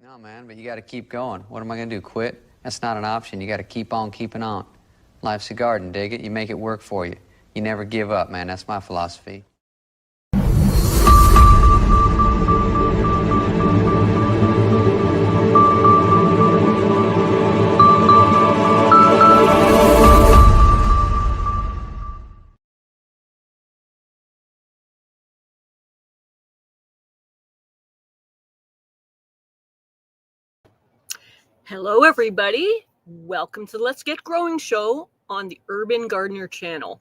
No, man, but you got to keep going. What am I going to do, quit? That's not an option. You got to keep on keeping on. Life's a garden, dig it? You make it work for you. You never give up, man. That's my philosophy. Hello, everybody. Welcome to the Let's Get Growing show on the Urban Gardener channel.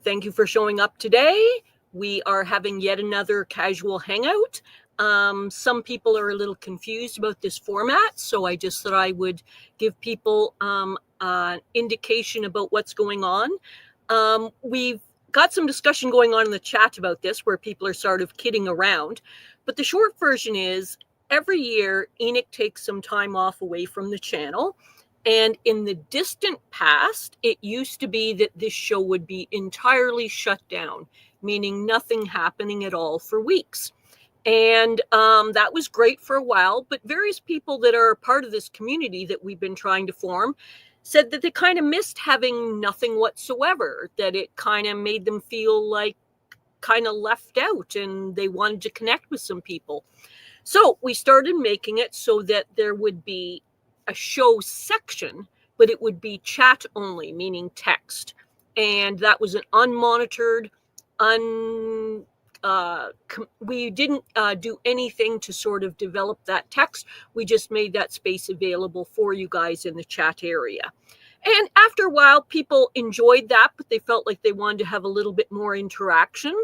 Thank you for showing up today. We are having yet another casual hangout. Some people are a little confused about this format, so I just thought I would give people an indication about what's going on. We've got some discussion going on in the chat about this where people are sort of kidding around, but the short version is every year Enoch takes some time off away from the channel. And in the distant past, it used to be that this show would be entirely shut down, meaning nothing happening at all for weeks. And that was great for a while, but various people that are part of this community that we've been trying to form said that they kind of missed having nothing whatsoever, that it kind of made them feel like kind of left out and they wanted to connect with some people. So we started making it so that there would be a show section, but it would be chat only, meaning text. And that was an unmonitored, we didn't do anything to sort of develop that text. We just made that space available for you guys in the chat area. And after a while, people enjoyed that, but they felt like they wanted to have a little bit more interaction.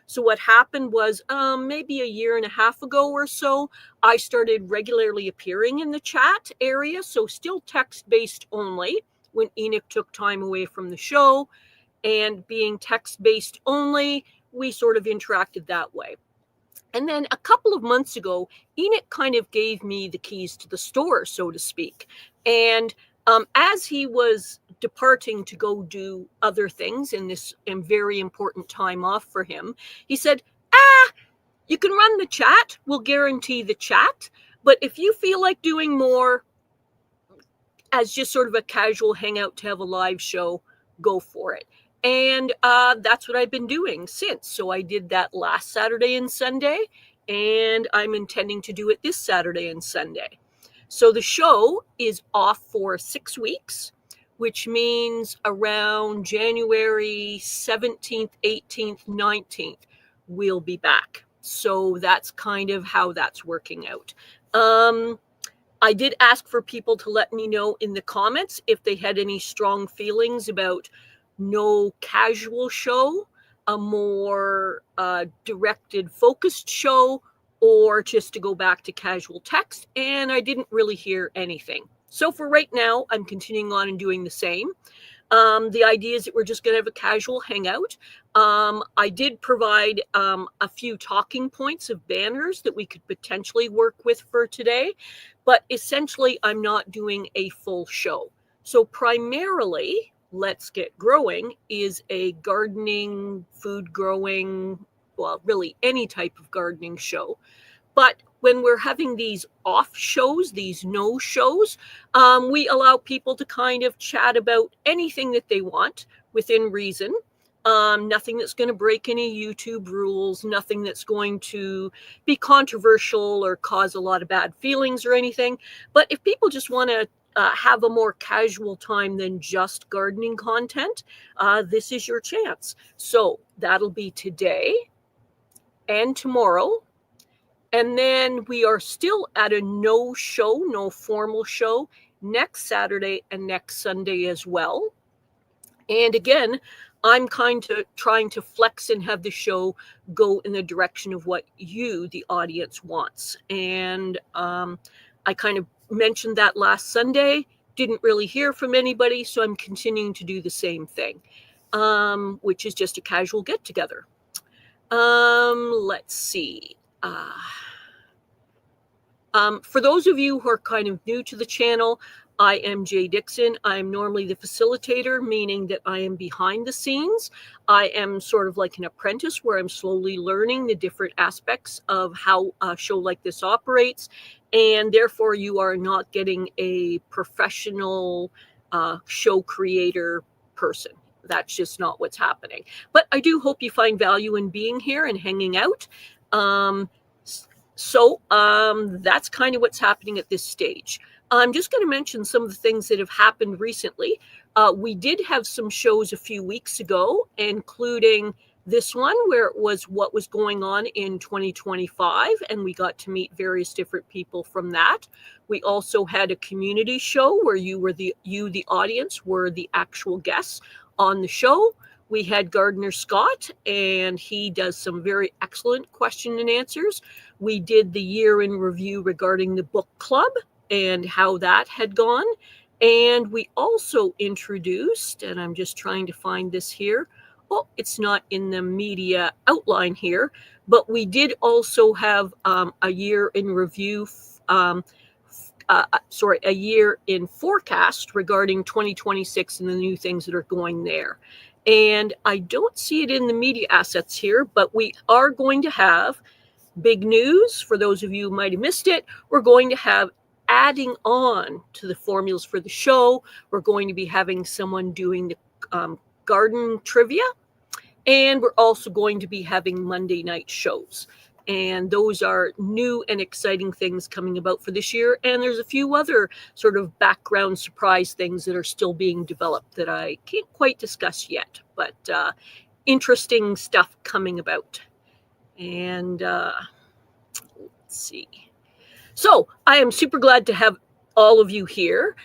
So what happened was maybe a year and a half ago or so, I started regularly appearing in the chat area. So still text-based only when Enoch took time away from the show. And being text-based only, we sort of interacted that way. And then a couple of months ago, Enoch kind of gave me the keys to the store, so to speak. And as he was departing to go do other things in this very important time off for him, he said, you can run the chat. We'll guarantee the chat. But if you feel like doing more as just sort of a casual hangout to have a live show, go for it. And that's what I've been doing since. So I did that last Saturday and Sunday, and I'm intending to do it this Saturday and Sunday. So the show is off for 6 weeks, which means around January 17th, 18th, 19th, we'll be back. So that's kind of how that's working out. I did ask for people to let me know in the comments if they had any strong feelings about no casual show, a more directed, focused show, or just to go back to casual text, and I didn't really hear anything. So for right now, I'm continuing on and doing the same. The idea is that we're just going to have a casual hangout. I did provide a few talking points of banners that we could potentially work with for today, but essentially I'm not doing a full show. So primarily, Let's Get Growing is a gardening, food growing, well, really any type of gardening show. But when we're having these off shows, these no shows, we allow people to kind of chat about anything that they want within reason. Nothing that's going to break any YouTube rules, nothing that's going to be controversial or cause a lot of bad feelings or anything. But if people just want to have a more casual time than just gardening content, this is your chance. So that'll be today and tomorrow. And then we are still at a no formal show next Saturday and next Sunday as well. And again, I'm kind of trying to flex and have the show go in the direction of what you, the audience, wants. And I kind of mentioned that last Sunday, didn't really hear from anybody, so I'm continuing to do the same thing, which is just a casual get-together. Let's see. For those of you who are kind of new to the channel, I am Jay Dixon. I'm normally the facilitator, meaning that I am behind the scenes. I am sort of like an apprentice where I'm slowly learning the different aspects of how a show like this operates. And therefore, you are not getting a professional show creator person. That's just not what's happening. But I do hope you find value in being here and hanging out. So that's kind of what's happening at this stage. I'm just going to mention some of the things that have happened recently. We did have some shows a few weeks ago, including this one where it was what was going on in 2025, and we got to meet various different people from that. We also had a community show where the audience, were the actual guests on the show. We had Gardner Scott, and he does some very excellent question and answers. We did the year in review regarding the book club and how that had gone. And we also introduced, and I'm just trying to find this here. Oh, it's not in the media outline here, but we did also have a year in review, a year in forecast regarding 2026 and the new things that are going there. And I don't see it in the media assets here, but we are going to have big news. For those of you who might have missed it, we're going to have adding on to the formulas for the show. We're going to be having someone doing the garden trivia, and we're also going to be having Monday night shows. And those are new and exciting things coming about for this year. And there's a few other sort of background surprise things that are still being developed that I can't quite discuss yet, but interesting stuff coming about. And let's see. So I am super glad to have all of you here.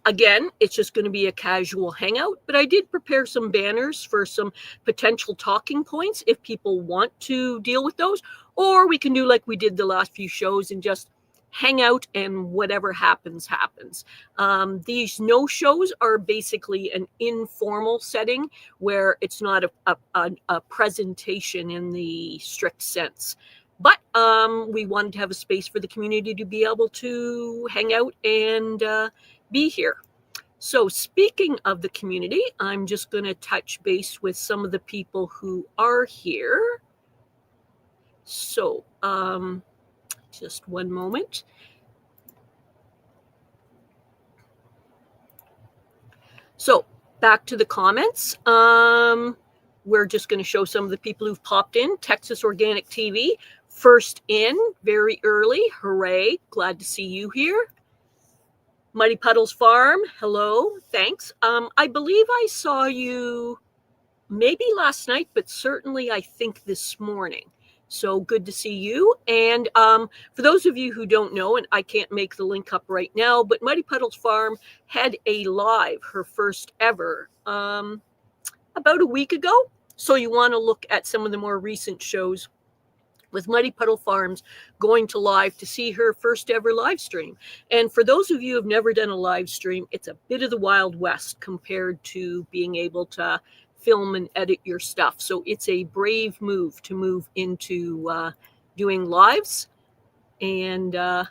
Again, it's just going to be a casual hangout, but I did prepare some banners for some potential talking points if people want to deal with those, or we can do like we did the last few shows and just hang out and whatever happens, happens. These no shows are basically an informal setting where it's not a presentation in the strict sense. But we wanted to have a space for the community to be able to hang out and be here. So speaking of the community, I'm just going to touch base with some of the people who are here. So just one moment. So back to the comments. We're just going to show some of the people who've popped in. Texas Organic TV, first in, very early. Hooray. Glad to see you here. Muddy Puddles Farm, hello. Thanks. I believe I saw you maybe last night, but certainly I think this morning. So good to see you. And for those of you who don't know, and I can't make the link up right now, but Muddy Puddles Farm had a live, her first ever, about a week ago. So you want to look at some of the more recent shows with Muddy Puddle Farms going to live to see her first ever live stream. And for those of you who have never done a live stream, it's a bit of the Wild West compared to being able to film and edit your stuff. So it's a brave move to move into doing lives. And I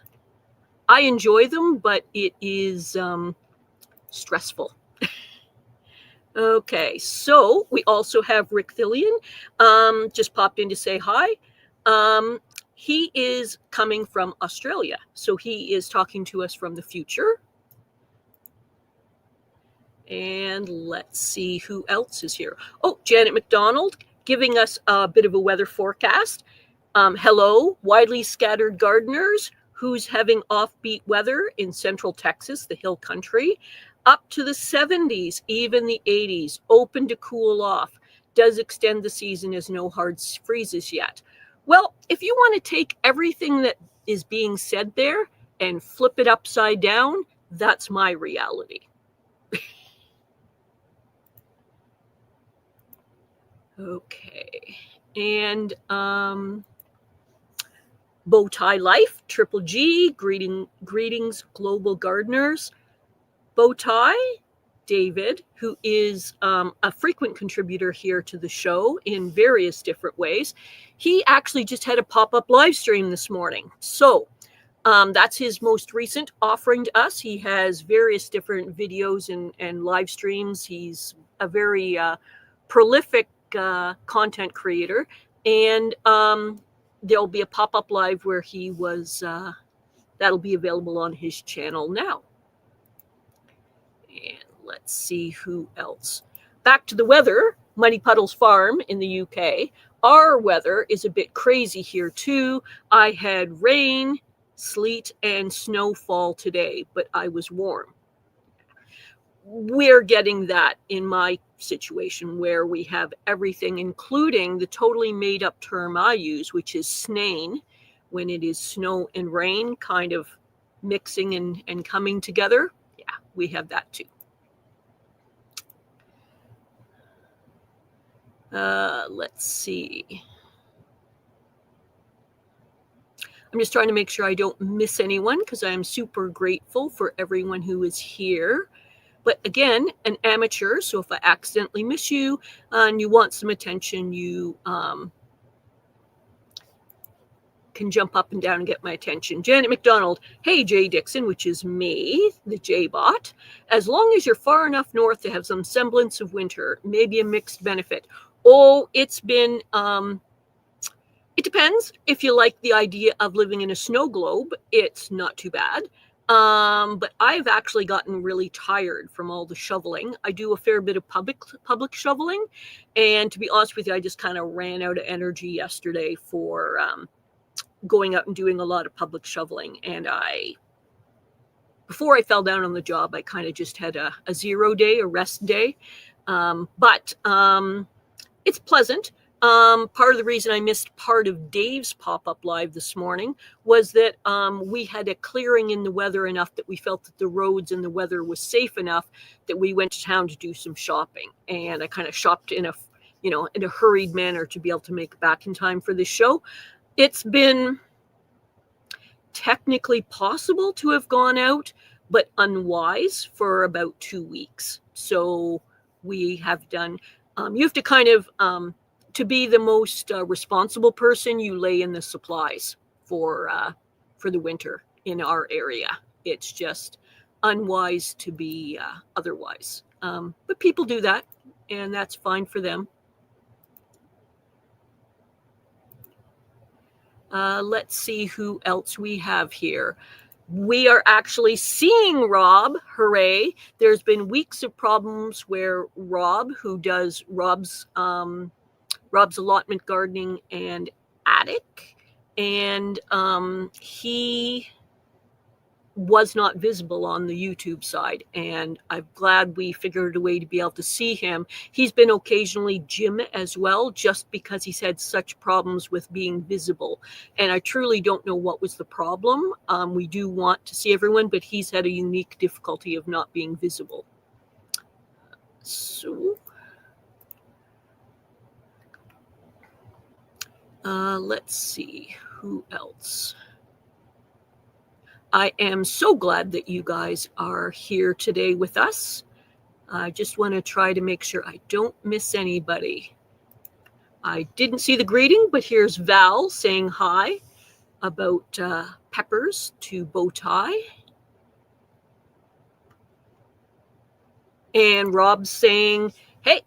enjoy them, but it is stressful. Okay, so we also have Rick Thillian, just popped in to say hi. He is coming from Australia, so he is talking to us from the future. And let's see who else is here. Oh, Janet McDonald giving us a bit of a weather forecast. Hello, widely scattered gardeners. Who's having offbeat weather in central Texas, the hill country? Up to the 70s, even the 80s, open to cool off. Does extend the season as no hard freezes yet. Well, if you want to take everything that is being said there and flip it upside down, that's my reality. Okay. And Bowtie Life, Triple G, greetings, global gardeners. Bowtie, David, who is a frequent contributor here to the show in various different ways. He actually just had a pop-up live stream this morning. So That's his most recent offering to us. He has various different videos and live streams. He's a very prolific content creator, and there'll be a pop-up live where he was, that'll be available on his channel now. And let's see who else. Back to the weather, Muddy Puddles Farm in the UK. Our weather is a bit crazy here too. I had rain, sleet, and snowfall today, but I was warm. We're getting that in my situation where we have everything, including the totally made up term I use, which is snain, when it is snow and rain kind of mixing and coming together. Yeah, we have that too. Let's see. I'm just trying to make sure I don't miss anyone because I'm super grateful for everyone who is here. But again, an amateur, so if I accidentally miss you and you want some attention, you can jump up and down and get my attention. Janet McDonald, hey Jay Dixon, which is me, the J-Bot. As long as you're far enough north to have some semblance of winter, maybe a mixed benefit. Oh, it's been, it depends. If you like the idea of living in a snow globe, it's not too bad. But I've actually gotten really tired from all the shoveling. I do a fair bit of public shoveling. And to be honest with you, I just kind of ran out of energy yesterday for going out and doing a lot of public shoveling. And before I fell down on the job, I kind of just had a 0 day, a rest day. But it's pleasant. Part of the reason I missed part of Dave's pop-up live this morning was that we had a clearing in the weather enough that we felt that the roads and the weather was safe enough that we went to town to do some shopping. And I kind of shopped in a hurried manner to be able to make it back in time for this show. It's been technically possible to have gone out, but unwise for about 2 weeks. So we have done, you have to kind of, to be the most responsible person, you lay in the supplies for the winter in our area. It's just unwise to be otherwise. But people do that, and that's fine for them. Let's see who else we have here. We are actually seeing Rob. Hooray. There's been weeks of problems where Rob, who does Rob's allotment gardening and attic, and he was not visible on the YouTube side, and I'm glad we figured a way to be able to see him. He's been occasionally Jim as well, just because he's had such problems with being visible, and I truly don't know what was the problem. We do want to see everyone, but he's had a unique difficulty of not being visible. So let's see who else. I am so glad that you guys are here today with us. I just want to try to make sure I don't miss anybody. I didn't see the greeting, but here's Val saying hi about peppers to bow tie. And Rob's saying, hey,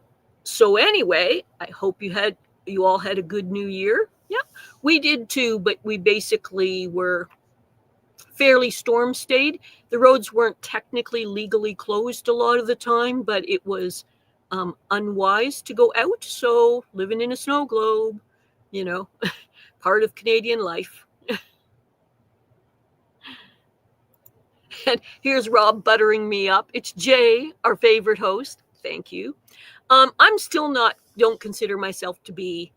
so anyway, I hope you all had a good new year. Yeah, we did too, but we basically were fairly storm stayed. The roads weren't technically legally closed a lot of the time, but it was unwise to go out. So living in a snow globe, part of Canadian life. And here's Rob buttering me up. It's Jay, our favorite host. Thank you. I'm still don't consider myself to be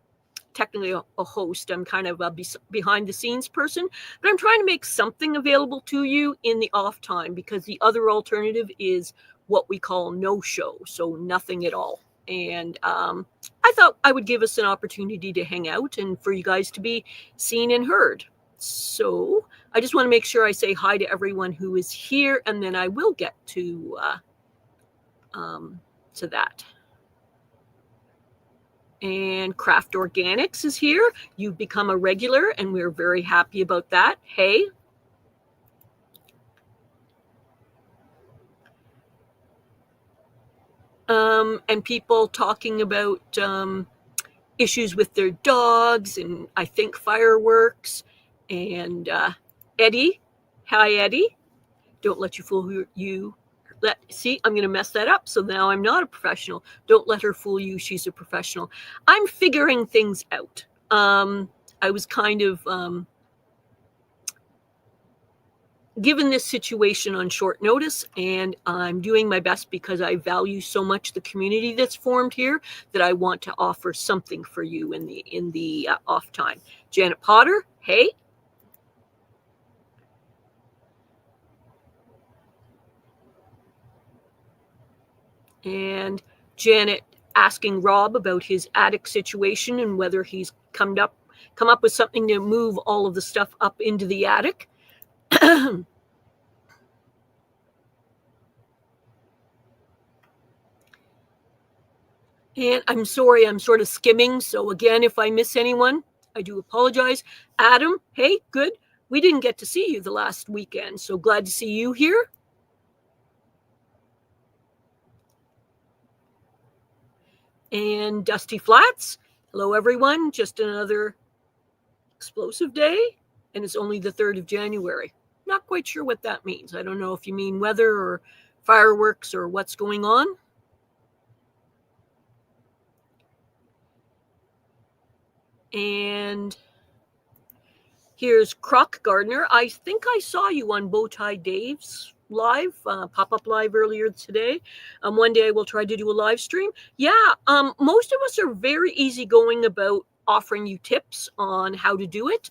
technically a host. I'm kind of a behind the scenes person, but I'm trying to make something available to you in the off time, because the other alternative is what we call no show. So nothing at all. And I thought I would give us an opportunity to hang out and for you guys to be seen and heard. So I just want to make sure I say hi to everyone who is here, and then I will get to that. And Craft Organics is here. You've become a regular, and we're very happy about that. Hey, and people talking about issues with their dogs and I think fireworks. And Eddie, hi Eddie, don't let you fool you. See, I'm going to mess that up. So now I'm not a professional. Don't let her fool you. She's a professional. I'm figuring things out. I was kind of given this situation on short notice, and I'm doing my best because I value so much the community that's formed here that I want to offer something for you in the off time. Janet Potter, hey. And Janet asking Rob about his attic situation and whether he's come up with something to move all of the stuff up into the attic. And I'm sorry, I'm sort of skimming. So again, if I miss anyone, I do apologize. Adam, hey, good. We didn't get to see you the last weekend, so glad to see you here. And Dusty Flats, hello everyone. Just another explosive day, and it's only the 3rd of January. Not quite sure what that means. I don't know if you mean weather or fireworks or what's going on. And here's Croc Gardner. I think I saw you on Bowtie Dave's live, pop-up live earlier today. One day I will try to do a live stream. Yeah, most of us are very easygoing about offering you tips on how to do it.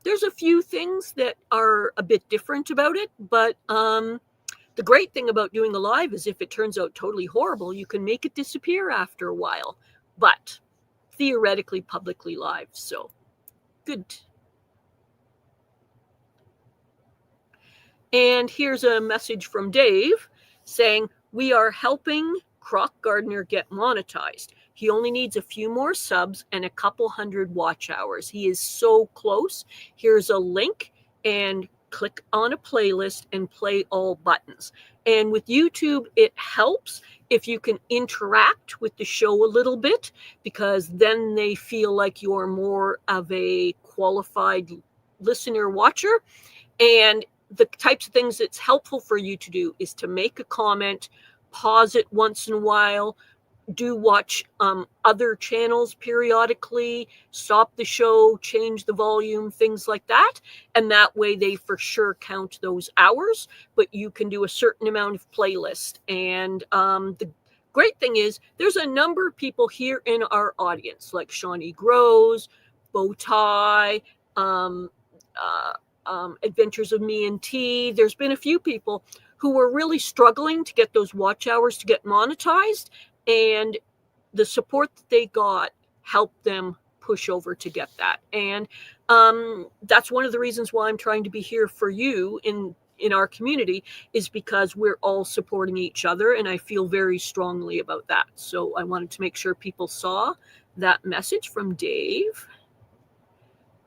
There's a few things that are a bit different about it, but the great thing about doing a live is if it turns out totally horrible, you can make it disappear after a while, but theoretically publicly live, so good. And here's a message from Dave saying, we are helping Croc Gardner get monetized. He only needs a few more subs and a couple hundred watch hours. He is so close. Here's a link, and click on a playlist and play all buttons. And with YouTube, it helps if you can interact with the show a little bit, because then they feel like you're more of a qualified listener watcher. And the types of things that's helpful for you to do is to make a comment, pause it once in a while, do watch other channels periodically, stop the show, change the volume, things like that. And that way they for sure count those hours, but you can do a certain amount of playlist. And the great thing is there's a number of people here in our audience, like Shawnee Grows, Bowtie, Adventures of Me and T. There's been a few people who were really struggling to get those watch hours to get monetized, and the support that they got helped them push over to get that. And that's one of the reasons why I'm trying to be here for you in our community, is because we're all supporting each other, and I feel very strongly about that. So I wanted to make sure people saw that message from Dave.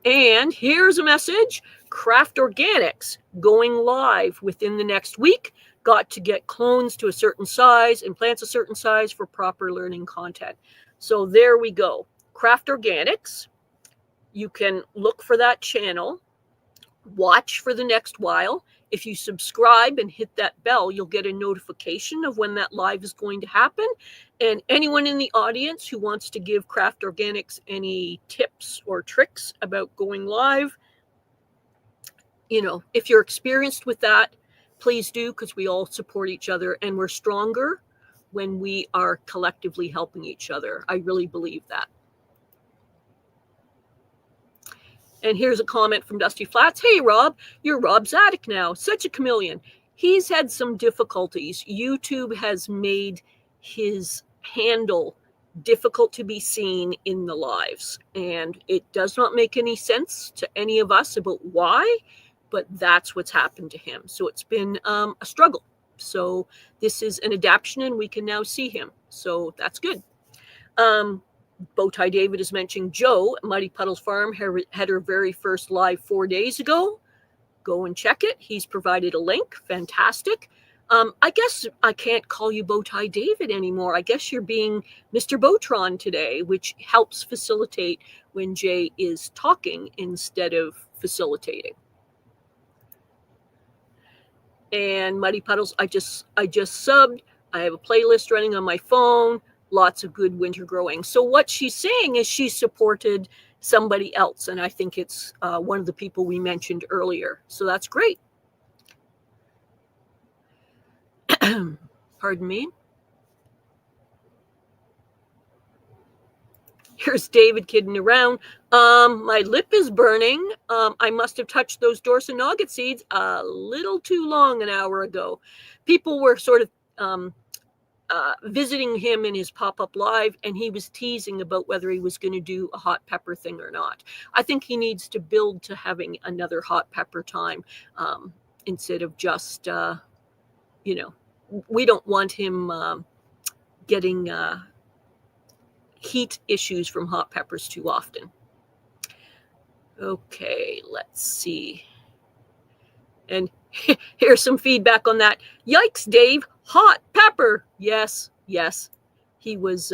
And here's a message. Craft Organics going live within the next week. Got to get clones to a certain size and plants a certain size for proper learning content. So there we go. Craft Organics. You can look for that channel. Watch for the next while. If you subscribe and hit that bell, you'll get a notification of when that live is going to happen. And anyone in the audience who wants to give Craft Organics any tips or tricks about going live, you know, if you're experienced with that, please do, because we all support each other, and we're stronger when we are collectively helping each other. I really believe that. And here's a comment from Dusty Flats. Hey, Rob, you're Rob Zadig now. Such a chameleon. He's had some difficulties. YouTube has made his handle difficult to be seen in the lives. And it does not make any sense to any of us about why, but that's what's happened to him. So it's been a struggle. So this is an adaptation, and we can now see him. So that's good. Bowtie David is mentioning Joe at Mighty Puddles Farm had her very first live 4 days ago. Go and check it. He's provided a link. Fantastic. I guess I can't call you Bowtie David anymore. I guess you're being Mr. Botron today, which helps facilitate when Jay is talking instead of facilitating. And Muddy Puddles, I just subbed. I have a playlist running on my phone. Lots of good winter growing. So what she's saying is she supported somebody else, and I think it's one of the people we mentioned earlier. So that's great. Pardon me. Here's David kidding around. My lip is burning. I must have touched those Dorsa Nugget seeds a little too long an hour ago. People were sort of visiting him in his pop-up live, and he was teasing about whether he was going to do a hot pepper thing or not. I think he needs to build to having another hot pepper time instead of just, we don't want him getting heat issues from hot peppers too often. Okay, let's see. And here's some feedback on that. Yikes, Dave, hot pepper. Yes. He was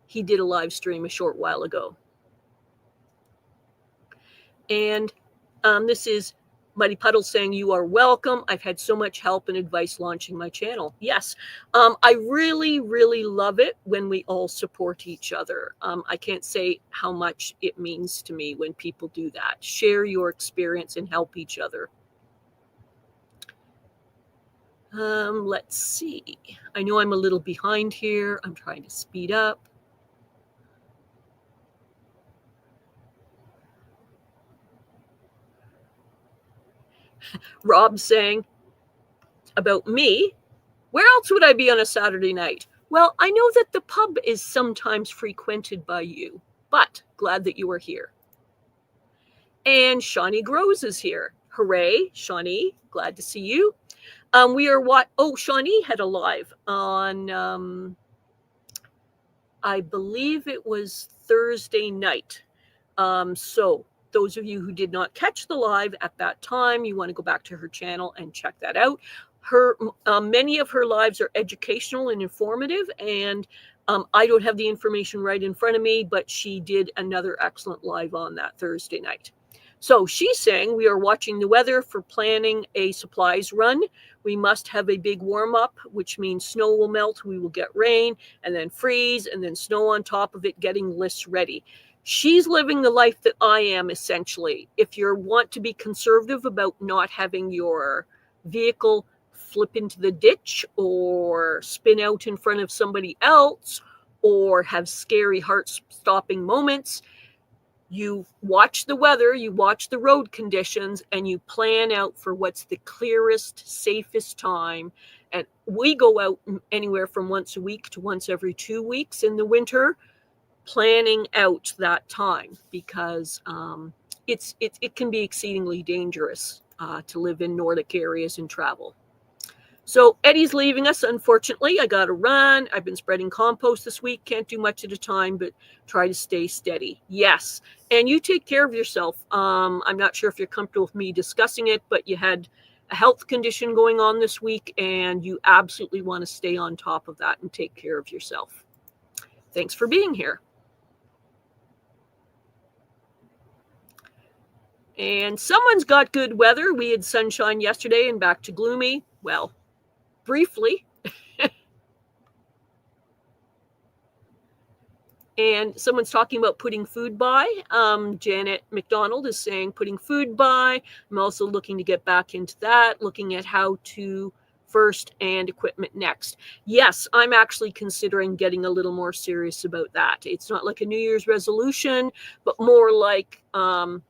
he did a live stream a short while ago. And this is Muddy Puddle saying, you are welcome. I've had so much help and advice launching my channel. Yes, I really, really love it when we all support each other. I can't say how much it means to me when people do that. Share your experience and help each other. Let's see. I know I'm a little behind here. I'm trying to speed up. Rob saying about me, where else would I be on a Saturday night? Well, I know that the pub is sometimes frequented by you, but glad that you are here. And Shawnee Grows is here. Hooray, Shawnee, glad to see you. We are Shawnee had a live on, I believe it was Thursday night. So those of you who did not catch the live at that time, you want to go back to her channel and check that out. Many of her lives are educational and informative, and I don't have the information right in front of me, but she did another excellent live on that Thursday night. So she's saying we are watching the weather for planning a supplies run. We must have a big warm up, which means snow will melt, we will get rain, and then freeze, and then snow on top of it, getting lists ready. She's living the life that I am, essentially. If you want to be conservative about not having your vehicle flip into the ditch or spin out in front of somebody else or have scary heart-stopping moments, you watch the weather, you watch the road conditions, and you plan out for what's the clearest, safest time. And we go out anywhere from once a week to once every 2 weeks in the winter, planning out that time, because it can be exceedingly dangerous to live in Nordic areas and travel. So Eddie's leaving us, unfortunately. I got to run. I've been spreading compost this week. Can't do much at a time, but try to stay steady. Yes. And you take care of yourself. I'm not sure if you're comfortable with me discussing it, but you had a health condition going on this week, and you absolutely want to stay on top of that and take care of yourself. Thanks for being here. And someone's got good weather. We had sunshine yesterday and back to gloomy. Well, briefly. And someone's talking about putting food by. Janet McDonald is saying putting food by. I'm also looking to get back into that, looking at how to first and equipment next. Yes, I'm actually considering getting a little more serious about that. It's not like a New Year's resolution, but more like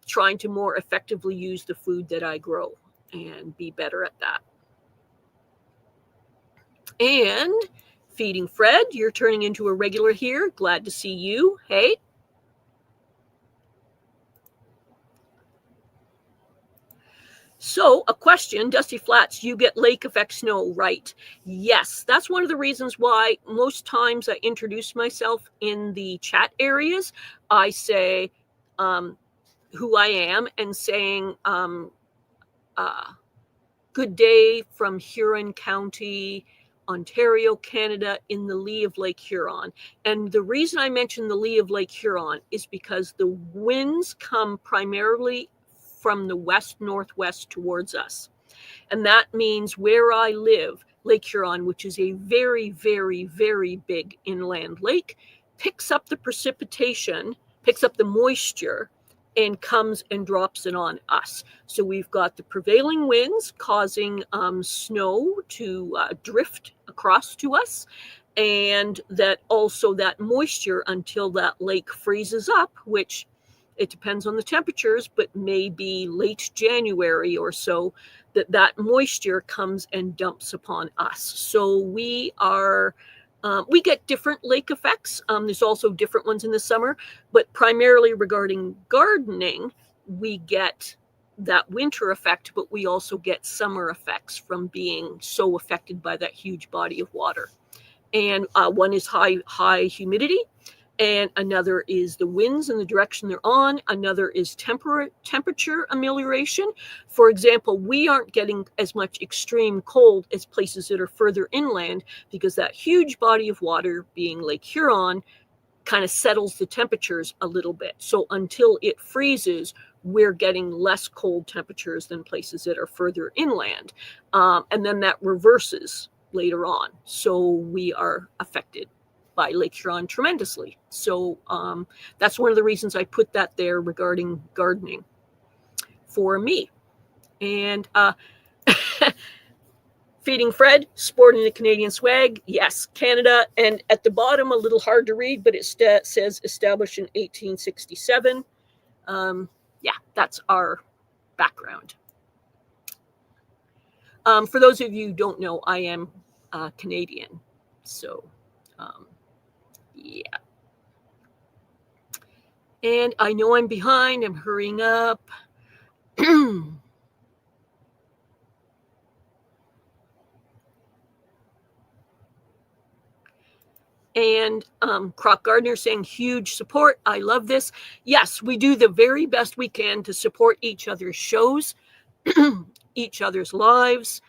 trying to more effectively use the food that I grow and be better at that. And Feeding Fred, you're turning into a regular here. Glad to see you. Hey. So a question, Dusty Flats, you get lake effect snow, right? Yes, that's one of the reasons why most times I introduce myself in the chat areas. I say who I am and saying, good good day from Huron County, Ontario, Canada, in the lee of Lake Huron. And the reason I mention the lee of Lake Huron is because the winds come primarily from the west-northwest towards us. And that means where I live, Lake Huron, which is a very, very, very big inland lake, picks up the precipitation, picks up the moisture, and comes and drops it on us. So we've got the prevailing winds causing snow to drift across to us, and that also that moisture until that lake freezes up, which it depends on the temperatures, but maybe late January or so, that moisture comes and dumps upon us. So we get different lake effects. There's also different ones in the summer, but primarily regarding gardening, we get that winter effect, but we also get summer effects from being so affected by that huge body of water. And one is high humidity, and another is the winds and the direction they're on. Another is temperature amelioration. For example, we aren't getting as much extreme cold as places that are further inland because that huge body of water, being Lake Huron, kind of settles the temperatures a little bit. So until it freezes, we're getting less cold temperatures than places that are further inland. And then that reverses later on. So we are affected by Lake Huron tremendously. So that's one of the reasons I put that there regarding gardening for me. And Feeding Fred, sporting the Canadian swag. Yes, Canada. And at the bottom, a little hard to read, but it says established in 1867. Yeah, that's our background. For those of you who don't know, I am Canadian. So, yeah. And I know I'm behind. I'm hurrying up. And Croc Gardner saying huge support. I love this. Yes, we do the very best we can to support each other's shows, each other's lives,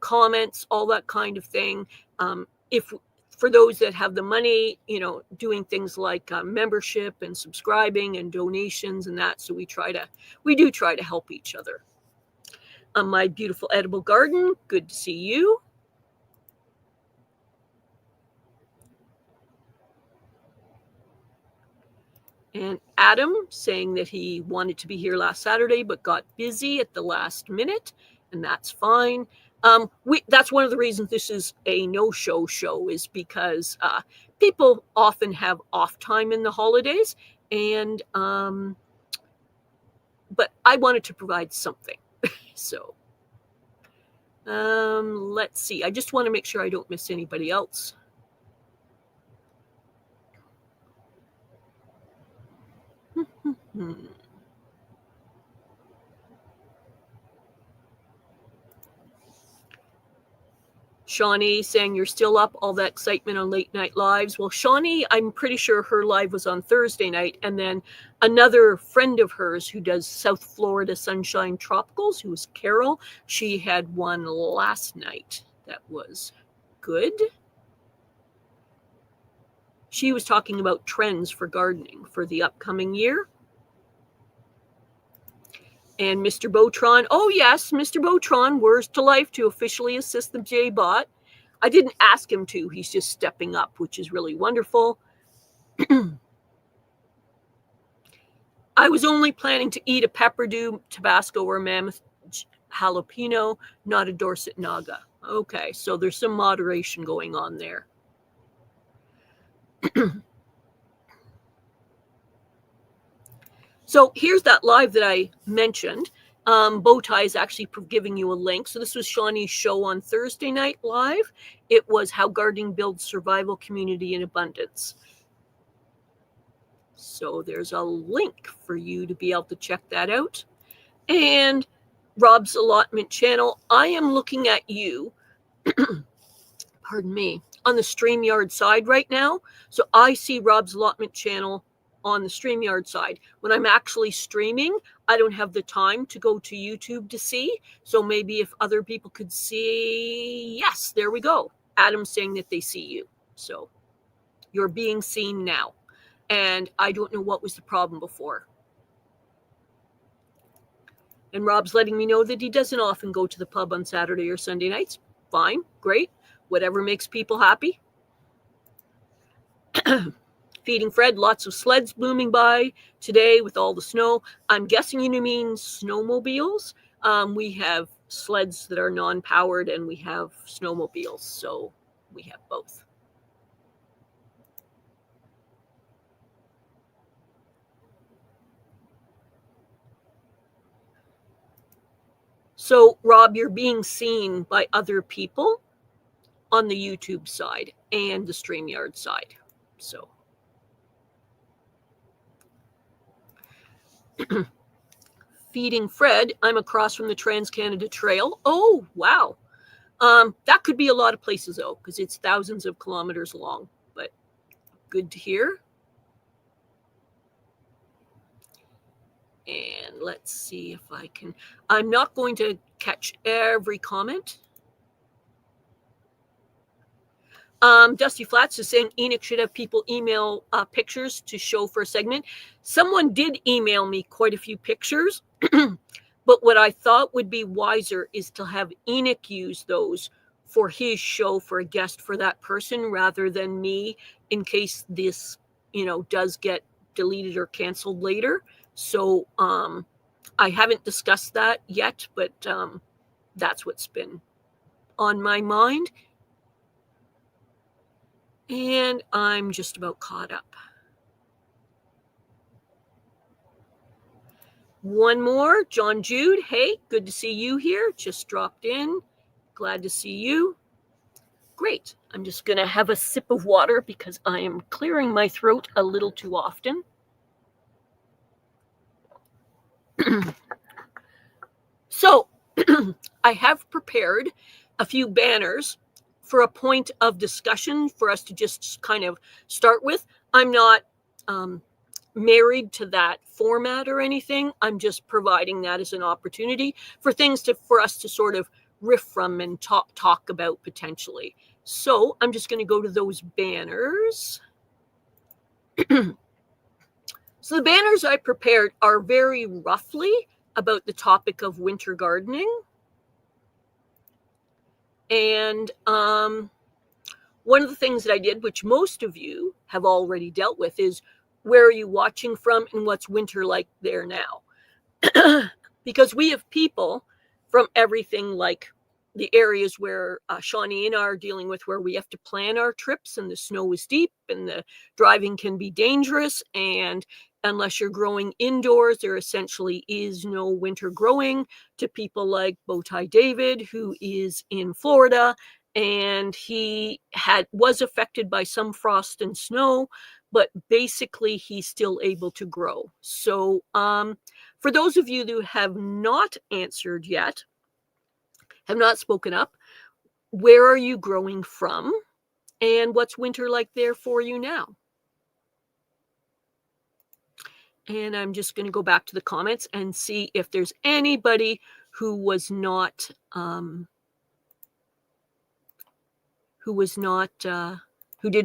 comments, all that kind of thing. If for those that have the money, doing things like membership and subscribing and donations and that. So we do try to help each other. My beautiful edible garden. Good to see you. And Adam saying that he wanted to be here last Saturday, but got busy at the last minute, and that's fine. That's one of the reasons this is a no-show show, is because people often have off time in the holidays, and but I wanted to provide something. So let's see. I just want to make sure I don't miss anybody else. Shawnee saying you're still up, all that excitement on late night lives. Well, Shawnee, I'm pretty sure her live was on Thursday night. And then another friend of hers who does South Florida Sunshine Tropicals, who's Carol, she had one last night that was good. She was talking about trends for gardening for the upcoming year. And Mr. Botron, oh yes, Mr. Botron, words to life to officially assist the J-Bot. I didn't ask him to, he's just stepping up, which is really wonderful. I was only planning to eat a Pepperdew Tabasco or Mammoth jalapeno, not a Dorset Naga. Okay, so there's some moderation going on there. So here's that live that I mentioned. Bowtie is actually giving you a link. So this was Shawnee's show on Thursday night live. It was How Gardening Builds Survival Community in Abundance. So there's a link for you to be able to check that out. And Rob's Allotment channel, I am looking at you, pardon me, on the StreamYard side right now. So I see Rob's Allotment channel on the StreamYard side. When I'm actually streaming, I don't have the time to go to YouTube to see. So maybe if other people could see, yes, there we go. Adam's saying that they see you. So you're being seen now. And I don't know what was the problem before. And Rob's letting me know that he doesn't often go to the pub on Saturday or Sunday nights. Fine, great, whatever makes people happy. Feeding Fred, lots of sleds blooming by today with all the snow. I'm guessing you mean snowmobiles. We have sleds that are non-powered and we have snowmobiles, so we have both. So, Rob, you're being seen by other people on the YouTube side and the StreamYard side. So, Feeding Fred, I'm across from the Trans-Canada Trail. Oh, wow. That could be a lot of places, though, because it's thousands of kilometers long, but good to hear. And let's see if I can. I'm not going to catch every comment. Dusty Flats is saying Enoch should have people email pictures to show for a segment. Someone did email me quite a few pictures, but what I thought would be wiser is to have Enoch use those for his show for a guest for that person rather than me in case this, does get deleted or canceled later. So I haven't discussed that yet, but that's what's been on my mind. And I'm just about caught up. One more, John Jude. Hey, good to see you here. Just dropped in. Glad to see you. Great. I'm just going to have a sip of water because I am clearing my throat a little too often. So I have prepared a few banners for a point of discussion for us to just kind of start with. I'm not married to that format or anything. I'm just providing that as an opportunity for things for us to sort of riff from and talk about potentially. So I'm just going to go to those banners. So the banners I prepared are very roughly about the topic of winter gardening. And one of the things that I did, which most of you have already dealt with, is where are you watching from and what's winter like there now? Because we have people from everything like the areas where Shawnee and I are dealing with, where we have to plan our trips and the snow is deep and the driving can be dangerous. And unless you're growing indoors, there essentially is no winter growing, to people like Bowtie David, who is in Florida, and he was affected by some frost and snow, but basically he's still able to grow. So for those of you who have not answered yet, have not spoken up, where are you growing from? And what's winter like there for you now? And I'm just going to go back to the comments and see if there's anybody who did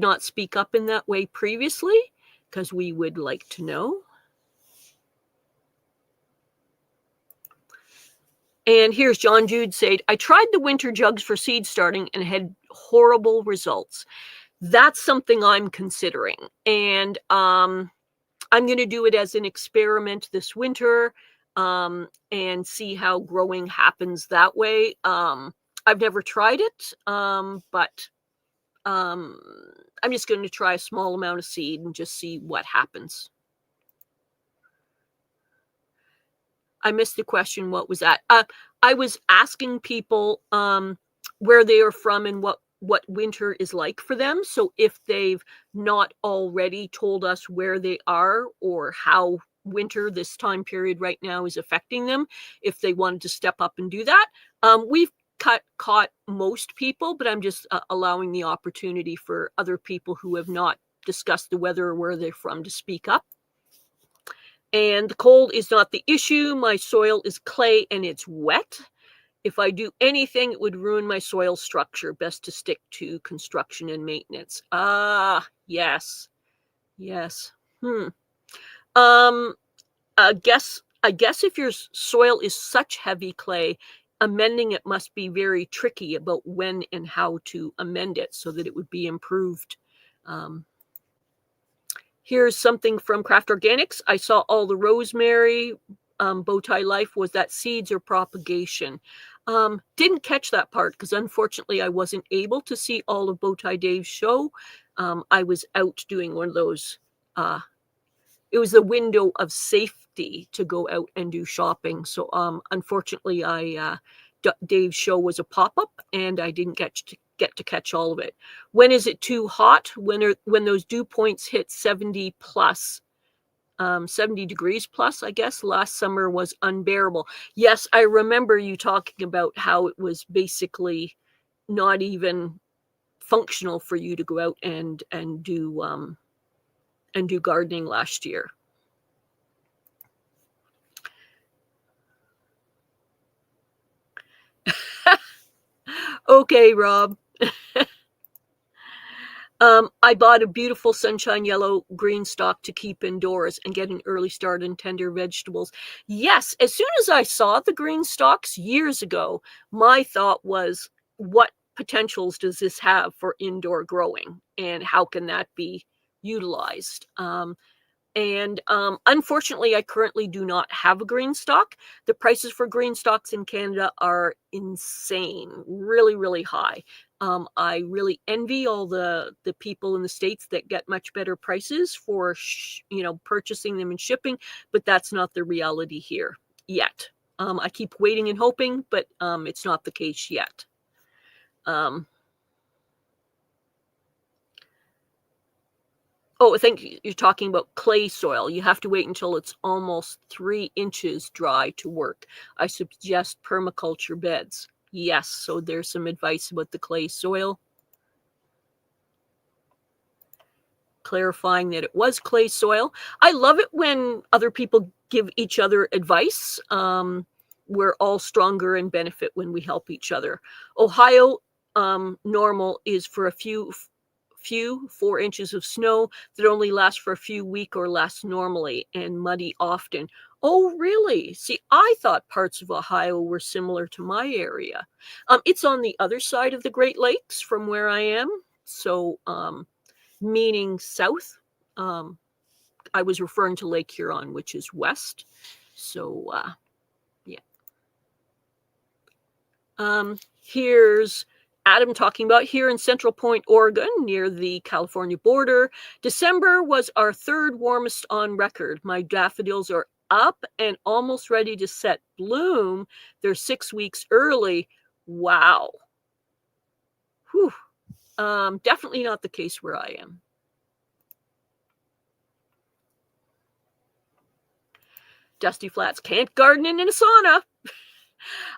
not speak up in that way previously, because we would like to know. And here's John Jude said, I tried the winter jugs for seed starting and had horrible results. That's something I'm considering. And I'm going to do it as an experiment this winter and see how growing happens that way. I've never tried it, but I'm just going to try a small amount of seed and just see what happens. I missed the question. What was that? I was asking people where they are from and what winter is like for them. So if they've not already told us where they are or how winter this time period right now is affecting them, if they wanted to step up and do that. We've caught most people, but I'm just allowing the opportunity for other people who have not discussed the weather or where they're from to speak up. And the cold is not the issue. My soil is clay and it's wet. If I do anything, it would ruin my soil structure. Best to stick to construction and maintenance. Ah, yes. Yes. I guess if your soil is such heavy clay, amending it must be very tricky about when and how to amend it so that it would be improved. Here's something from Craft Organics. I saw all the rosemary. Bowtie Life, was that seeds or propagation? Didn't catch that part because unfortunately I wasn't able to see all of Bowtie Dave's show. I was out doing one of those. It was the window of safety to go out and do shopping. So unfortunately, Dave's show was a pop-up and I didn't get to catch all of it. When is it too hot? When those dew points hit 70 plus, 70 degrees plus, I guess. Last summer was unbearable. Yes, I remember you talking about how it was basically not even functional for you to go out and do gardening last year. Okay, Rob. I bought a beautiful sunshine yellow green stalk to keep indoors and get an early start in tender vegetables. Yes, as soon as I saw the green stalks years ago, my thought was, what potentials does this have for indoor growing and how can that be utilized? Unfortunately, I currently do not have a green stalk. The prices for green stalks in Canada are insane, really, really high. I really envy all the people in the States that get much better prices for, purchasing them and shipping, but that's not the reality here yet. I keep waiting and hoping, but it's not the case yet. Oh, I think you're talking about clay soil. You have to wait until it's almost 3 inches dry to work. I suggest permaculture beds. Yes, so there's some advice about the clay soil. Clarifying that it was clay soil. I love it when other people give each other advice. We're all stronger and benefit when we help each other. Ohio normal is for a few 4 inches of snow that only lasts for a few weeks or less normally, and muddy often. Oh, really? See, I thought parts of Ohio were similar to my area. It's on the other side of the Great Lakes from where I am. So, meaning south. I was referring to Lake Huron, which is west. So, yeah. Here's Adam talking about here in Central Point, Oregon, near the California border. December was our 3rd warmest on record. My daffodils are up and almost ready to set bloom. They're 6 weeks early. Wow. Whew. Definitely not the case where I am. Dusty Flats, can't garden in a sauna.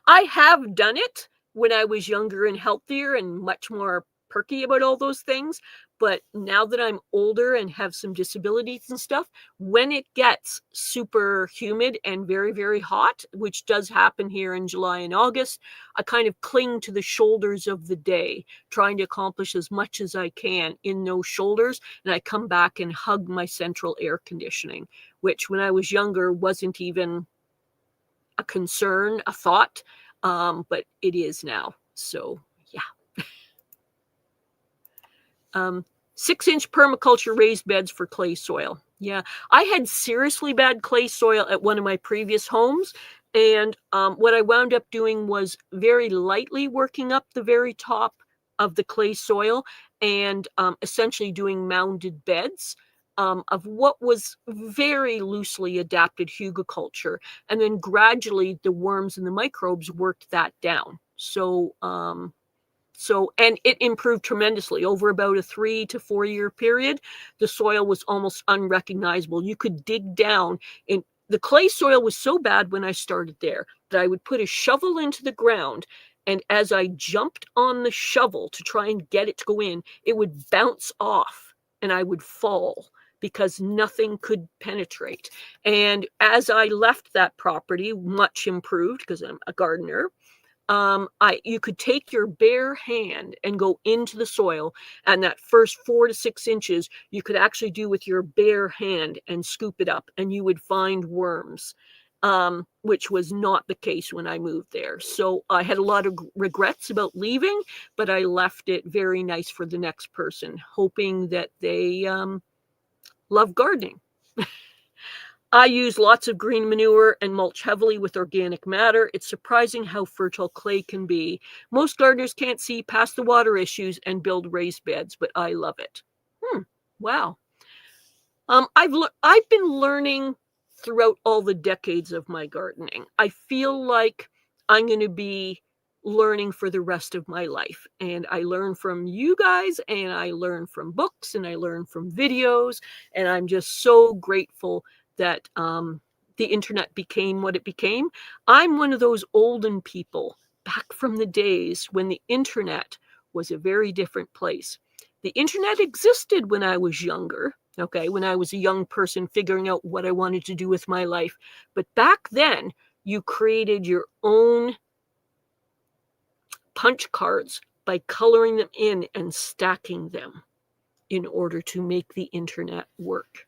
I have done it when I was younger and healthier and much more perky about all those things. But now that I'm older and have some disabilities and stuff, when it gets super humid and very, very hot, which does happen here in July and August, I kind of cling to the shoulders of the day, trying to accomplish as much as I can in those shoulders. And I come back and hug my central air conditioning, which when I was younger wasn't even a concern, a thought. But it is now. So, yeah. 6-inch permaculture raised beds for clay soil. Yeah, I had seriously bad clay soil at one of my previous homes. And what I wound up doing was very lightly working up the very top of the clay soil and essentially doing mounded beds of what was very loosely adapted hugelkultur. And then gradually the worms and the microbes worked that down. So and it improved tremendously over about a 3 to 4 year period. The soil was almost unrecognizable. You could dig down, and the clay soil was so bad when I started there that I would put a shovel into the ground. And as I jumped on the shovel to try and get it to go in, it would bounce off and I would fall because nothing could penetrate. And as I left that property, much improved because I'm a gardener, you could take your bare hand and go into the soil, and that first 4 to 6 inches you could actually do with your bare hand and scoop it up, and you would find worms, which was not the case when I moved there. So I had a lot of regrets about leaving, but I left it very nice for the next person, hoping that they love gardening. I use lots of green manure and mulch heavily with organic matter. It's surprising how fertile clay can be. Most gardeners can't see past the water issues and build raised beds, but I love it. Wow. I've been learning throughout all the decades of my gardening. I feel like I'm going to be learning for the rest of my life. And I learn from you guys, and I learn from books, and I learn from videos. And I'm just so grateful that the internet became what it became. I'm one of those olden people back from the days when the internet was a very different place. The internet existed when I was younger, okay, when I was a young person figuring out what I wanted to do with my life. But back then, you created your own punch cards by coloring them in and stacking them in order to make the internet work.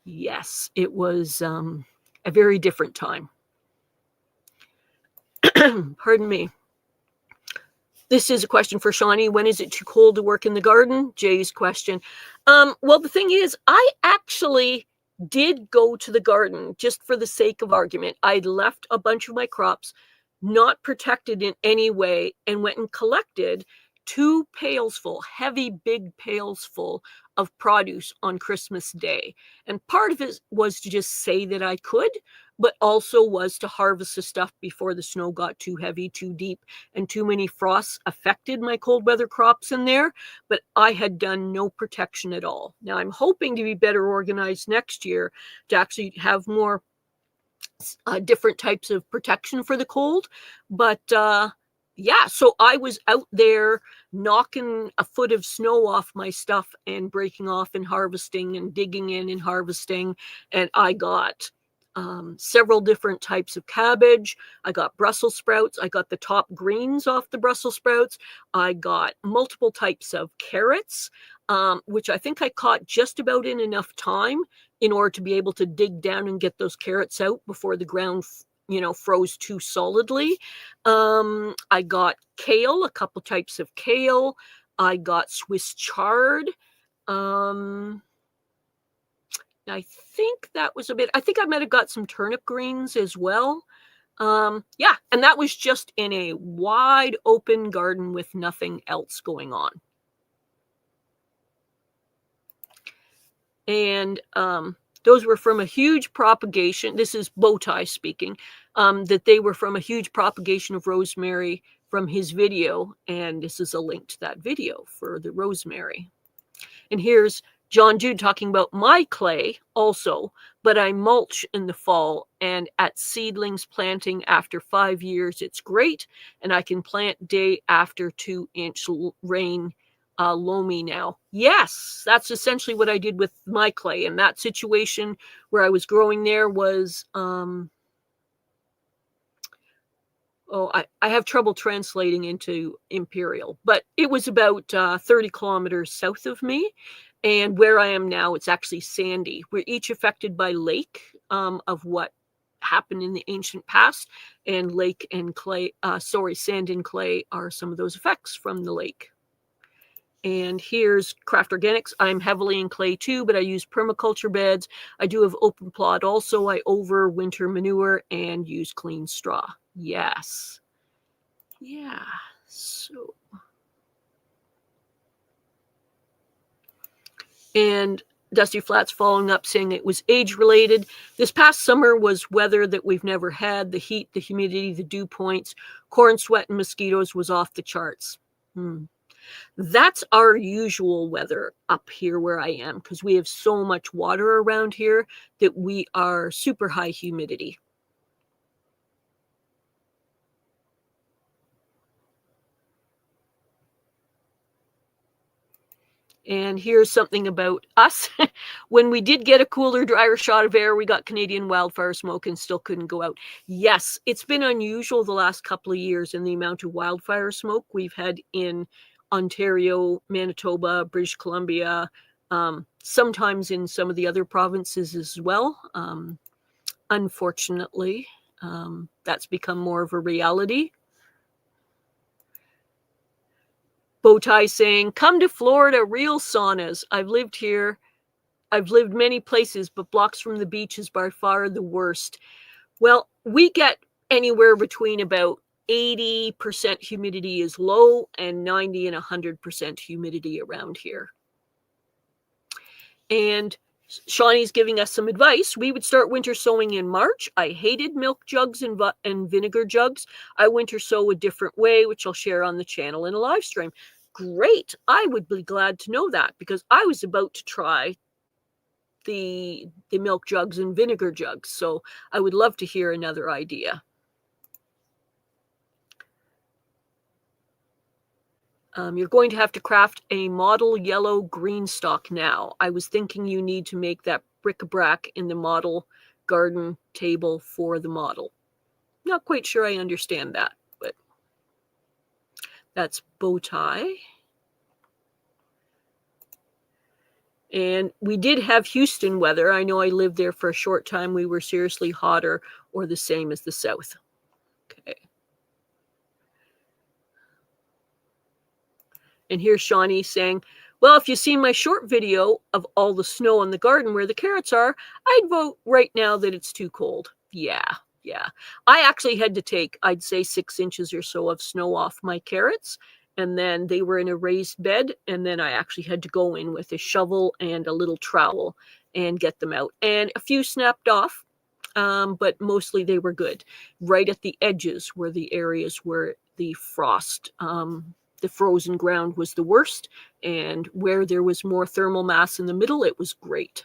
Yes, it was a very different time. Pardon me. This is a question for Shawnee. When is it too cold to work in the garden? Jay's question. Well, the thing is, I actually did go to the garden just for the sake of argument. I'd left a bunch of my crops not protected in any way and went and collected 2 pails full, heavy, big pails full of produce on Christmas Day. And part of it was to just say that I could, but also was to harvest the stuff before the snow got too heavy, too deep, and too many frosts affected my cold weather crops in there. But I had done no protection at all. Now I'm hoping to be better organized next year to actually have more different types of protection for the cold. But yeah, so I was out there knocking a foot of snow off my stuff and breaking off and harvesting and digging in and harvesting. And I got several different types of cabbage. I got Brussels sprouts. I got the top greens off the Brussels sprouts. I got multiple types of carrots, which I think I caught just about in enough time in order to be able to dig down and get those carrots out before the ground froze too solidly. I got kale, a couple types of kale. I got Swiss chard. I think that was a bit. I think I might have got some turnip greens as well. Yeah, and that was just in a wide open garden with nothing else going on. And those were from a huge propagation. This is Bowtie speaking, that they were from a huge propagation of rosemary from his video. And this is a link to that video for the rosemary. And here's John Jude talking about my clay also, but I mulch in the fall, and at seedlings planting after 5 years, it's great. And I can plant day after 2-inch rain loamy now. Yes, that's essentially what I did with my clay. And that situation where I was growing there was, I have trouble translating into Imperial, but it was about 30 kilometers south of me. And where I am now, it's actually sandy. We're each affected by lake of what happened in the ancient past, and lake and clay, sand and clay are some of those effects from the lake. And here's Craft Organics. I'm heavily in clay too, but I use permaculture beds. I do have open plot also. I overwinter manure and use clean straw. Yes. Yeah. So. And Dusty Flats following up saying it was age related. This past summer was weather that we've never had. The heat, the humidity, the dew points, corn sweat, and mosquitoes was off the charts. That's our usual weather up here where I am, because we have so much water around here that we are super high humidity. And here's something about us. When we did get a cooler, drier shot of air, we got Canadian wildfire smoke and still couldn't go out. Yes, it's been unusual the last couple of years in the amount of wildfire smoke we've had in Ontario, Manitoba, British Columbia, sometimes in some of the other provinces as well. Unfortunately, that's become more of a reality. Bowtie saying, come to Florida, real saunas. I've lived here. I've lived many places, but blocks from the beach is by far the worst. Well, we get anywhere between about 80% humidity is low and 90 and 100% humidity around here. And Shawnee's giving us some advice. We would start winter sowing in March. I hated milk jugs and vinegar jugs. I winter sow a different way, which I'll share on the channel in a live stream. Great. I would be glad to know that, because I was about to try the milk jugs and vinegar jugs. So I would love to hear another idea. You're going to have to craft a model yellow green stock now. I was thinking you need to make that bric-a-brac in the model garden table for the model. Not quite sure I understand that, but that's Bowtie. And we did have Houston weather. I know I lived there for a short time. We were seriously hotter or the same as the South. Okay. And here's Shawnee saying, well, if you've seen my short video of all the snow in the garden where the carrots are, I'd vote right now that it's too cold. Yeah. I actually had to take, I'd say 6 inches or so of snow off my carrots. And then they were in a raised bed. And then I actually had to go in with a shovel and a little trowel and get them out. And a few snapped off, but mostly they were good. Right at the edges were the areas where the frost, the frozen ground was the worst, and where there was more thermal mass in the middle, it was great.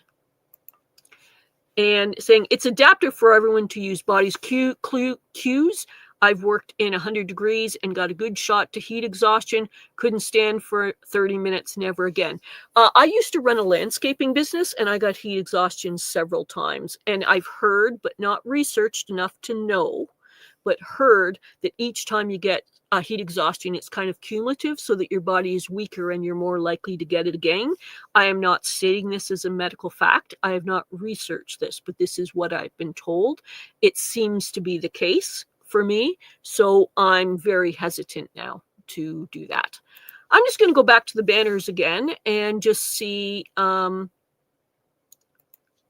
And saying it's adaptive for everyone to use body's cues. I've worked in 100 degrees and got a good shot to heat exhaustion. Couldn't stand for 30 minutes, never again. I used to run a landscaping business, and I got heat exhaustion several times. And I've heard, but not researched enough to know, but heard that each time you get heat exhaustion, it's kind of cumulative, so that your body is weaker and you're more likely to get it again. I am not stating this as a medical fact. I have not researched this, but this is what I've been told. It seems to be the case for me, so I'm very hesitant now to do that. I'm just going to go back to the banners again and just see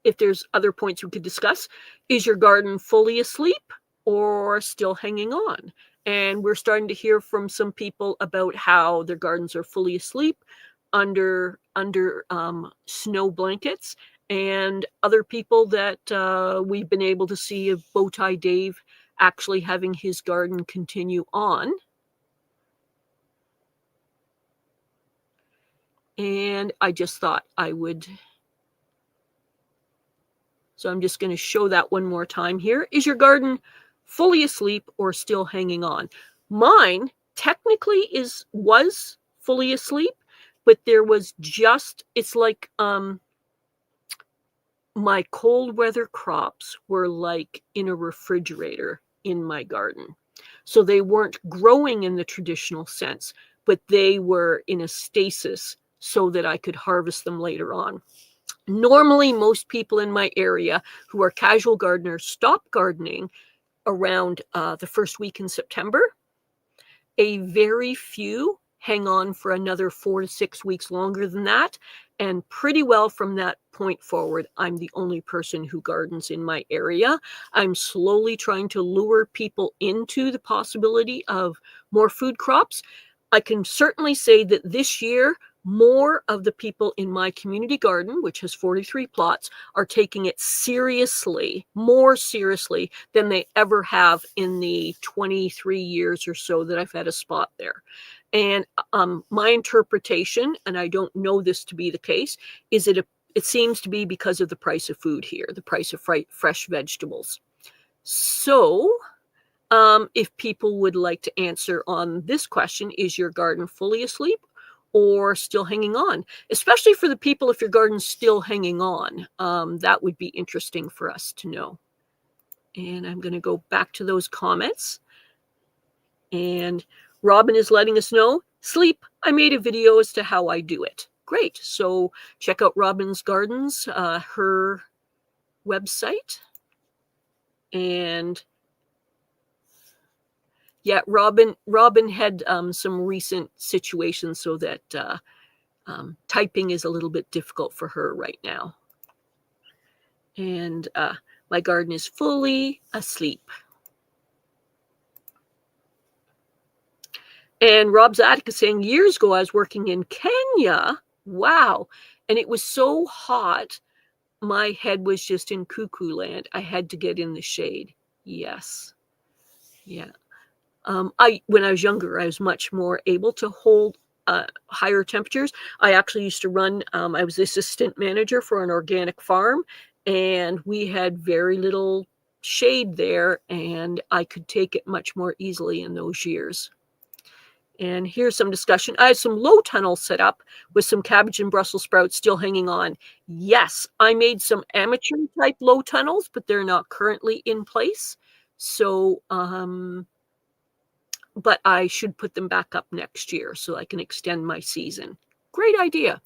if there's other points we could discuss. Is your garden fully asleep or still hanging on? And we're starting to hear from some people about how their gardens are fully asleep under snow blankets, and other people that we've been able to see of Bowtie Dave actually having his garden continue on. And I just thought I would. So I'm just going to show that one more time here. Is your garden fully asleep or still hanging on? Mine technically was fully asleep, but there was just, it's like my cold weather crops were like in a refrigerator in my garden. So they weren't growing in the traditional sense, but they were in a stasis so that I could harvest them later on. Normally, most people in my area who are casual gardeners stop gardening around the first week in September. A very few hang on for another 4 to 6 weeks longer than that. And pretty well from that point forward, I'm the only person who gardens in my area. I'm slowly trying to lure people into the possibility of more food crops. I can certainly say that this year, more of the people in my community garden, which has 43 plots, are taking it seriously, more seriously than they ever have in the 23 years or so that I've had a spot there. And my interpretation, and I don't know this to be the case, is it seems to be because of the price of food here, the price of fresh vegetables. So if people would like to answer on this question, is your garden fully asleep or still hanging on, especially for the people if your garden's still hanging on. That would be interesting for us to know. And I'm going to go back to those comments. And Robin is letting us know, sleep. I made a video as to how I do it. Great. So check out Robin's Gardens, her website. And yeah, Robin had some recent situations so that typing is a little bit difficult for her right now. And my garden is fully asleep. And Rob's Attic is saying, years ago, I was working in Kenya. Wow. And it was so hot, my head was just in cuckoo land. I had to get in the shade. Yes. Yeah. When I was younger, I was much more able to hold higher temperatures. I actually used to run, I was the assistant manager for an organic farm, and we had very little shade there, and I could take it much more easily in those years. And here's some discussion. I have some low tunnels set up with some cabbage and Brussels sprouts still hanging on. Yes, I made some amateur type low tunnels, but they're not currently in place. So, but I should put them back up next year so I can extend my season. Great idea.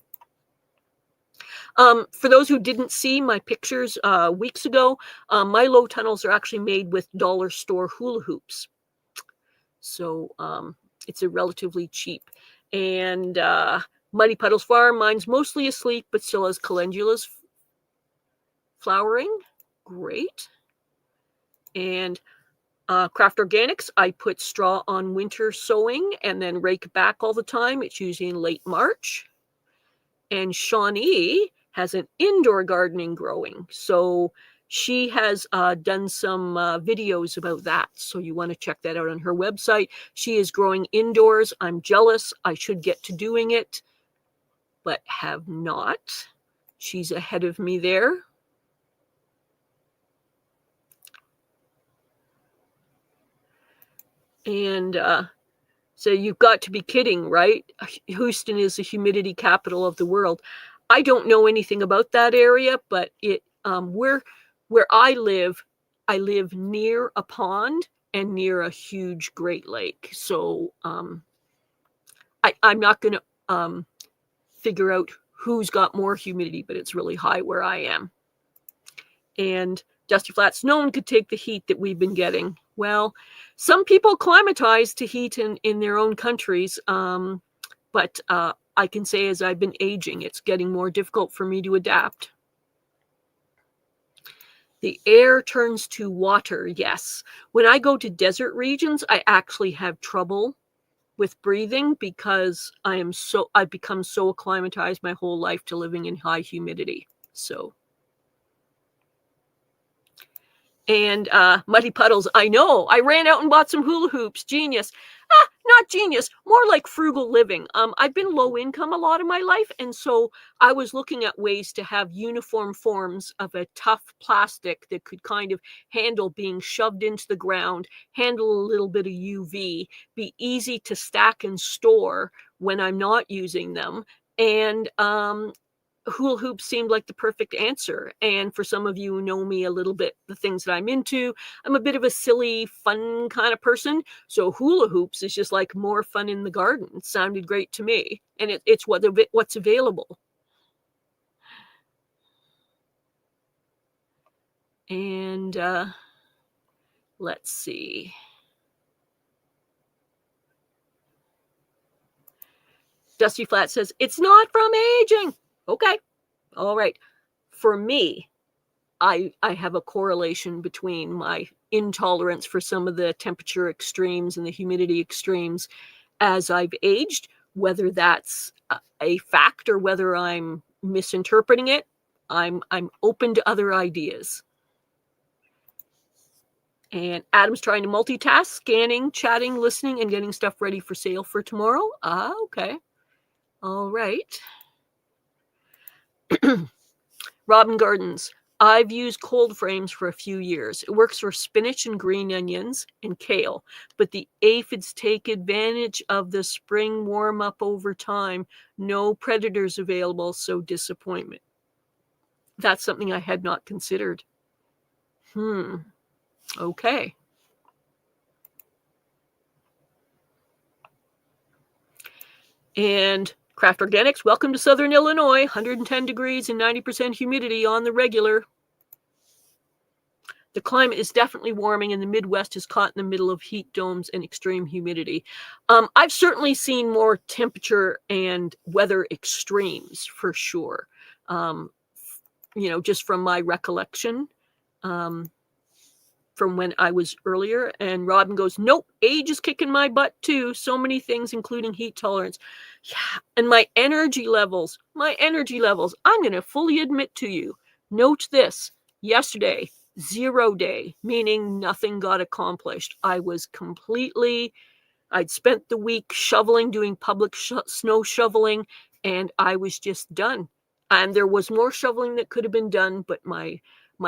For those who didn't see my pictures weeks ago, my low tunnels are actually made with dollar store hula hoops. So it's a relatively cheap. And Muddy Puddles Farm, mine's mostly asleep, but still has calendulas flowering. Great. And Craft Organics, I put straw on winter sowing and then rake back all the time. It's usually in late March. And Shawnee has an indoor gardening growing. So she has done some videos about that. So you want to check that out on her website. She is growing indoors. I'm jealous. I should get to doing it, but have not. She's ahead of me there. And so you've got to be kidding, right? Houston is the humidity capital of the world. I don't know anything about that area, but it where I live near a pond and near a huge Great Lake. So I'm not going to figure out who's got more humidity, but it's really high where I am. And Dusty Flats, no one could take the heat that we've been getting. Well, some people acclimatize to heat in their own countries, but I can say as I've been aging, it's getting more difficult for me to adapt. The air turns to water, yes. When I go to desert regions, I actually have trouble with breathing because I've become so acclimatized my whole life to living in high humidity. So. And Muddy Puddles, I know. I ran out and bought some hula hoops. Genius. Not genius, more like frugal living. I've been low income a lot of my life, and so I was looking at ways to have uniform forms of a tough plastic that could kind of handle being shoved into the ground, handle a little bit of UV, be easy to stack and store when I'm not using them. And hula hoops seemed like the perfect answer. And for some of you who know me a little bit, the things that I'm into, I'm a bit of a silly, fun kind of person. So hula hoops is just like more fun in the garden. It sounded great to me. And it's what's available. And let's see. Dusty Flat says, it's not from aging. Okay. All right. For me, I have a correlation between my intolerance for some of the temperature extremes and the humidity extremes as I've aged, whether that's a fact or whether I'm misinterpreting it. I'm open to other ideas. And Adam's trying to multitask, scanning, chatting, listening, and getting stuff ready for sale for tomorrow. Okay. All right. Robin Gardens. I've used cold frames for a few years. It works for spinach and green onions and kale, but the aphids take advantage of the spring warm up over time. No predators available, so disappointment. That's something I had not considered. Okay. And Craft Organics, welcome to Southern Illinois, 110 degrees and 90% humidity on the regular. The climate is definitely warming, and the Midwest is caught in the middle of heat domes and extreme humidity. I've certainly seen more temperature and weather extremes for sure. Just from my recollection from when I was earlier. And Robin goes, nope, age is kicking my butt too. So many things, including heat tolerance. Yeah, and my energy levels. I'm going to fully admit to you. Note this, yesterday, 0 day, meaning nothing got accomplished. I'd spent the week shoveling, doing public snow shoveling, and I was just done. And there was more shoveling that could have been done, but my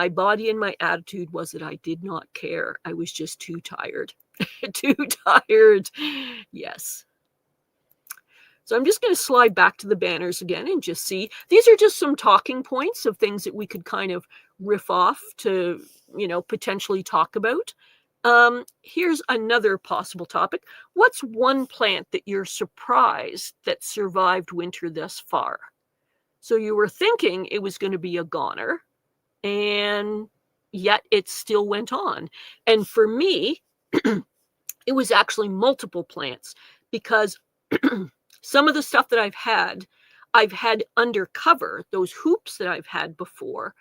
body and my attitude was that I did not care. I was just too tired. Too tired. Yes. So I'm just going to slide back to the banners again and just see. These are just some talking points of things that we could kind of riff off to, potentially talk about. Here's another possible topic. What's one plant that you're surprised that survived winter thus far? So you were thinking it was going to be a goner, and yet it still went on. And for me, it was actually multiple plants, because some of the stuff that I've had undercover, those hoops that I've had before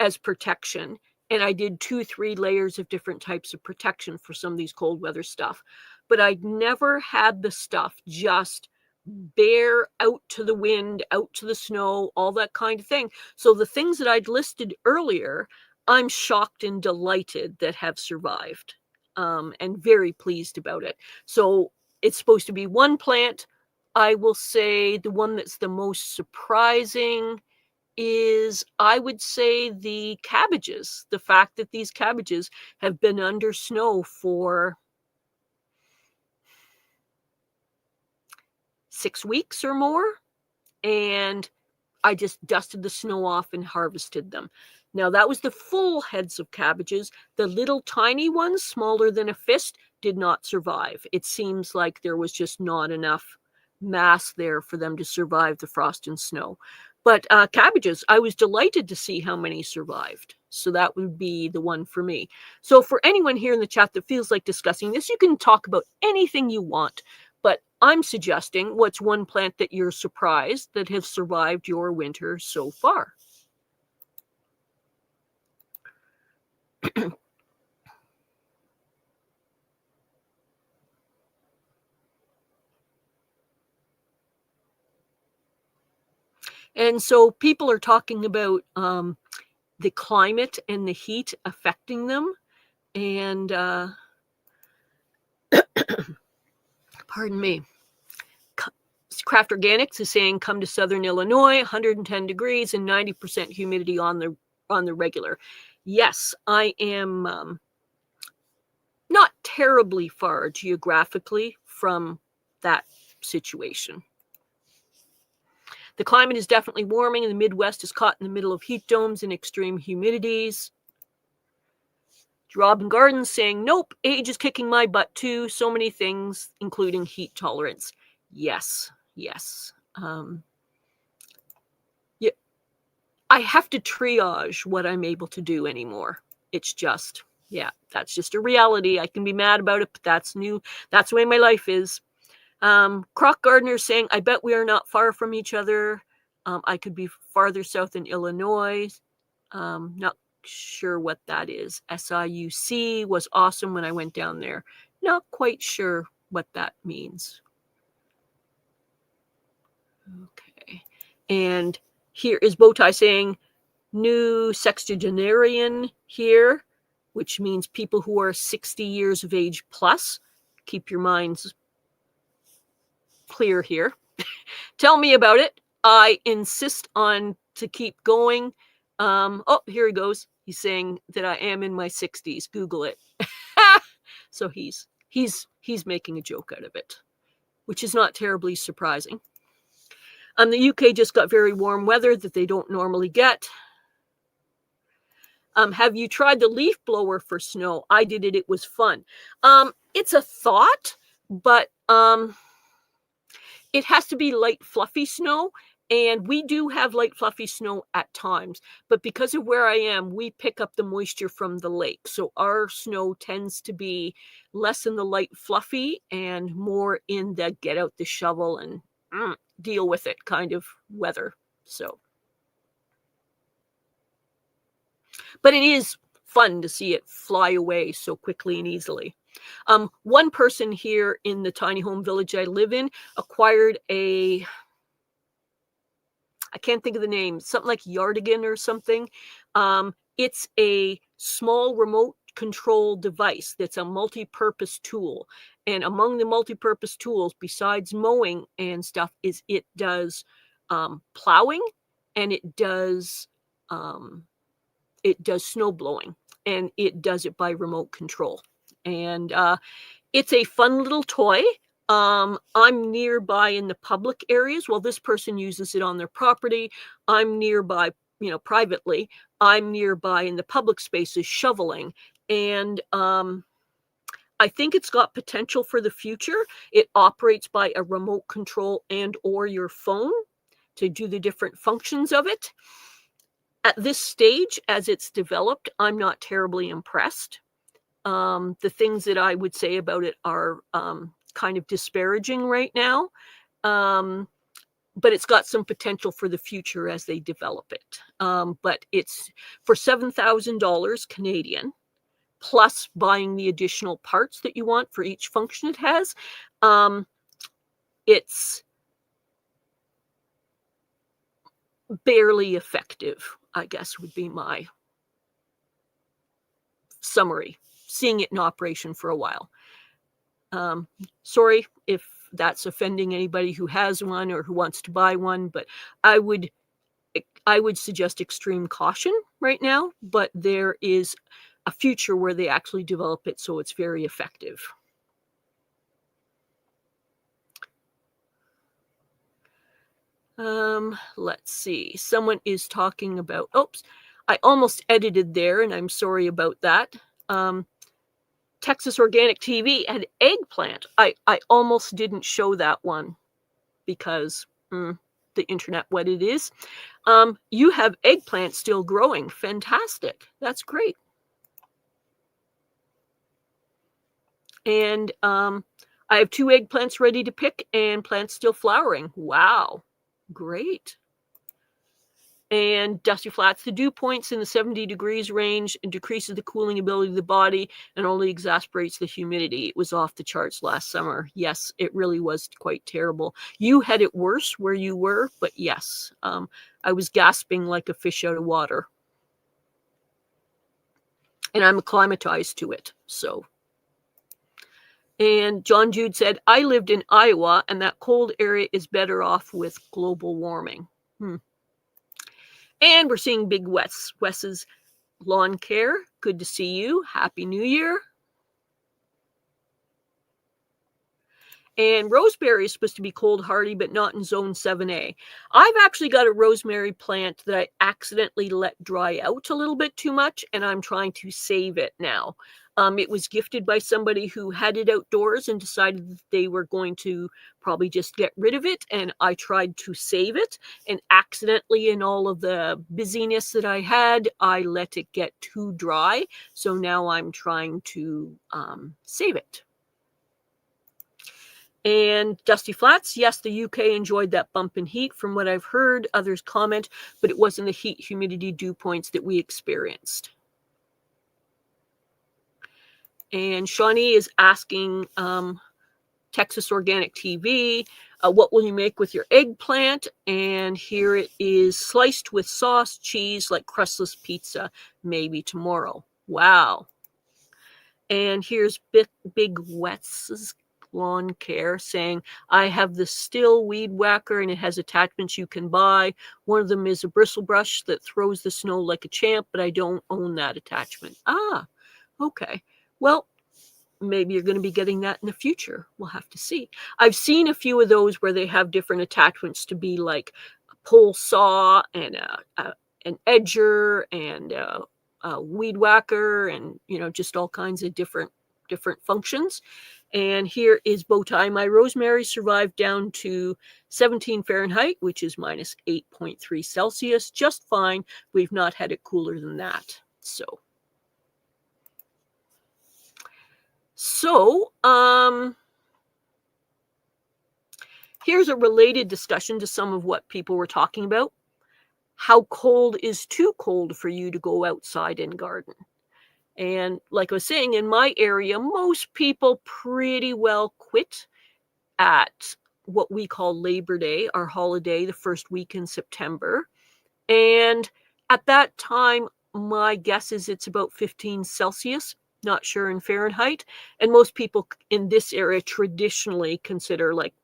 as protection. And I did 2-3 layers of different types of protection for some of these cold weather stuff. But I'd never had the stuff just bare out to the wind, out to the snow, all that kind of thing. So the things that I'd listed earlier, I'm shocked and delighted that have survived, and very pleased about it. So it's supposed to be one plant. I will say the one that's the most surprising is, I would say, the cabbages. The fact that these cabbages have been under snow for 6 weeks or more, and I just dusted the snow off and harvested them. Now, that was the full heads of cabbages. The little tiny ones, smaller than a fist, did not survive. It seems like there was just not enough mass there for them to survive the frost and snow. But cabbages, I was delighted to see how many survived. So that would be the one for me. So for anyone here in the chat that feels like discussing this, you can talk about anything you want. But I'm suggesting, what's one plant that you're surprised that has survived your winter so far? And so people are talking about the climate and the heat affecting them. And pardon me. Craft Organics is saying, come to Southern Illinois, 110 degrees and 90% humidity on the regular. Yes, I am not terribly far geographically from that situation. The climate is definitely warming, and the Midwest is caught in the middle of heat domes and extreme humidities. Robin Gardens saying, nope, age is kicking my butt too. So many things, including heat tolerance. Yes. Yeah, I have to triage what I'm able to do anymore. It's just, that's just a reality. I can be mad about it, but that's new. That's the way my life is. Croc Gardner saying, I bet we are not far from each other. I could be farther south in Illinois. Not sure what that is. SIUC was awesome when I went down there. Not quite sure what that means. Okay. And here is Bowtie saying, new sexagenarian here, which means people who are 60 years of age plus. Keep your minds clear here. Tell me about it. I insist on to keep going. Oh, here he goes. He's saying that I am in my 60s. Google it. So he's making a joke out of it, which is not terribly surprising. The UK just got very warm weather that they don't normally get. Have you tried the leaf blower for snow? I did it. It was fun. It's a thought, but it has to be light, fluffy snow. And we do have light, fluffy snow at times. But because of where I am, we pick up the moisture from the lake. So our snow tends to be less in the light, fluffy and more in the get out the shovel and deal with it kind of weather. So, but it is fun to see it fly away so quickly and easily. One person here in the tiny home village I live in acquired I can't think of the name, something like Yardigan or something. It's a small remote control device that's a multi-purpose tool. And among the multi-purpose tools, besides mowing and stuff, is it does plowing and it does snow blowing, and it does it by remote control. And it's a fun little toy. I'm nearby in the public areas. Well, this person uses it on their property. I'm nearby, privately. I'm nearby in the public spaces shoveling. And I think it's got potential for the future. It operates by a remote control and or your phone to do the different functions of it. At this stage, as it's developed, I'm not terribly impressed. The things that I would say about it are kind of disparaging right now, but it's got some potential for the future as they develop it. But it's for $7,000 Canadian, plus buying the additional parts that you want for each function it has. It's barely effective, I guess would be my summary, seeing it in operation for a while. Sorry if that's offending anybody who has one or who wants to buy one, but I would suggest extreme caution right now, but there is a future where they actually develop it so it's very effective. Let's see. Someone is talking about, oops, I almost edited there and I'm sorry about that. Texas Organic TV and eggplant. I almost didn't show that one because the internet what it is. You have eggplant still growing. Fantastic. That's great. And I have 2 eggplants ready to pick and plants still flowering. Wow. Great. And Dusty Flats, the dew points in the 70 degrees range and decreases the cooling ability of the body and only exacerbates the humidity. It was off the charts last summer. Yes, it really was quite terrible. You had it worse where you were, but yes, I was gasping like a fish out of water. And I'm acclimatized to it, so. And John Jude said, I lived in Iowa, and that cold area is better off with global warming. And we're seeing Big Wes's lawn care. Good to see you. Happy New Year. And rosemary is supposed to be cold hardy, but not in zone 7A. I've actually got a rosemary plant that I accidentally let dry out a little bit too much, and I'm trying to save it now. It was gifted by somebody who had it outdoors and decided that they were going to probably just get rid of it. And I tried to save it, and accidentally, in all of the busyness that I had, I let it get too dry. So now I'm trying to save it. And Dusty Flats, yes, the UK enjoyed that bump in heat from what I've heard. Others comment, but it wasn't the heat, humidity, dew points that we experienced. And Shawnee is asking Texas Organic TV, what will you make with your eggplant? And here it is, sliced with sauce, cheese, like crustless pizza, maybe tomorrow. Wow. And here's Big Wes's Lawn Care saying, I have the Still Weed Whacker and it has attachments you can buy. One of them is a bristle brush that throws the snow like a champ, but I don't own that attachment. Ah, okay. Well, maybe you're going to be getting that in the future. We'll have to see. I've seen a few of those where they have different attachments to be like a pole saw and an edger and a weed whacker and, you know, just all kinds of different functions. And here is Bowtie. My rosemary survived down to 17 Fahrenheit, which is minus 8.3 Celsius. Just fine. We've not had it cooler than that. So, here's a related discussion to some of what people were talking about. How cold is too cold for you to go outside and garden? And like I was saying, in my area, most people pretty well quit at what we call Labor Day, our holiday, the first week in September. And at that time, my guess is it's about 15 Celsius. Not sure in Fahrenheit. And most people in this area traditionally consider like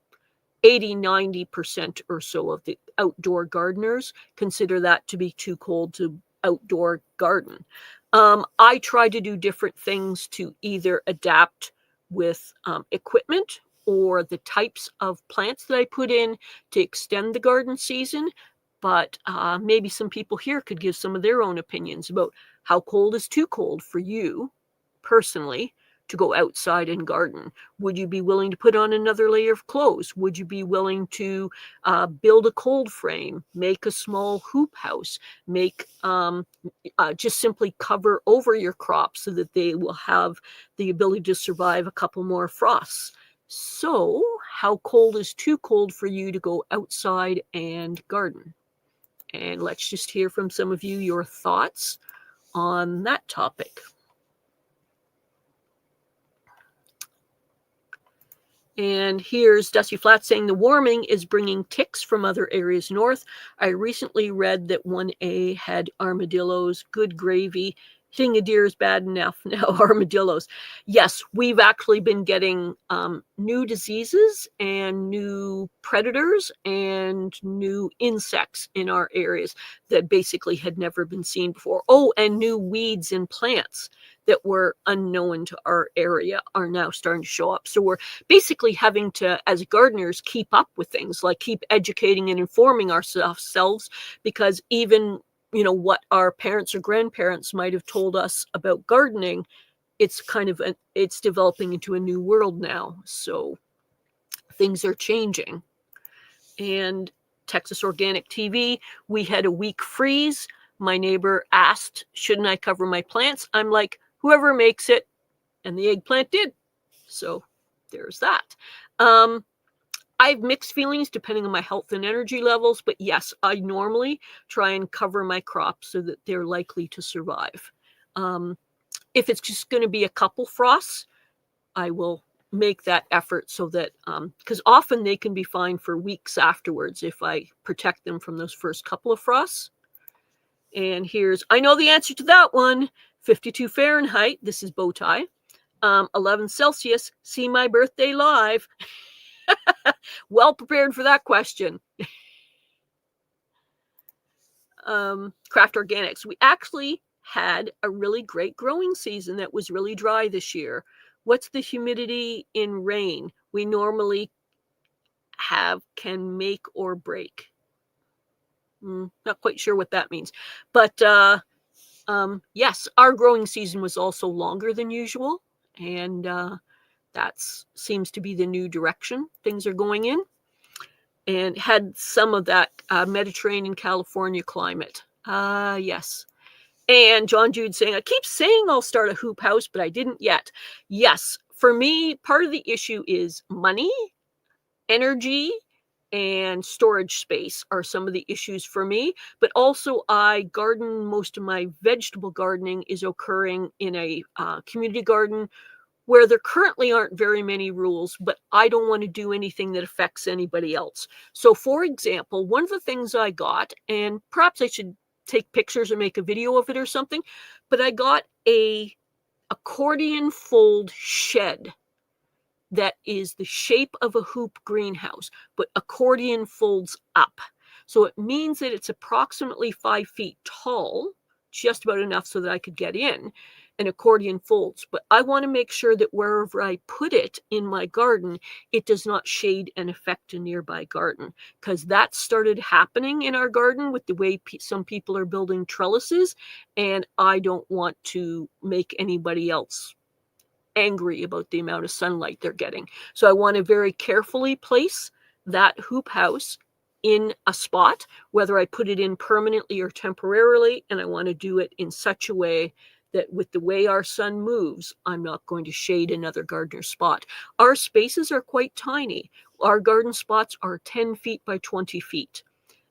80-90% or so of the outdoor gardeners consider that to be too cold to outdoor garden. I try to do different things to either adapt with equipment or the types of plants that I put in to extend the garden season. But maybe some people here could give some of their own opinions about how cold is too cold for you personally to go outside and garden. Would you be willing to put on another layer of clothes? Would you be willing to build a cold frame, make a small hoop house, make just simply cover over your crops so that they will have the ability to survive a couple more frosts? So, how cold is too cold for you to go outside and garden? And let's just hear from some of you your thoughts on that topic. And here's Dusty Flat saying the warming is bringing ticks from other areas north. I recently read that 1A had armadillos. Good gravy. Hitting a deer is bad enough. Now armadillos. Yes, we've actually been getting new diseases and new predators and new insects in our areas that basically had never been seen before. Oh, and new weeds and plants that were unknown to our area are now starting to show up. So we're basically having to, as gardeners, keep up with things, like keep educating and informing ourselves, because even, you know, what our parents or grandparents might have told us about gardening, it's kind of it's developing into a new world now. So things are changing. And Texas Organic TV, we had a week freeze. My neighbor asked, shouldn't I cover my plants? I'm like, whoever makes it. And the eggplant did. So there's that. I have mixed feelings depending on my health and energy levels, but yes, I normally try and cover my crops so that they're likely to survive. If it's just going to be a couple frosts, I will make that effort so that, because often they can be fine for weeks afterwards if I protect them from those first couple of frosts. And here's, I know the answer to that one, 52 Fahrenheit. This is Bowtie. 11 Celsius. See my birthday live. Well prepared for that question. Craft Organics. We actually had a really great growing season that was really dry this year. What's the humidity in rain? We normally can make or break. Not quite sure what that means. But yes, our growing season was also longer than usual. And that seems to be the new direction things are going in. And had some of that Mediterranean California climate. Yes. And John Jude saying, I keep saying I'll start a hoop house, but I didn't yet. Yes, for me, part of the issue is money, energy, and storage space are some of the issues for me. But also I garden, most of my vegetable gardening is occurring in a community garden where there currently aren't very many rules, but I don't want to do anything that affects anybody else. So for example, one of the things I got, and perhaps I should take pictures or make a video of it or something, but I got a accordion fold shed that is the shape of a hoop greenhouse, but accordion folds up. So it means that it's approximately 5 feet tall, just about enough so that I could get in, and accordion folds. But I want to make sure that wherever I put it in my garden, it does not shade and affect a nearby garden, because that started happening in our garden with the way some people are building trellises, and I don't want to make anybody else angry about the amount of sunlight they're getting. So I want to very carefully place that hoop house in a spot, whether I put it in permanently or temporarily, and I want to do it in such a way that with the way our sun moves, I'm not going to shade another gardener spot. Our spaces are quite tiny. Our garden spots are 10 feet by 20 feet,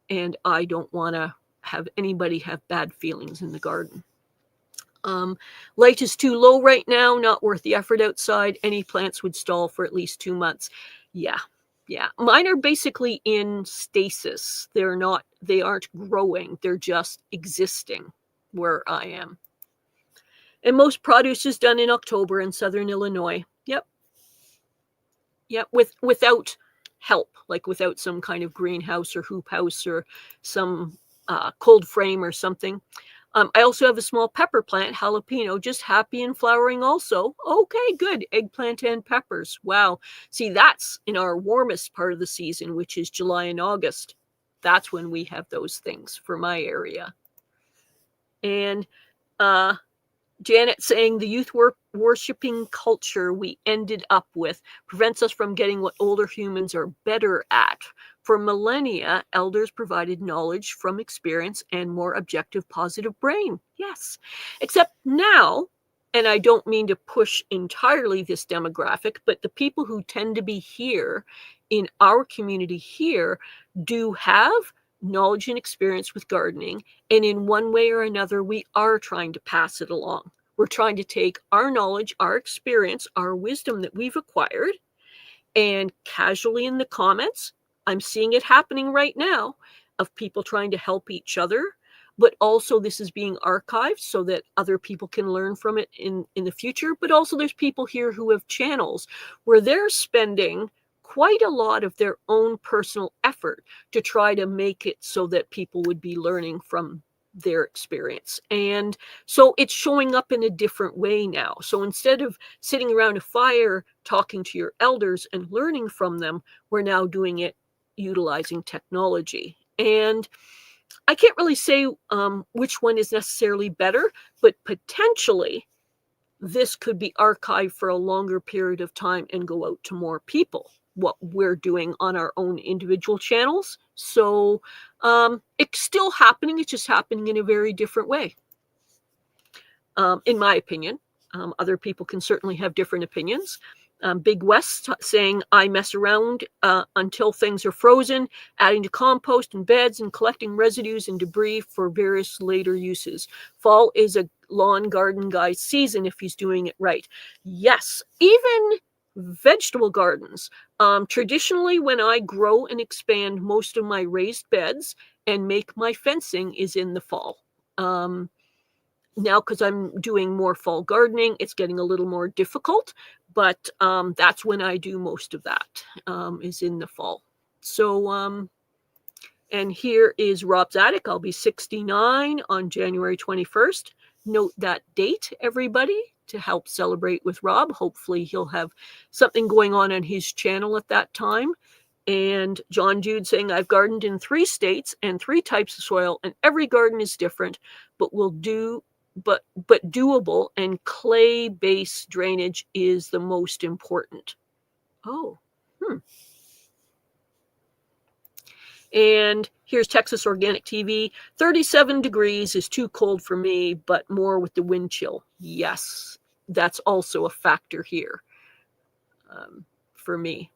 and I don't want to have anybody have bad feelings in the garden. Light is too low right now, not worth the effort outside. Any plants would stall for at least 2 months. Yeah. Mine are basically in stasis. They aren't growing. They're just existing where I am. And most produce is done in October in Southern Illinois. Yep. Without help, like without some kind of greenhouse or hoop house or some cold frame or something. I also have a small pepper plant, jalapeno, just happy and flowering also. Okay, good. Eggplant and peppers. Wow. See, that's in our warmest part of the season, which is July and August. That's when we have those things for my area. And Janet saying the youth worshipping culture we ended up with prevents us from getting what older humans are better at. For millennia, elders provided knowledge from experience and more objective, positive brain. Yes. Except now, and I don't mean to push entirely this demographic, but the people who tend to be here in our community here do have knowledge and experience with gardening. And in one way or another, we are trying to pass it along. We're trying to take our knowledge, our experience, our wisdom that we've acquired, and casually in the comments, I'm seeing it happening right now of people trying to help each other, but also this is being archived so that other people can learn from it in the future. But also there's people here who have channels where they're spending quite a lot of their own personal effort to try to make it so that people would be learning from their experience. And so it's showing up in a different way now. So instead of sitting around a fire talking to your elders and learning from them, we're now doing it utilizing technology. And I can't really say which one is necessarily better, but potentially this could be archived for a longer period of time and go out to more people, what we're doing on our own individual channels. So it's still happening. It's just happening in a very different way, in my opinion. Other people can certainly have different opinions. Big West saying, I mess around until things are frozen, adding to compost and beds and collecting residues and debris for various later uses. Fall is a lawn garden guy's season if he's doing it right. Yes, even vegetable gardens. Traditionally, when I grow and expand most of my raised beds and make my fencing is in the fall. Now, because I'm doing more fall gardening, it's getting a little more difficult, but that's when I do most of that, is in the fall. So, and here is Rob's attic. I'll be 69 on January 21st. Note that date, everybody, to help celebrate with Rob. Hopefully he'll have something going on his channel at that time. And John Jude saying, I've gardened in 3 states and 3 types of soil, and every garden is different, but doable, and clay-based drainage is the most important. Oh, And here's Texas Organic TV. 37 degrees is too cold for me, but more with the wind chill. Yes, that's also a factor here for me.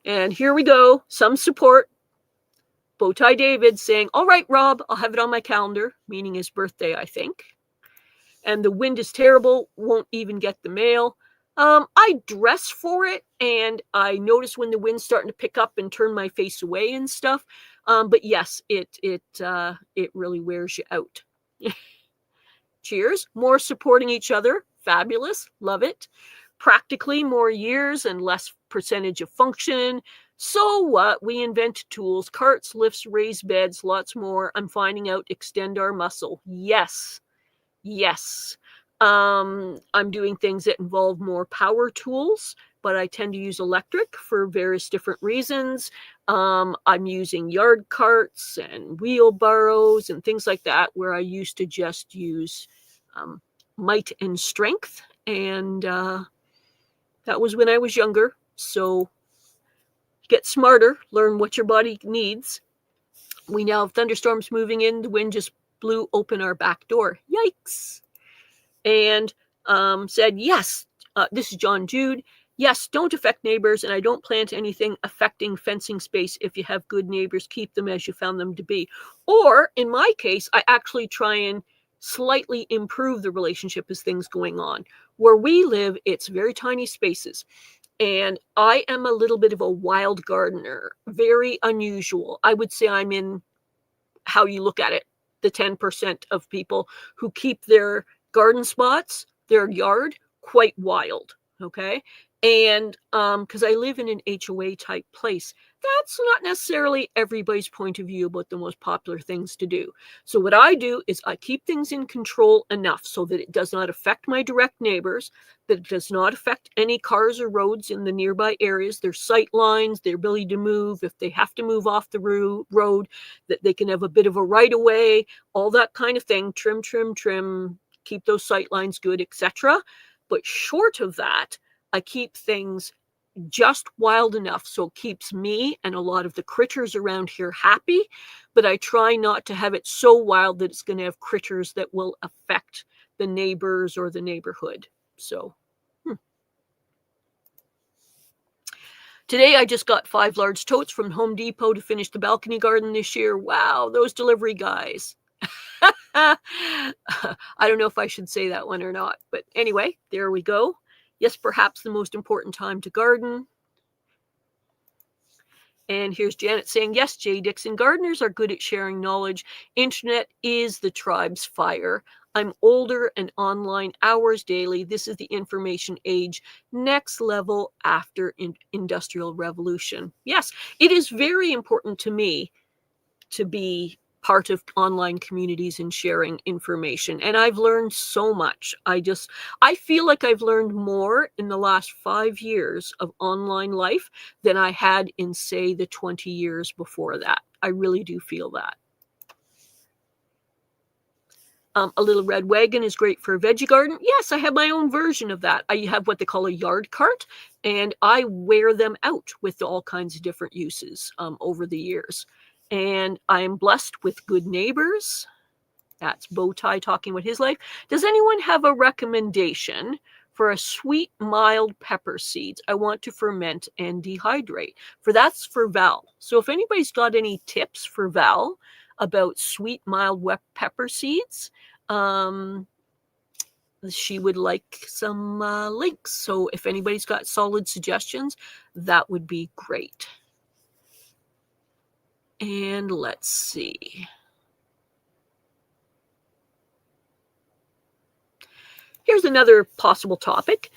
And here we go. Some support. Bowtie David saying, all right, Rob, I'll have it on my calendar, meaning his birthday, I think. And the wind is terrible, won't even get the mail. I dress for it, and I notice when the wind's starting to pick up and turn my face away and stuff. But yes, it really wears you out. Cheers. More supporting each other. Fabulous. Love it. Practically more years and less percentage of function. So what? We invent tools, carts, lifts, raised beds, lots more. I'm finding out extend our muscle. Yes. Yes. I'm doing things that involve more power tools, but I tend to use electric for various different reasons. I'm using yard carts and wheelbarrows and things like that, where I used to just use might and strength. And that was when I was younger. So get smarter, learn what your body needs. We now have thunderstorms moving in. The wind just blew open our back door. Yikes. And said, yes, this is John Jude. Yes, don't affect neighbors, and I don't plant anything affecting fencing space. If you have good neighbors, keep them as you found them to be. Or in my case, I actually try and slightly improve the relationship as things going on. Where we live, it's very tiny spaces. And I am a little bit of a wild gardener, very unusual. I would say I'm in, how you look at it, the 10% of people who keep their garden spots, their yard, quite wild. Okay. And because I live in an HOA type place, that's not necessarily everybody's point of view about the most popular things to do. So what I do is I keep things in control enough so that it does not affect my direct neighbors, that it does not affect any cars or roads in the nearby areas, their sight lines, their ability to move, if they have to move off the road, that they can have a bit of a right of way, all that kind of thing, trim, keep those sight lines good, etc. But short of that, I keep things just wild enough so it keeps me and a lot of the critters around here happy, but I try not to have it so wild that it's going to have critters that will affect the neighbors or the neighborhood. So today I just got 5 large totes from Home Depot to finish the balcony garden this year. Wow, those delivery guys. I don't know if I should say that one or not, but anyway, there we go. Yes, perhaps the most important time to garden. And here's Janet saying, yes, Jay Dixon, gardeners are good at sharing knowledge. Internet is the tribe's fire. I'm older and online hours daily. This is the information age, next level after industrial revolution. Yes, it is very important to me to be part of online communities and sharing information. And I've learned so much. I feel like I've learned more in the last 5 years of online life than I had in, say, the 20 years before that. I really do feel that. A little red wagon is great for a veggie garden. Yes, I have my own version of that. I have what they call a yard cart, and I wear them out with all kinds of different uses over the years. And I am blessed with good neighbors. That's Bowtie talking about his life. Does anyone have a recommendation for a sweet, mild pepper seeds I want to ferment and dehydrate? That's for Val. So if anybody's got any tips for Val about sweet, mild, wet pepper seeds, she would like some links. So if anybody's got solid suggestions, that would be great. And let's see. Here's another possible topic.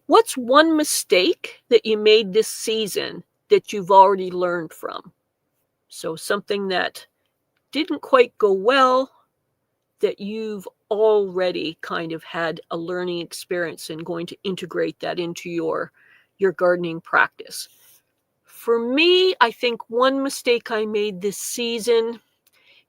What's one mistake that you made this season that you've already learned from? So something that didn't quite go well, that you've already kind of had a learning experience and going to integrate that into your gardening practice. For me, I think one mistake I made this season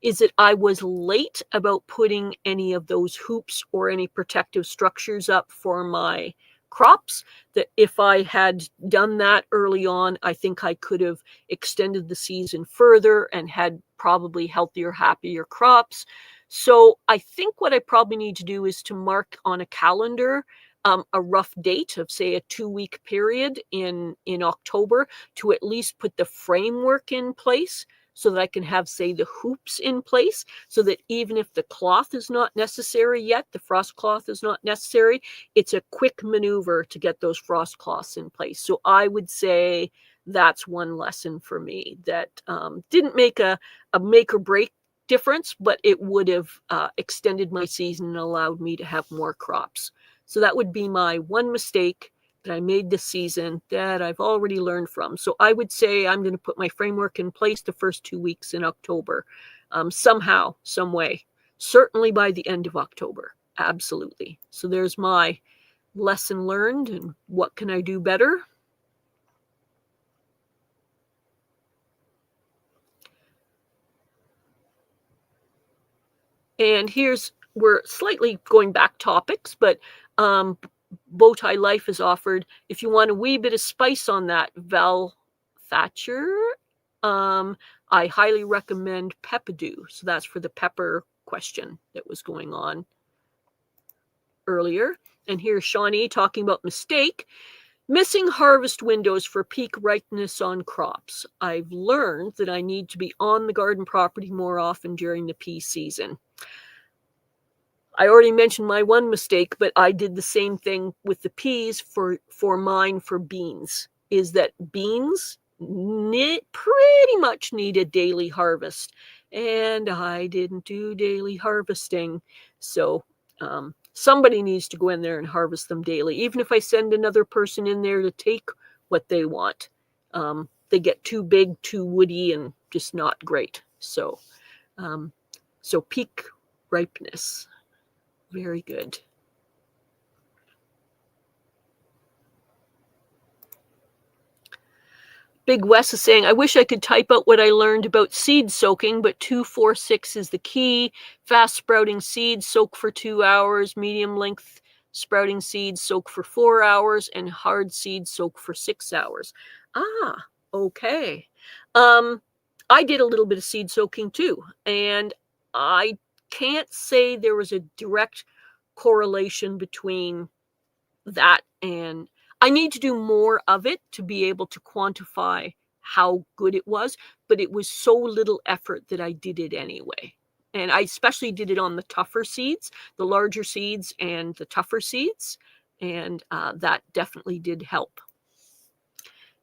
is that I was late about putting any of those hoops or any protective structures up for my crops. That if I had done that early on, I think I could have extended the season further and had probably healthier, happier crops. So I think what I probably need to do is to mark on a calendar a rough date of, say, a 2-week period in October to at least put the framework in place so that I can have, say, the hoops in place, so that even if the cloth is not necessary yet, the frost cloth is not necessary, it's a quick maneuver to get those frost cloths in place. So I would say that's one lesson for me that didn't make a make or break difference, but it would have extended my season and allowed me to have more crops. So that would be my one mistake that I made this season that I've already learned from. So I would say I'm going to put my framework in place the first 2 weeks in October, somehow, some way, certainly by the end of October. Absolutely. So there's my lesson learned and what can I do better. And we're slightly going back topics, but Bowtie Life has offered, if you want a wee bit of spice on that, Val Thatcher, I highly recommend Peppadew. So that's for the pepper question that was going on earlier. And here's Shawnee talking about mistake. Missing harvest windows for peak ripeness on crops. I've learned that I need to be on the garden property more often during the pea season. I already mentioned my one mistake, but I did the same thing with the peas for beans, is that beans pretty much need a daily harvest. And I didn't do daily harvesting. So somebody needs to go in there and harvest them daily. Even if I send another person in there to take what they want, they get too big, too woody, and just not great. So peak ripeness. Very good. Big Wes is saying, I wish I could type out what I learned about seed soaking, but 2-4-6 is the key. Fast sprouting seeds soak for 2 hours, medium length sprouting seeds soak for 4 hours, and hard seeds soak for 6 hours. Ah, okay. I did a little bit of seed soaking too, and I can't say there was a direct correlation between that, and I need to do more of it to be able to quantify how good it was, but it was so little effort that I did it anyway. And I especially did it on the tougher seeds, the larger seeds and the tougher seeds, and that definitely did help.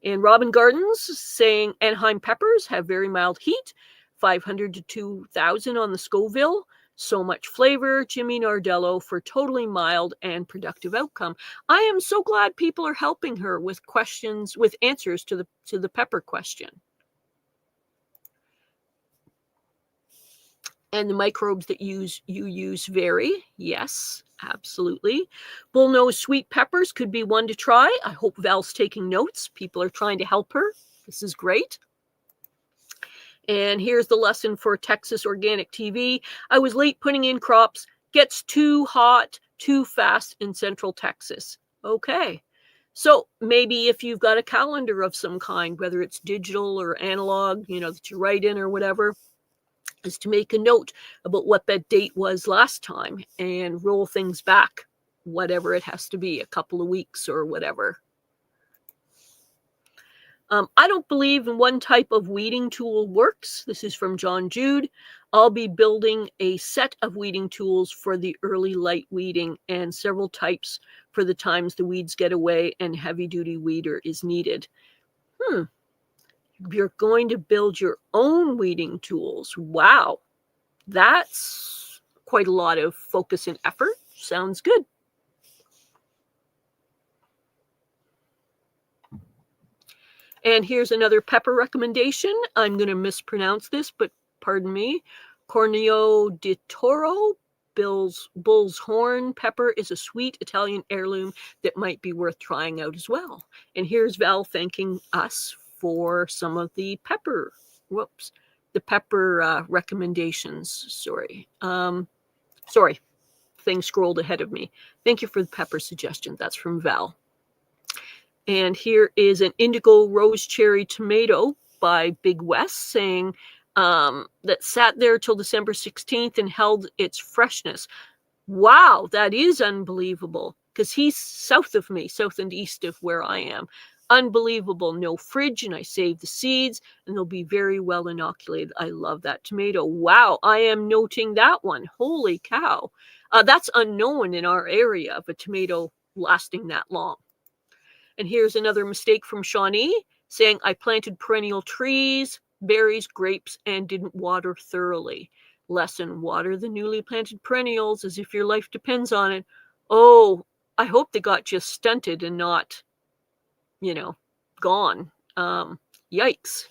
And Robin Gardens saying Anaheim peppers have very mild heat, 500 to 2,000 on the Scoville. So much flavor, Jimmy Nardello, for totally mild and productive outcome. I am so glad people are helping her with questions, with answers to the pepper question. And the microbes that you use vary. Yes, absolutely. Bullnose sweet peppers could be one to try. I hope Val's taking notes. People are trying to help her. This is great. And here's the lesson for Texas Organic TV. I was late putting in crops. Gets too hot, too fast in Central Texas. Okay. So maybe if you've got a calendar of some kind, whether it's digital or analog, that you write in or whatever, is to make a note about what that date was last time and roll things back, whatever it has to be, a couple of weeks or whatever. I don't believe in one type of weeding tool works. This is from John Jude. I'll be building a set of weeding tools for the early light weeding and several types for the times the weeds get away and heavy-duty weeder is needed. You're going to build your own weeding tools. Wow. That's quite a lot of focus and effort. Sounds good. And here's another pepper recommendation. I'm going to mispronounce this, but pardon me. Corneo di Toro, Bull's Horn pepper is a sweet Italian heirloom that might be worth trying out as well. And here's Val thanking us for some of the pepper, recommendations. Sorry, things scrolled ahead of me. Thank you for the pepper suggestion. That's from Val. And here is an indigo rose cherry tomato by Big West saying that sat there till December 16th and held its freshness. Wow, that is unbelievable, because he's south of me, south and east of where I am. Unbelievable. No fridge, and I saved the seeds, and they'll be very well inoculated. I love that tomato. Wow, I am noting that one. Holy cow. That's unknown in our area of a tomato lasting that long. And here's another mistake from Shawnee saying, I planted perennial trees, berries, grapes, and didn't water thoroughly. Lesson, water the newly planted perennials as if your life depends on it. Oh, I hope they got just stunted and not gone. Yikes.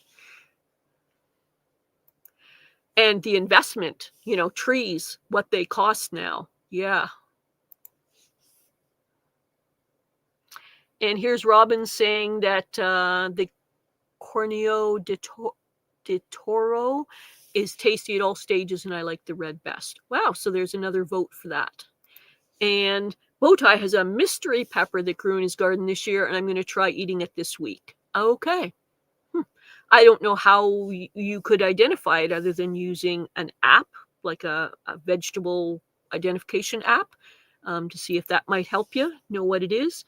And the investment, trees, what they cost now. Yeah. And here's Robin saying that the Corneo de Toro is tasty at all stages, and I like the red best. Wow, so there's another vote for that. And Bowtie has a mystery pepper that grew in his garden this year, and I'm going to try eating it this week. Okay. I don't know how you could identify it other than using an app, like a vegetable identification app, to see if that might help you know what it is.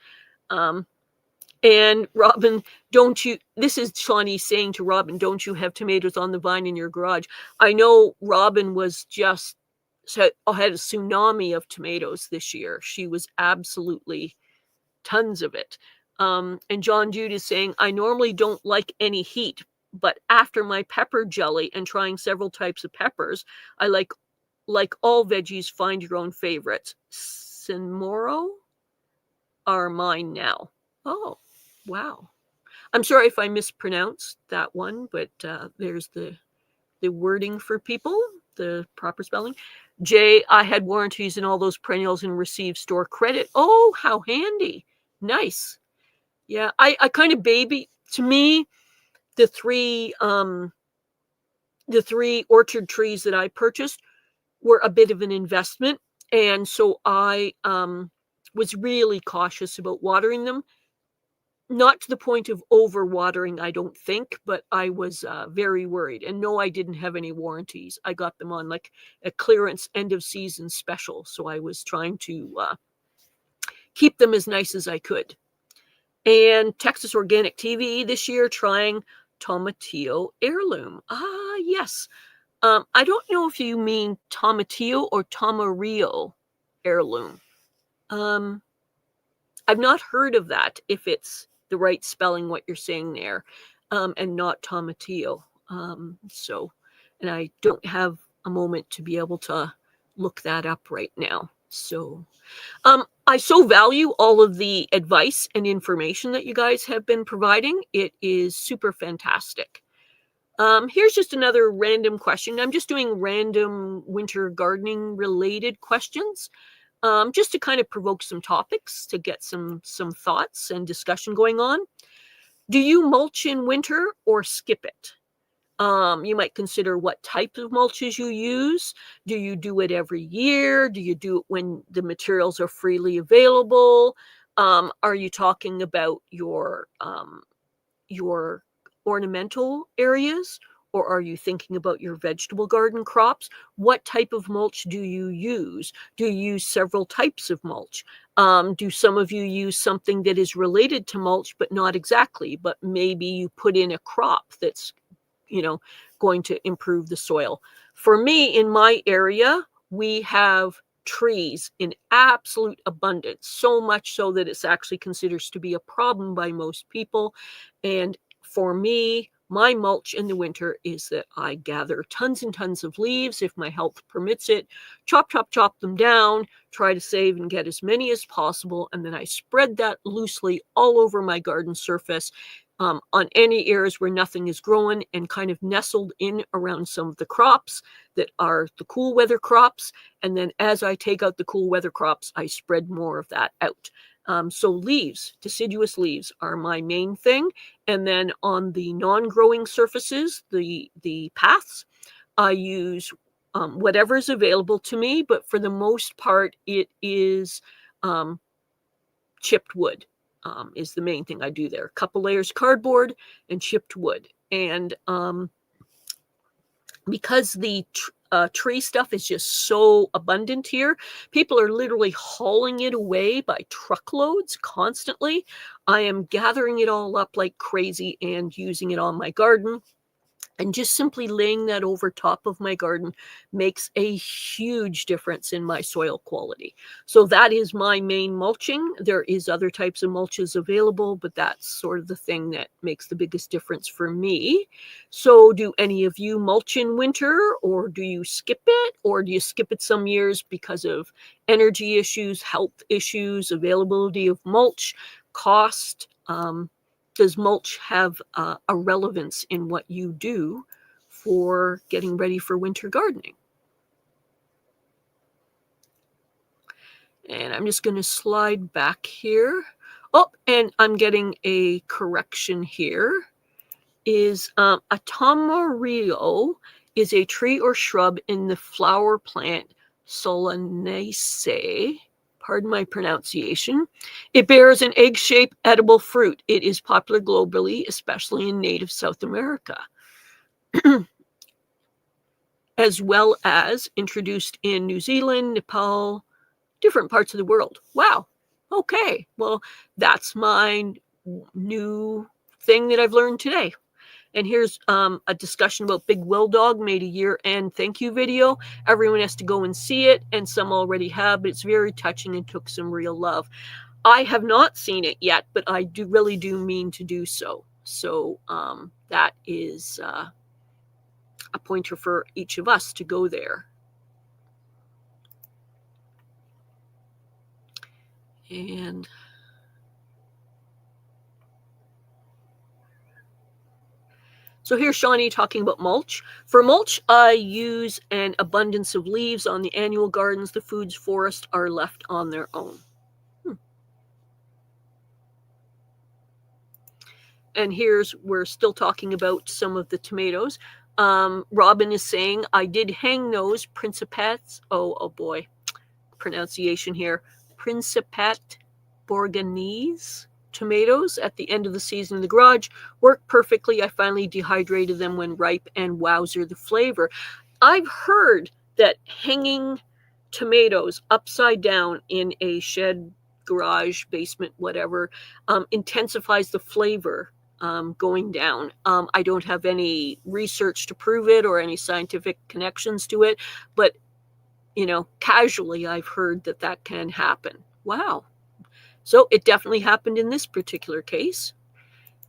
And Robin, this is Shawnee saying to Robin, don't you have tomatoes on the vine in your garage? I know Robin had a tsunami of tomatoes this year. She was absolutely tons of it. And John Jude is saying, I normally don't like any heat, but after my pepper jelly and trying several types of peppers, I like all veggies, find your own favorites. Sinmoro are mine now. Oh, wow. I'm sorry if I mispronounced that one, but there's the wording for people, the proper spelling. Jay, I had warranties in all those perennials and received store credit. Oh, how handy. Nice. Yeah, I kind of to me, the three orchard trees that I purchased were a bit of an investment. And so I was really cautious about watering them. Not to the point of overwatering, I don't think, but I was very worried. And no, I didn't have any warranties. I got them on like a clearance end of season special. So I was trying to keep them as nice as I could. And Texas Organic TV this year trying Tomatillo Heirloom. Ah, yes. I don't know if you mean Tomatillo or Tomarillo Heirloom. I've not heard of that, if it's the right spelling, what you're saying there, and not Tomatillo. And I don't have a moment to be able to look that up right now. So I so value all of the advice and information that you guys have been providing. It is super fantastic. Here's just another random question. I'm just doing random winter gardening related questions, just to kind of provoke some topics, to get some thoughts and discussion going on. Do you mulch in winter or skip it? You might consider what type of mulches you use. Do you do it every year? Do you do it when the materials are freely available? Are you talking about your ornamental areas, or are you thinking about your vegetable garden crops? What type of mulch do you use? Do you use several types of mulch? Do some of you use something that is related to mulch, but not exactly, but maybe you put in a crop that's going to improve the soil? For me, in my area, we have trees in absolute abundance, so much so that it's actually considered to be a problem by most people. And for me, my mulch in the winter is that I gather tons and tons of leaves, if my health permits it, chop them down, try to save and get as many as possible, and then I spread that loosely all over my garden surface, on any areas where nothing is growing, and kind of nestled in around some of the crops that are the cool weather crops. And then as I take out the cool weather crops, I spread more of that out. So leaves, deciduous leaves, are my main thing. And then on the non-growing surfaces, the paths, I use whatever is available to me. But for the most part, it is chipped wood. Is the main thing I do there. A couple layers cardboard and chipped wood. And because the tree stuff is just so abundant here, people are literally hauling it away by truckloads constantly. I am gathering it all up like crazy and using it on my garden. And just simply laying that over top of my garden makes a huge difference in my soil quality. So that is my main mulching. There is other types of mulches available, but that's sort of the thing that makes the biggest difference for me. So do any of you mulch in winter, or do you skip it? Or do you skip it some years because of energy issues, health issues, availability of mulch, cost? does mulch have a relevance in what you do for getting ready for winter gardening? And I'm just going to slide back here. Oh, and I'm getting a correction here. Is a tamarillo is a tree or shrub in the flower plant Solanaceae. Pardon my pronunciation. It bears an egg-shaped edible fruit. It is popular globally, especially in native South America, as well as introduced in New Zealand, Nepal, different parts of the world. Wow. Okay. Well, that's my new thing that I've learned today. And here's a discussion about Big Will Dog, made a year-end thank you video. Everyone has to go and see it, and some already have, but it's very touching and took some real love. I have not seen it yet, but I really do mean to do so. So that is a pointer for each of us to go there. And so here's Shawnee talking about mulch. For mulch, I use an abundance of leaves on the annual gardens. The foods forest are left on their own. And we're still talking about some of the tomatoes. Robin is saying, I did hang those Principats. Oh boy, pronunciation here. Principat Borgonese tomatoes at the end of the season in the garage. Worked perfectly. I finally dehydrated them when ripe, and wowzer, the flavor. I've heard that hanging tomatoes upside down in a shed, garage, basement, whatever, intensifies the flavor going down. I don't have any research to prove it or any scientific connections to it, but casually I've heard that can happen. Wow. So it definitely happened in this particular case.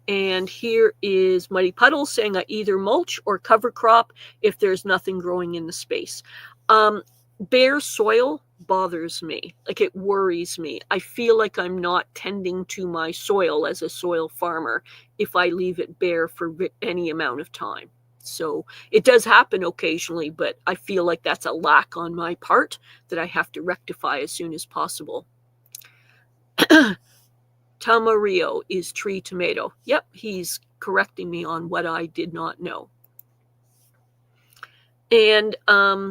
And here is Muddy Puddles saying, I either mulch or cover crop if there's nothing growing in the space. Bare soil bothers me. Like, it worries me. I feel like I'm not tending to my soil as a soil farmer if I leave it bare for any amount of time. So it does happen occasionally, but I feel like that's a lack on my part that I have to rectify as soon as possible. Tamarillo is tree tomato. Yep, he's correcting me on what I did not know. And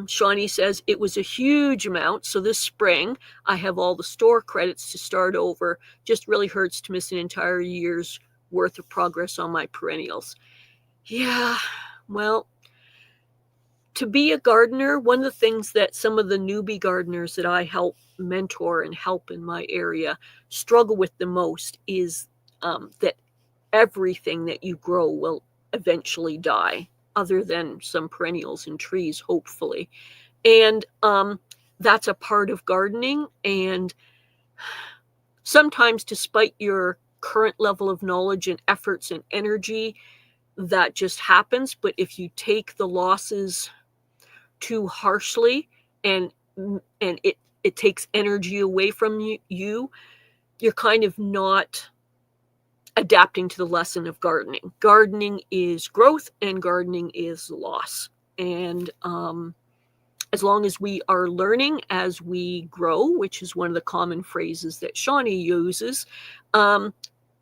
Shawnee says it was a huge amount. So this spring, I have all the store credits to start over. Just really hurts to miss an entire year's worth of progress on my perennials. Yeah, well, to be a gardener, one of the things that some of the newbie gardeners that I help mentor and help in my area struggle with the most is that everything that you grow will eventually die, other than some perennials and trees, hopefully. And that's a part of gardening. And sometimes, despite your current level of knowledge and efforts and energy, that just happens. But if you take the losses too harshly and it takes energy away from you, you're kind of not adapting to the lesson of gardening. Gardening is growth and gardening is loss. And as long as we are learning as we grow, which is one of the common phrases that Shawnee uses,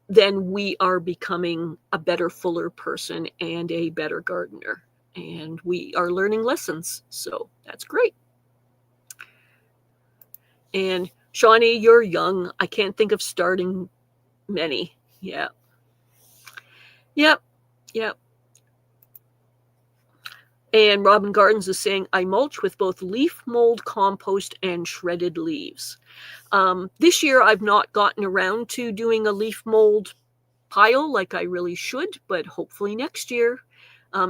then we are becoming a better, fuller person and a better gardener. And we are learning lessons. So that's great. And Shawnee, you're young. I can't think of starting many. Yeah. Yep. And Robin Gardens is saying, I mulch with both leaf mold compost and shredded leaves. This year, I've not gotten around to doing a leaf mold pile like I really should, but hopefully next year.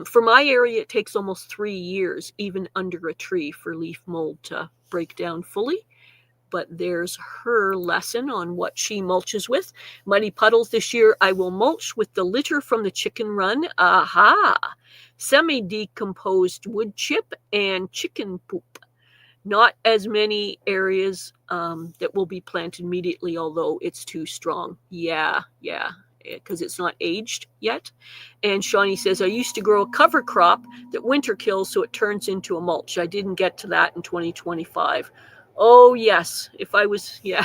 For my area, it takes almost 3 years, even under a tree, for leaf mold to break down fully. But there's her lesson on what she mulches with. Muddy Puddles, this year I will mulch with the litter from the chicken run. Aha! Semi-decomposed wood chip and chicken poop. Not as many areas that will be planted immediately, although it's too strong. Yeah. because it's not aged yet. And Shawnee says, I used to grow a cover crop that winter kills so it turns into a mulch. I didn't get to that in 2025. Oh, yes. If I was, yeah.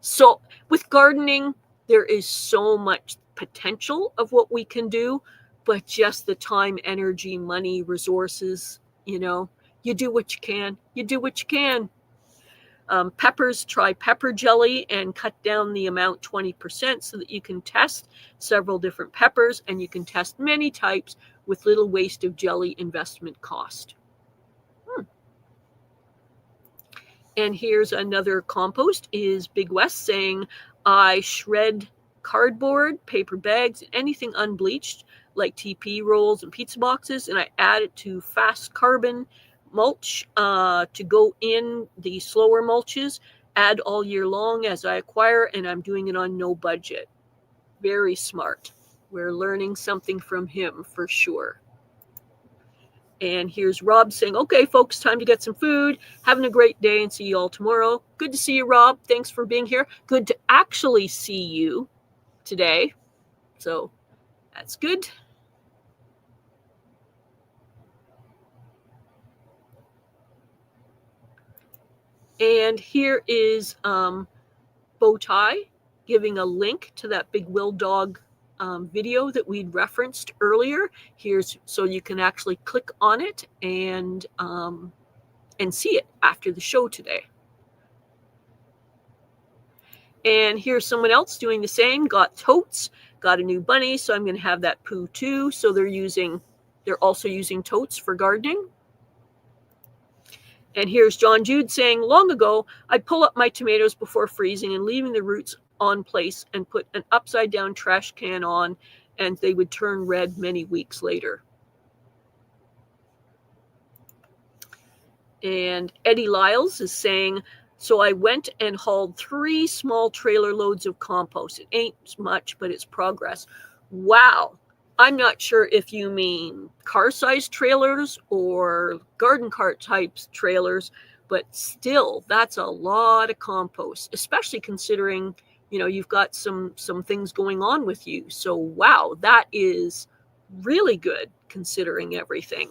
So with gardening, there is so much potential of what we can do, but just the time, energy, money, resources, you do what you can. You do what you can. Peppers, try pepper jelly and cut down the amount 20% so that you can test several different peppers and you can test many types with little waste of jelly investment cost. And here's another compost is Big West saying, I shred cardboard, paper bags, anything unbleached like TP rolls and pizza boxes, and I add it to fast carbon mulch to go in the slower mulches, add all year long as I acquire, and I'm doing it on no budget. Very smart. We're learning something from him for sure. And here's Rob saying, okay, folks, time to get some food. Having a great day and see you all tomorrow. Good to see you, Rob. Thanks for being here. Good to actually see you today. So that's good. And here is Bowtie giving a link to that Big Will Dog video that we'd referenced earlier. Here's so you can actually click on it and see it after the show today. And here's someone else doing the same. Got totes, got a new bunny, so I'm going to have that poo too. So they're also using totes for gardening. And here's John Jude saying, long ago, I'd pull up my tomatoes before freezing and leaving the roots on place and put an upside down trash can on, and they would turn red many weeks later. And Eddie Lyles is saying, so I went and hauled 3 small trailer loads of compost. It ain't much, but it's progress. Wow. I'm not sure if you mean car-sized trailers or garden cart types trailers, but still, that's a lot of compost, especially considering, you've got some things going on with you. So, wow, that is really good considering everything.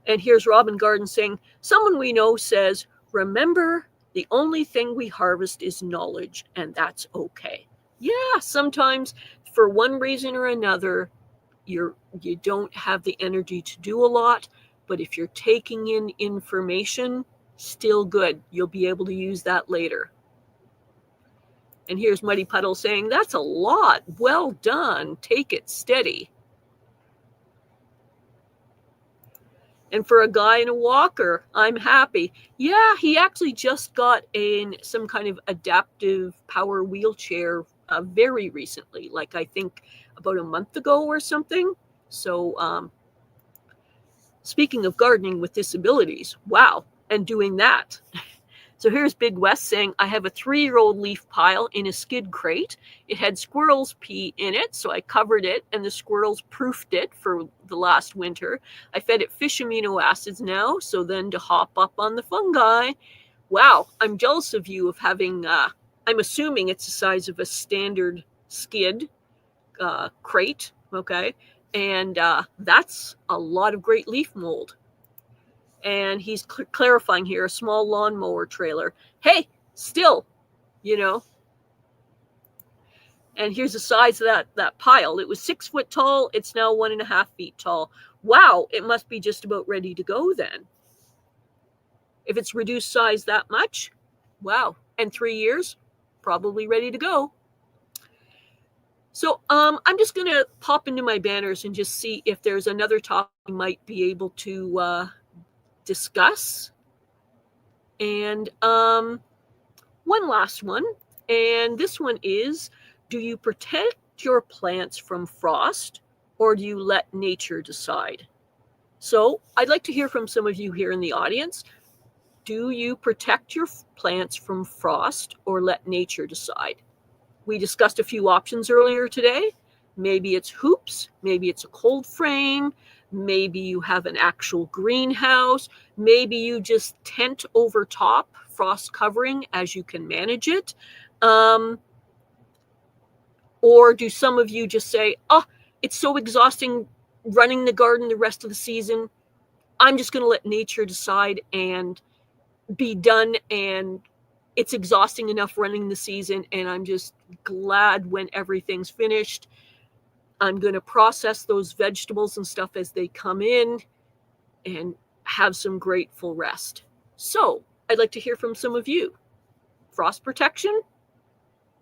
And here's Robin Garden saying, someone we know says, remember, the only thing we harvest is knowledge, and that's okay. Yeah, sometimes for one reason or another, you don't have the energy to do a lot, but if you're taking in information, still good. You'll be able to use that later. And here's Muddy Puddle saying, that's a lot. Well done. Take it steady. And for a guy in a walker, I'm happy. Yeah, he actually just got some kind of adaptive power wheelchair very recently, like I think about a month ago or something. So speaking of gardening with disabilities, wow, and doing that. So here's Big West saying, I have a 3-year-old leaf pile in a skid crate. It had squirrels pee in it, so I covered it, and the squirrels proofed it for the last winter. I fed it fish amino acids now, so then to hop up on the fungi. Wow, I'm jealous of you of having, I'm assuming it's the size of a standard skid crate, okay? And that's a lot of great leaf mold. And he's clarifying here, a small lawnmower trailer. Hey, still, And here's the size of that pile. It was 6 foot tall. It's now 1.5 feet tall. Wow, it must be just about ready to go then. If it's reduced size that much, wow. And 3 years, probably ready to go. So I'm just going to pop into my banners and just see if there's another topic we might be able to discuss. And one last one, and this one is, do you protect your plants from frost or do you let nature decide? So I'd like to hear from some of you here in the audience. Do you protect your plants from frost or let nature decide? We discussed a few options earlier today. Maybe it's hoops, maybe it's a cold frame, maybe you have an actual greenhouse, maybe you just tent over top frost covering as you can manage it. Or do some of you just say, oh, it's so exhausting running the garden the rest of the season. I'm just going to let nature decide and be done. And it's exhausting enough running the season. And I'm just glad when everything's finished. I'm going to process those vegetables and stuff as they come in and have some grateful rest. So I'd like to hear from some of you. Frost protection,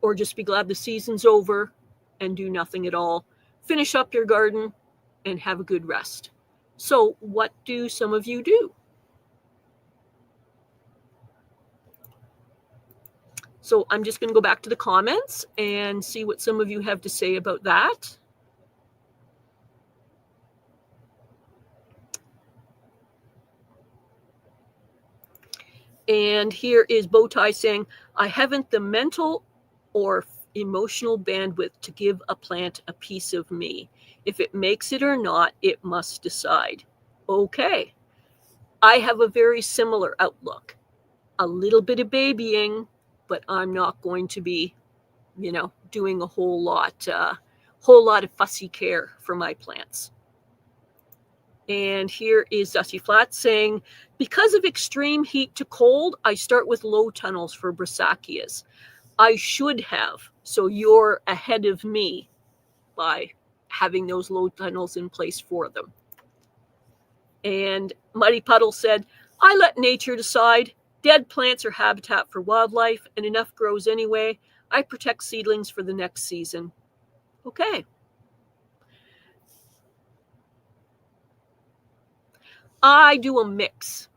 or just be glad the season's over and do nothing at all. Finish up your garden and have a good rest. So what do some of you do? So I'm just going to go back to the comments and see what some of you have to say about that. And here is Bowtie saying, I haven't the mental or emotional bandwidth to give a plant a piece of me. If it makes it or not, it must decide. Okay. I have a very similar outlook. A little bit of babying, but I'm not going to be, doing a whole lot of fussy care for my plants. And here is Dusty Flat saying, because of extreme heat to cold, I start with low tunnels for Brassicas. I should have. So you're ahead of me by having those low tunnels in place for them. And Muddy Puddle said, I let nature decide. Dead plants are habitat for wildlife, and enough grows anyway. I protect seedlings for the next season. Okay. I do a mix.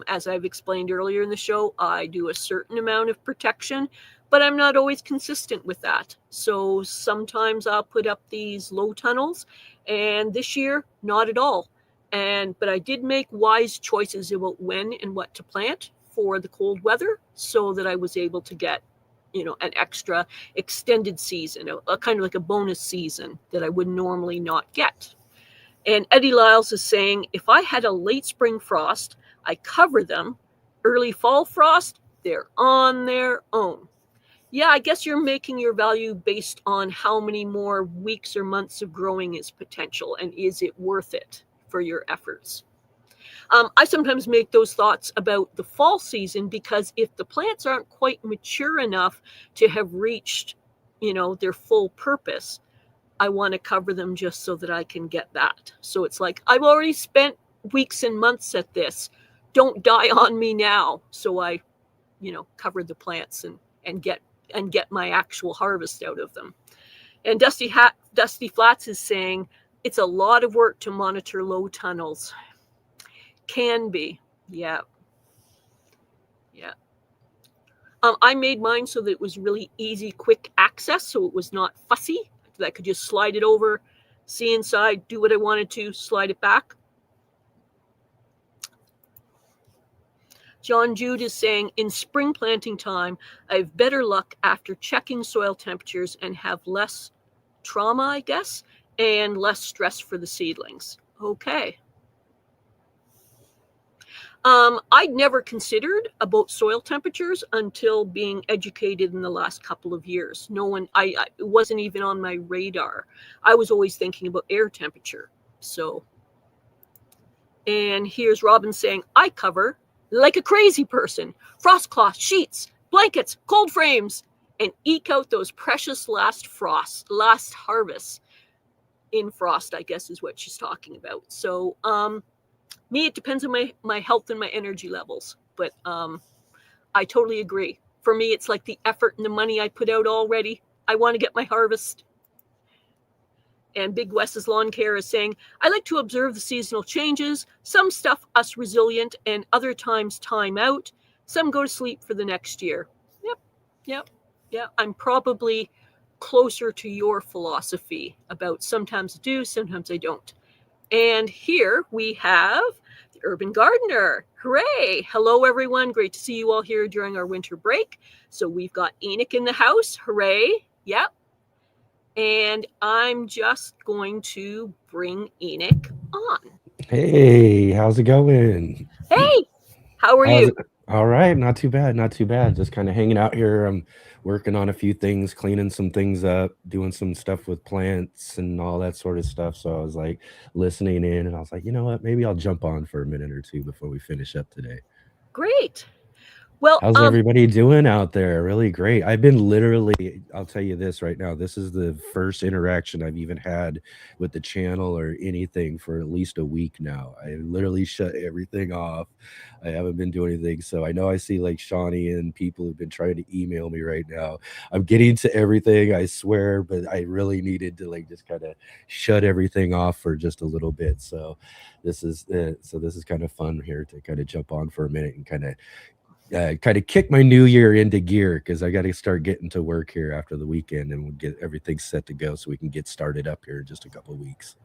As I've explained earlier in the show, I do a certain amount of protection, but I'm not always consistent with that. So sometimes I'll put up these low tunnels, and this year, not at all. But I did make wise choices about when and what to plant for the cold weather so that I was able to get, an extra extended season, a kind of like a bonus season that I would normally not get. And Eddie Lyles is saying, if I had a late spring frost, I cover them. Early fall frost, they're on their own. Yeah, I guess you're making your value based on how many more weeks or months of growing is potential, and is it worth it for your efforts? I sometimes make those thoughts about the fall season, because if the plants aren't quite mature enough to have reached, their full purpose, I want to cover them just so that I can get that. So it's like, I've already spent weeks and months at this. Don't die on me now. So I, cover the plants and get my actual harvest out of them. And Dusty Flats is saying, it's a lot of work to monitor low tunnels. Can be. Yeah. I made mine so that it was really easy, quick access. So it was not fussy. That I could just slide it over, see inside, do what I wanted to, slide it back. John Jude is saying, in spring planting time, I have better luck after checking soil temperatures and have less trauma, I guess, and less stress for the seedlings. Okay. I'd never considered about soil temperatures until being educated in the last couple of years. It wasn't even on my radar. I was always thinking about air temperature. So, and here's Robin saying, I cover like a crazy person, frost cloth, sheets, blankets, cold frames, and eke out those precious last harvests in frost, I guess is what she's talking about. So, me, it depends on my health and my energy levels. But I totally agree. For me, it's like the effort and the money I put out already. I want to get my harvest. And Big Wes's Lawn Care is saying, I like to observe the seasonal changes. Some stuff us resilient and other times time out. Some go to sleep for the next year. Yep. I'm probably closer to your philosophy about sometimes I do, sometimes I don't. And here we have the Urban Gardener. Hooray! Hello, everyone. Great to see you all here during our winter break. So we've got Enoch in the house. Hooray! Yep. And I'm just going to bring Enoch on. Hey, how's it going? Hey, how are you? All right, not too bad, not too bad. Just kind of hanging out here. I'm working on a few things, cleaning some things up, doing some stuff with plants and all that sort of stuff. So I was like listening in, and I was like, you know what? Maybe I'll jump on for a minute or two before we finish up today. Great. Well, How's everybody doing out there? Really great. I've been literally, I'll tell you this right now. This is the first interaction I've even had with the channel or anything for at least a week now. I literally shut everything off. I haven't been doing anything. So I know I see like Shawnee and people have been trying to email me right now. I'm getting to everything, I swear, but I really needed to like just kind of shut everything off for just a little bit. So this is kind of fun here to kind of jump on for a minute and kind of kick my new year into gear because I got to start getting to work here after the weekend and we'll get everything set to go so we can get started up here in just a couple of weeks.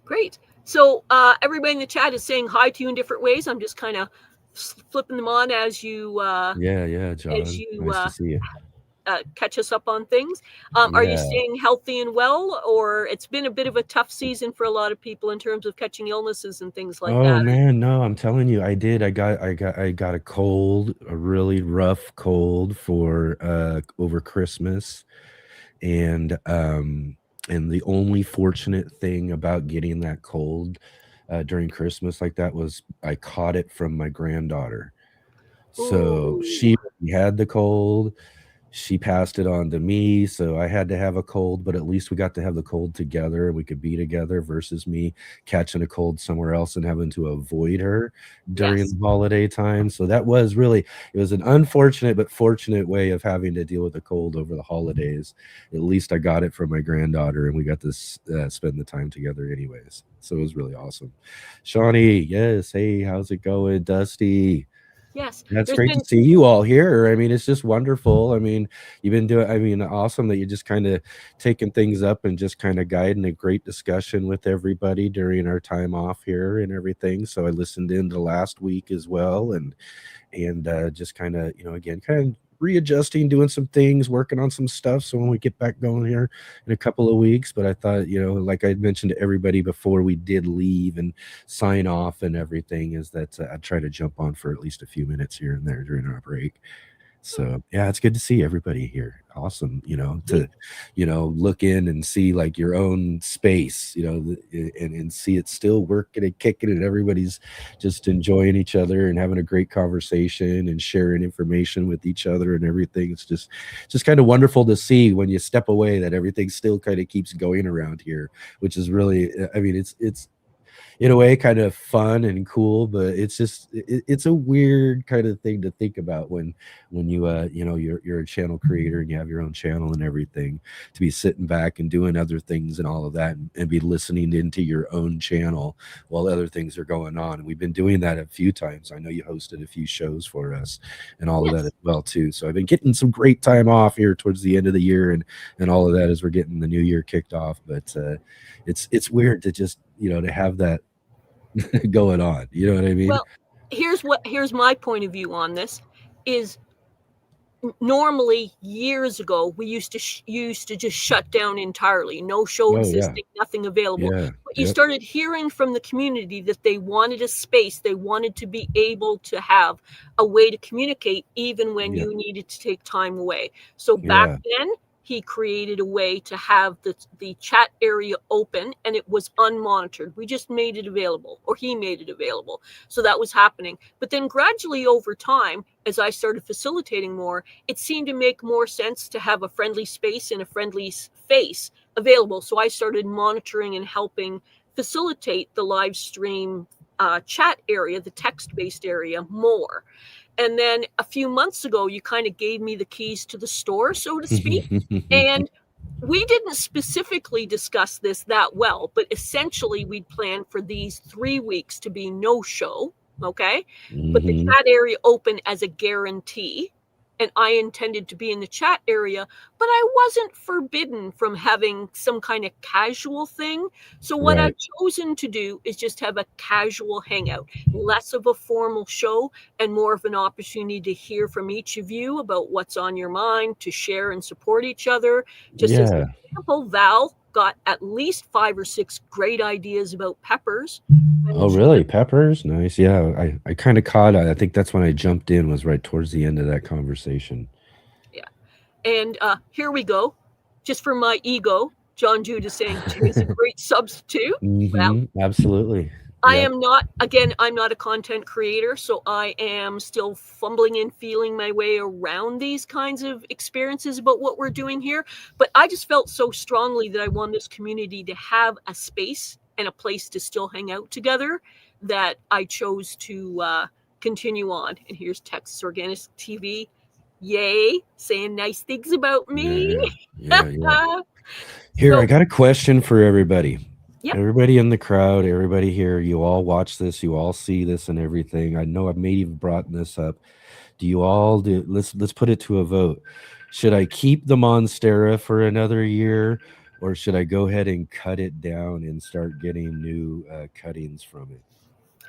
great. So everybody in the chat is saying hi to you in different ways. I'm just kind of flipping them on as you Yeah, John. Nice to see you. Catch us up on things. Are you Yeah. staying healthy and well, or it's been a bit of a tough season for a lot of people in terms of catching illnesses and things like Oh that? man, no, I'm telling you, I did. I got a cold, a really rough cold for over Christmas. And the only fortunate thing about getting that cold during Christmas like that was I caught it from my granddaughter. So Ooh, she had the cold. She passed it on to me, so I had to have a cold, but at least we got to have the cold together and we could be together versus me catching a cold somewhere else and having to avoid her during yes. the holiday time. So that was really, it was an unfortunate but fortunate way of having to deal with a cold over the holidays. At least I got it from my granddaughter and we got to spend the time together anyways. So it was really awesome. Shawnee, yes, hey, how's it going? Dusty, Yes. that's There's great to been see you all here. I mean, it's just wonderful. I mean, you've been doing, I mean, awesome that you just kind of taking things up and just kind of guiding a great discussion with everybody during our time off here and everything. So I listened in the last week as well and just kind of, again, kind of readjusting, doing some things, working on some stuff. So when we get back going here in a couple of weeks, but I thought, like I mentioned to everybody before we did leave and sign off and everything, is that I'd try to jump on for at least a few minutes here and there during our break. So yeah, it's good to see everybody here. Awesome, to look in and see like your own space, and see it still working and kicking, and everybody's just enjoying each other and having a great conversation and sharing information with each other and everything. It's just kind of wonderful to see when you step away that everything still kind of keeps going around here, which is really, I mean, it's in a way kind of fun and cool, but it's a weird kind of thing to think about when you're a channel creator and you have your own channel and everything, to be sitting back and doing other things and all of that, and be listening into your own channel while other things are going on. And we've been doing that a few times. I know you hosted a few shows for us and all of that yes. as well too. So I've been getting some great time off here towards the end of the year and all of that as we're getting the new year kicked off. But it's weird to just to have that going on. You know what I mean? Well, here's my point of view on this is normally years ago we used to just shut down entirely, no show Oh yeah, existing, nothing available. yeah, But you yep, started hearing from the community that they wanted a space, they wanted to be able to have a way to communicate even when yeah, you needed to take time away. So back yeah, then he created a way to have the chat area open, and it was unmonitored. We just made it available, or he made it available. So that was happening. But then gradually over time, as I started facilitating more, it seemed to make more sense to have a friendly space and a friendly face available. So I started monitoring and helping facilitate the live stream chat area, the text based area, more. And then a few months ago, you kind of gave me the keys to the store, so to speak. And we didn't specifically discuss this that well, but essentially we'd planned for these 3 weeks to be no show. Okay. But the hmm chat area open as a guarantee. And I intended to be in the chat area, but I wasn't forbidden from having some kind of casual thing. So, what I've right. chosen to do is just have a casual hangout, less of a formal show and more of an opportunity to hear from each of you about what's on your mind, to share and support each other. Just as an Yeah, example, Val got at least 5 or 6 great ideas about peppers. Oh, really? Peppers? Nice. Yeah, I kind of caught it. I think that's when I jumped in, was right towards the end of that conversation. Yeah. And here we go. Just for my ego, John Jude is saying Jay is a great substitute. Well, Absolutely. I Yep. am not, again, I'm not a content creator, so I am still fumbling and feeling my way around these kinds of experiences about what we're doing here. But I just felt so strongly that I want this community to have a space and a place to still hang out together that I chose to continue on. And here's Texas Organics TV. Yay, saying nice things about me. Yeah. Here, So, I got a question for everybody. Yep. Everybody in the crowd, everybody here, you all watch this, you all see this and everything. I know I've maybe brought this up. Do you all do? Let's put it to a vote. Should I keep the Monstera for another year, or should I go ahead and cut it down and start getting new cuttings from it?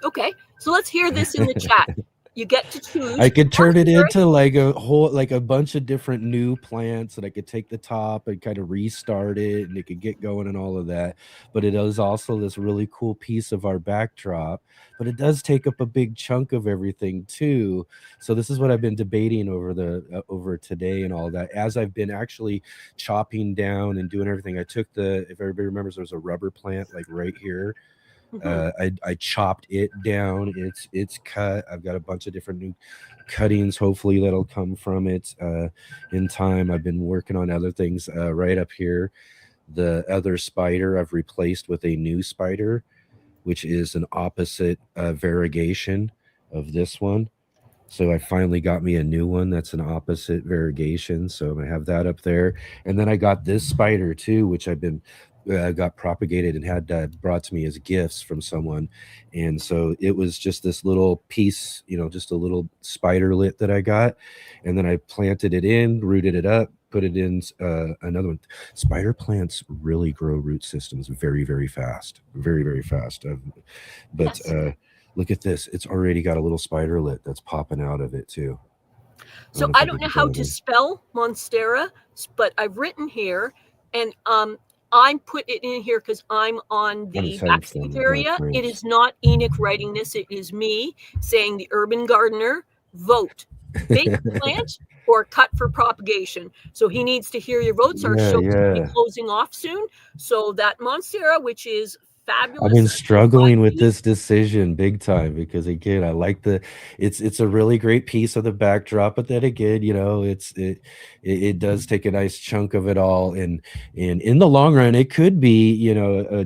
okay, so let's hear this in the chat. You get to choose. I could turn it into like a bunch of different new plants that I could take the top and kind of restart it, and it could get going and all of that. But it is also this really cool piece of our backdrop, but it does take up a big chunk of everything too. So this is what I've been debating over today and all that. As I've been actually chopping down and doing everything, I took if everybody remembers, there's a rubber plant like right here. I chopped it down. It's cut. I've got a bunch of different new cuttings, hopefully that'll come from it in time. I've been working on other things right up here. The other spider I've replaced with a new spider, which is an opposite variegation of this one. So I finally got me a new one that's an opposite variegation. So I'm gonna have that up there. And then I got this spider too, which I've been got propagated and had brought to me as gifts from someone. And so it was just this little piece, just a little spiderlet that I got. And then I planted it in, rooted it up, put it in another one. Spider plants really grow root systems very, very fast. Very, very fast. But look at this. It's already got a little spiderlet that's popping out of it too. So I don't know how to spell Monstera, but I've written here, and I put it in here because I'm on the backstage area. It is not Enoch writing this. It is me saying the urban gardener, vote. Big plant or cut for propagation. So he needs to hear your votes. Our show will be closing off soon. So that Monstera, which is fabulous. I've been struggling with this decision big time because again, I like it's a really great piece of the backdrop, but then again, it does take a nice chunk of it all, and in the long run, it could be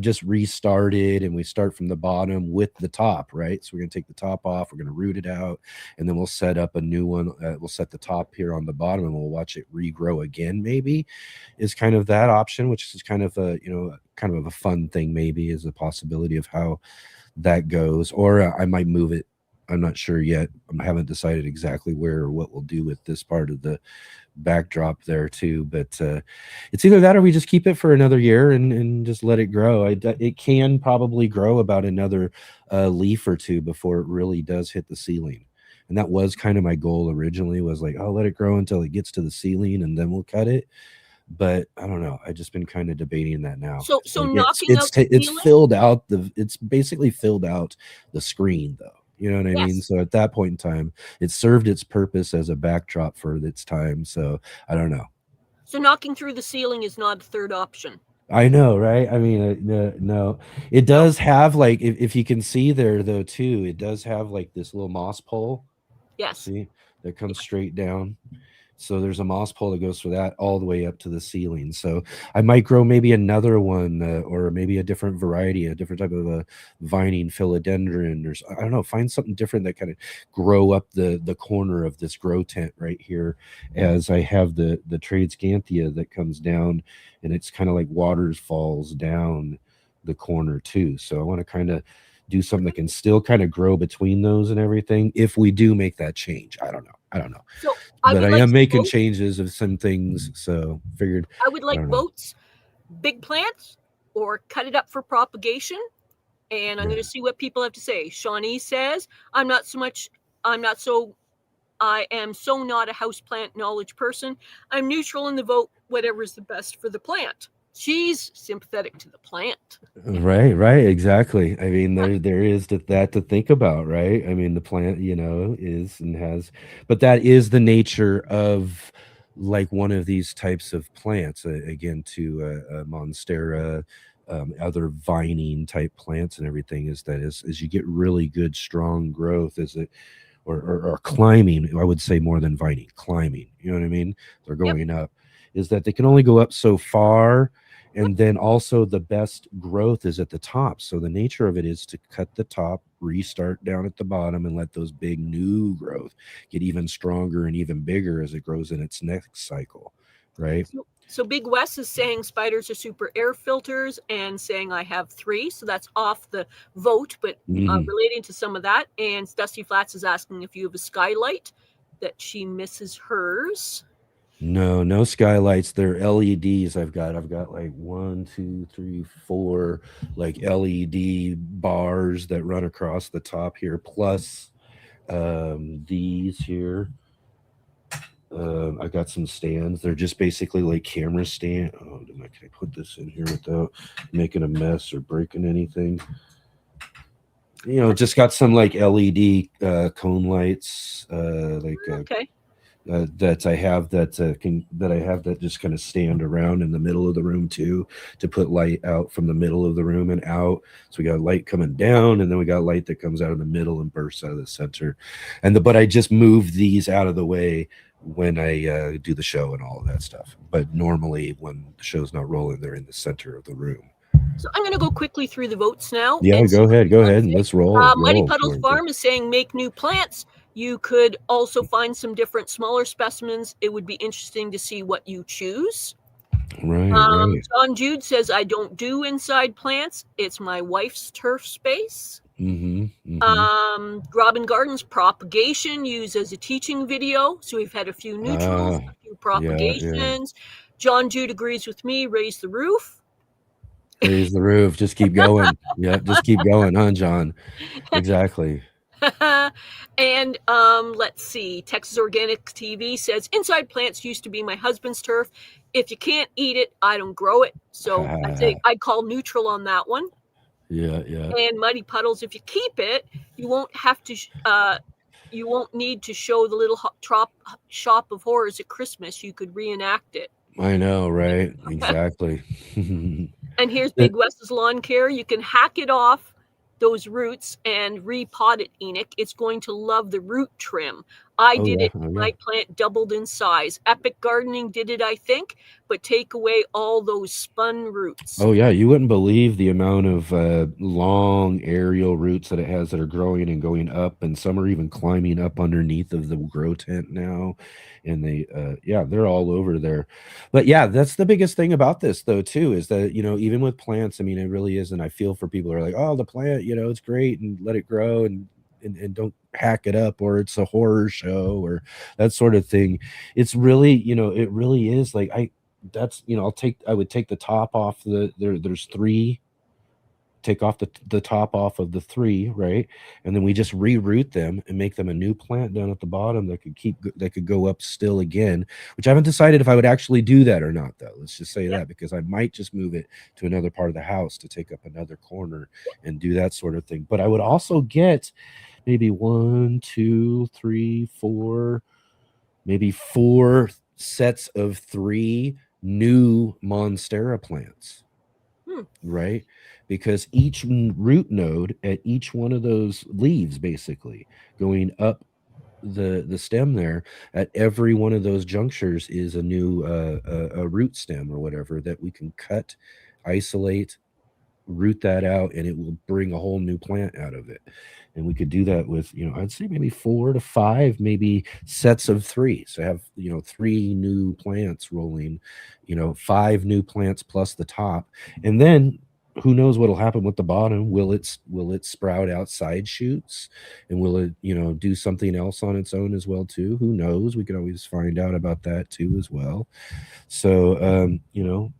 just restarted and we start from the bottom with the top, right? So we're gonna take the top off, we're gonna root it out, and then we'll set up a new one. We'll set the top here on the bottom, and we'll watch it regrow again. Maybe is kind of that option, which is kind of a fun thing. Maybe is a possibility of how that goes, or I might move it. I'm not sure yet. I haven't decided exactly where or what we'll do with this part of the backdrop there too, but it's either that or we just keep it for another year and just let it grow. It can probably grow about another leaf or two before it really does hit the ceiling, and that was kind of my goal originally, was like, oh, let it grow until it gets to the ceiling and then we'll cut it. But I don't know. I just been kind of debating that now. So knocking out it's basically filled out the screen though. You know what I mean? So at that point in time, it served its purpose as a backdrop for its time. So I don't know. So knocking through the ceiling is not a third option. I know, right? I mean, no, it does have like, if you can see there though too, it does have like this little moss pole. Yes. See, that comes straight down. So there's a moss pole that goes for that all the way up to the ceiling. So I might grow maybe another one or maybe a different variety, a different type of a vining philodendron, or I don't know, find something different that kind of grow up the corner of this grow tent right here, as I have the Tradescanthia that comes down, and it's kind of like waters falls down the corner too. So I want to kind of do something that can still kind of grow between those and everything if we do make that change. I don't know. So but I am making changes of some things, so figured I would like votes, big plants, or cut it up for propagation. And I'm going to see what people have to say. Shawnee says, I am so not a houseplant knowledge person. I'm neutral in the vote, whatever is the best for the plant. She's sympathetic to the plant. Right, exactly. I mean, there is that to think about, right? I mean, the plant, is and has, but that is the nature of like one of these types of plants. Again, to Monstera, other vining type plants and everything, is that as you get really good strong growth, is it or climbing, I would say more than vining, climbing. You know what I mean? They're Yep. going up. Is that they can only go up so far, and then also the best growth is at the top. So the nature of it is to cut the top, restart down at the bottom, and let those big new growth get even stronger and even bigger as it grows in its next cycle, right? So Big Wes is saying spiders are super air filters and saying I have 3. So that's off the vote, but relating to some of that. And Dusty Flats is asking if you have a skylight, that she misses hers. No skylights. They're LEDs. I've got like 1, 2, 3, 4 like LED bars that run across the top here, plus these here. I got some stands. They're just basically like camera stand. Oh, can I put this in here without making a mess or breaking anything? Just got some like LED cone lights, Okay. that I have that just kind of stand around in the middle of the room too, to put light out from the middle of the room and out. So we got light coming down, and then we got light that comes out of the middle and bursts out of the center. But I just move these out of the way when I do the show and all of that stuff. But normally when the show's not rolling, they're in the center of the room. So I'm going to go quickly through the votes now. Yeah, go ahead, and let's roll. Mighty Puddles Farm is saying make new plants. You could also find some different smaller specimens. It would be interesting to see what you choose. Right. John Jude says I don't do inside plants. It's my wife's turf space. Robin Gardens propagation used as a teaching video. So we've had a few neutrals, a few propagations. Yeah. John Jude agrees with me. Raise the roof. Raise the roof. Just keep going. Yeah, just keep going, huh, John? Exactly. And let's see. Texas Organic TV says inside plants used to be my husband's turf. If you can't eat it, I don't grow it. So I'd call neutral on that one. Yeah. And Muddy Puddles, if you keep it, you won't have to. You won't need to show the little shop of horrors at Christmas. You could reenact it. I know, right? Exactly. And here's Big West's lawn care. You can hack it off those roots and repot it, Enoch. It's going to love the root trim. I did it. My plant doubled in size. Epic Gardening did it, I think, but take away all those spun roots. Oh yeah, you wouldn't believe the amount of long aerial roots that it has that are growing and going up, and some are even climbing up underneath of the grow tent now. And they're all over there. But yeah, that's the biggest thing about this though too, is that even with plants, I mean, it really is. And I feel for people who are like, oh, the plant, it's great and let it grow and don't hack it up, or it's a horror show or that sort of thing. It's really, it really is like I would take the top off there's 3. Take off the top off of the 3, right? And then we just reroot them and make them a new plant down at the bottom that could go up still again, which I haven't decided if I would actually do that or not though. Let's just say that, because I might just move it to another part of the house to take up another corner and do that sort of thing. But I would also get maybe 1, 2, 3, 4, maybe 4 sets of 3 new Monstera plants, right? Because each root node at each one of those leaves, basically going up the stem there, at every one of those junctures is a new a root stem or whatever that we can cut, isolate, root that out, and it will bring a whole new plant out of it. And we could do that with, I'd say maybe 4 to 5, maybe sets of 3. So have, 3 new plants rolling, 5 new plants plus the top. And then who knows what'll happen with the bottom? Will it sprout outside shoots, and will it, do something else on its own as well too? Who knows? We could always find out about that too as well. So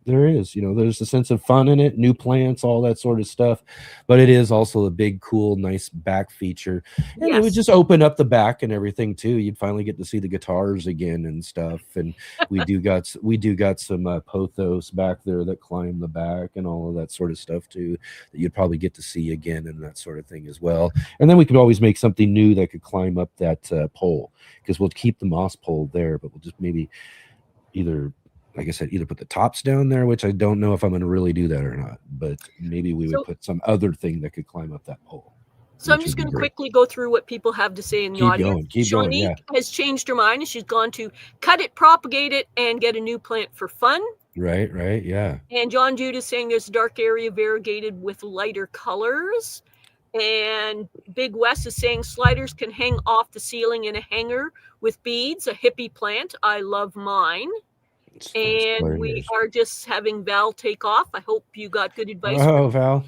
there's a sense of fun in it, new plants, all that sort of stuff, but it is also a big, cool, nice back feature, and it would Yes. just open up the back and everything too. You'd finally get to see the guitars again and stuff, and we do got some pothos back there that climb the back and all of that sort of stuff too, that you'd probably get to see again and that sort of thing as well. And then we could always make something new that could climb up that pole, because we'll keep the moss pole there, but we'll just maybe either, like I said, either put the tops down there, which I don't know if I'm going to really do that or not, but maybe we would put some other thing that could climb up that pole. So I'm just going to quickly go through what people have to say in the audience. Keep going. Yeah. has changed her mind, and she's gone to cut it, propagate it, and get a new plant for fun. Right, yeah. And John Jude is saying there's a dark area variegated with lighter colors. And Big West is saying sliders can hang off the ceiling in a hanger with beads, a hippie plant. I love mine. And we are just having Val take off. I hope you got good advice. Oh, Val.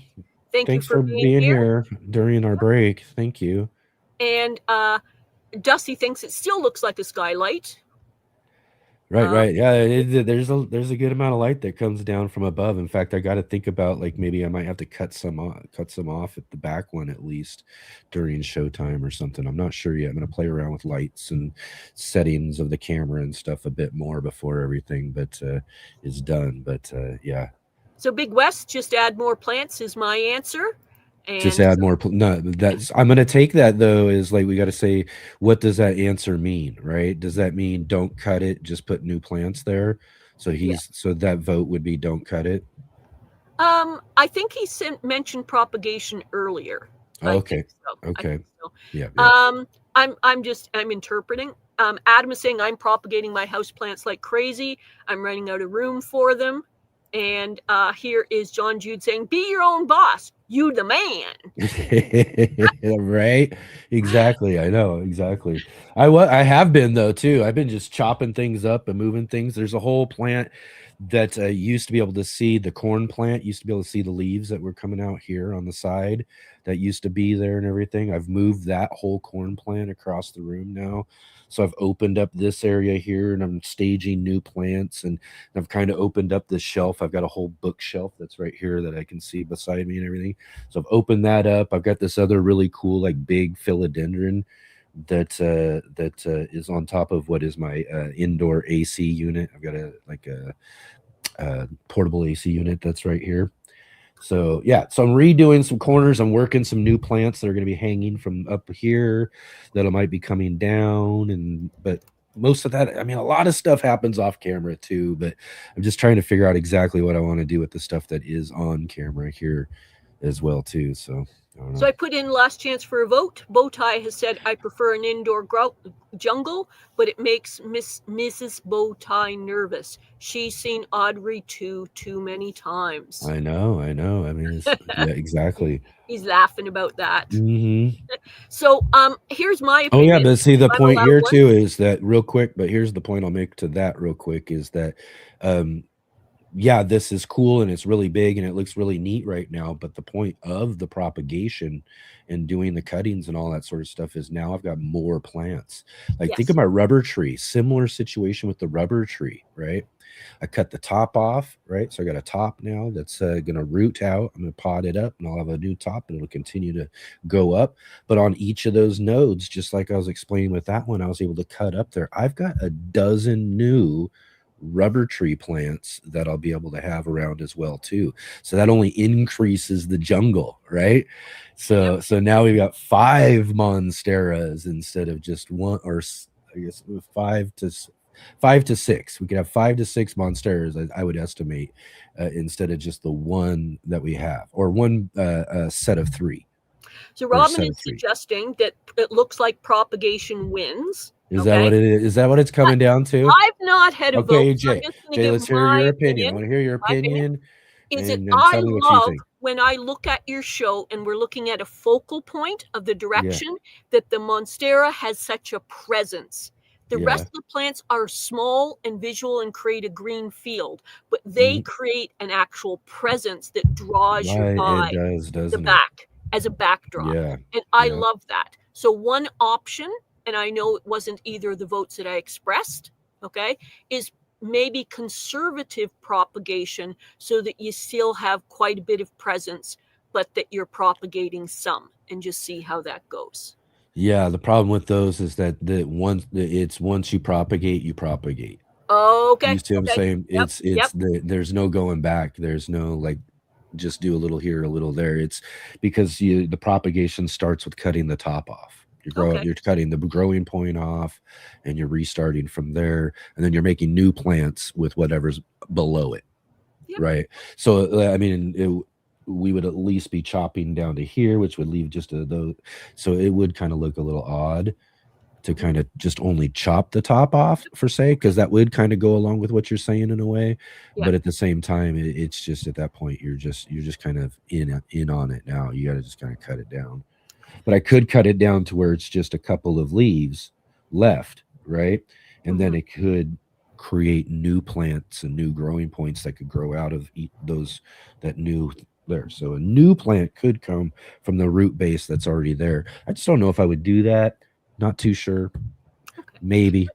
Thanks for being here during our break. Thank you. And Dusty thinks it still looks like a skylight. Right. Yeah, there's a good amount of light that comes down from above. In fact, I got to think about, like, maybe I might have to cut some off at the back one at least during showtime or something. I'm not sure yet. I'm going to play around with lights and settings of the camera and stuff a bit more before everything is done. But yeah. So Big West, just add more plants is my answer. And just add more. No, I'm going to take that though, is like, we got to say, what does that answer mean, right? Does that mean don't cut it, just put new plants there? So so that vote would be don't cut it. I think he mentioned propagation earlier. Okay. Okay. So. Yeah. I'm interpreting. Adam is saying I'm propagating my house plants like crazy. I'm running out of room for them. And here is John Jude saying, be your own boss. You the man. Right? Exactly. I know. Exactly. I have been, though, too. I've been just chopping things up and moving things. There's a whole plant that used to be able to see, the corn plant, used to be able to see the leaves that were coming out here on the side that used to be there and everything. I've moved that whole corn plant across the room now. So I've opened up this area here, and I'm staging new plants, and I've kind of opened up this shelf. I've got a whole bookshelf that's right here that I can see beside me and everything. So I've opened that up. I've got this other really cool, like, big philodendron that is on top of what is my indoor AC unit. I've got a portable AC unit that's right here. So yeah, so I'm redoing some corners. I'm working some new plants that are going to be hanging from up here that might be coming down. But most of that, I mean, a lot of stuff happens off camera too, but I'm just trying to figure out exactly what I want to do with the stuff that is on camera here as well too. So So I put in last chance for a vote. Bowtie has said, I prefer an indoor jungle, but it makes Mrs. Bowtie nervous. She's seen Audrey too many times. I know. I mean, yeah, exactly. He's laughing about that. Mm-hmm. So here's my opinion. Oh, yeah, but see, the point here too is that, real quick, but here's the point I'll make to that real quick, is that yeah, this is cool and it's really big and it looks really neat right now. But the point of the propagation and doing the cuttings and all that sort of stuff is now I've got more plants. Like, think of my rubber tree, similar situation with the rubber tree, right? I cut the top off, right? So I got a top now that's going to root out. I'm going to pot it up and I'll have a new top and it'll continue to go up. But on each of those nodes, just like I was explaining with that one, I was able to cut up there. I've got a dozen new rubber tree plants that I'll be able to have around as well too. So that only increases the jungle, right? So now we've got 5 monsteras instead of just one, or I guess 5 to 6. We could have 5 to 6 monsteras, I would estimate, instead of just the one that we have, or one set of 3. So Robin is suggesting that it looks like propagation wins. Is that what it is? Is that what it's coming down to? I've not had a vote. Okay, Jay, let's hear your opinion. I want to hear your opinion. Is it I love when I look at your show and we're looking at a focal point of the direction that the Monstera has such a presence The Yeah. rest of the plants are small and visual and create a green field, but they create an actual presence that draws your Right, it eye does, the doesn't it? back as a backdrop. Yeah. And I Yeah. love that. So one option, and I know it wasn't either of the votes that I expressed, okay, is maybe conservative propagation so that you still have quite a bit of presence, but that you're propagating some, and just see how that goes. Yeah, the problem with those is that once you propagate, you propagate. Okay. You see what I'm Okay. saying? Yep. Yep. There's no going back. There's no like just do a little here, a little there. It's because the propagation starts with cutting the top off. Okay. You're cutting the growing point off, and you're restarting from there, and then you're making new plants with whatever's below it. Yep. Right. So I mean, we would at least be chopping down to here, which would leave just those. So it would kind of look a little odd to kind of just only chop the top off, for say, because that would kind of go along with what you're saying in a way. Yeah. But at the same time, it's just at that point you're just kind of in on it now. You got to just kind of cut it down. But I could cut it down to where it's just a couple of leaves left, right? And then it could create new plants and new growing points that could grow out of that new there. So a new plant could come from the root base that's already there. I just don't know if I would do that. Not too sure. Okay. Maybe.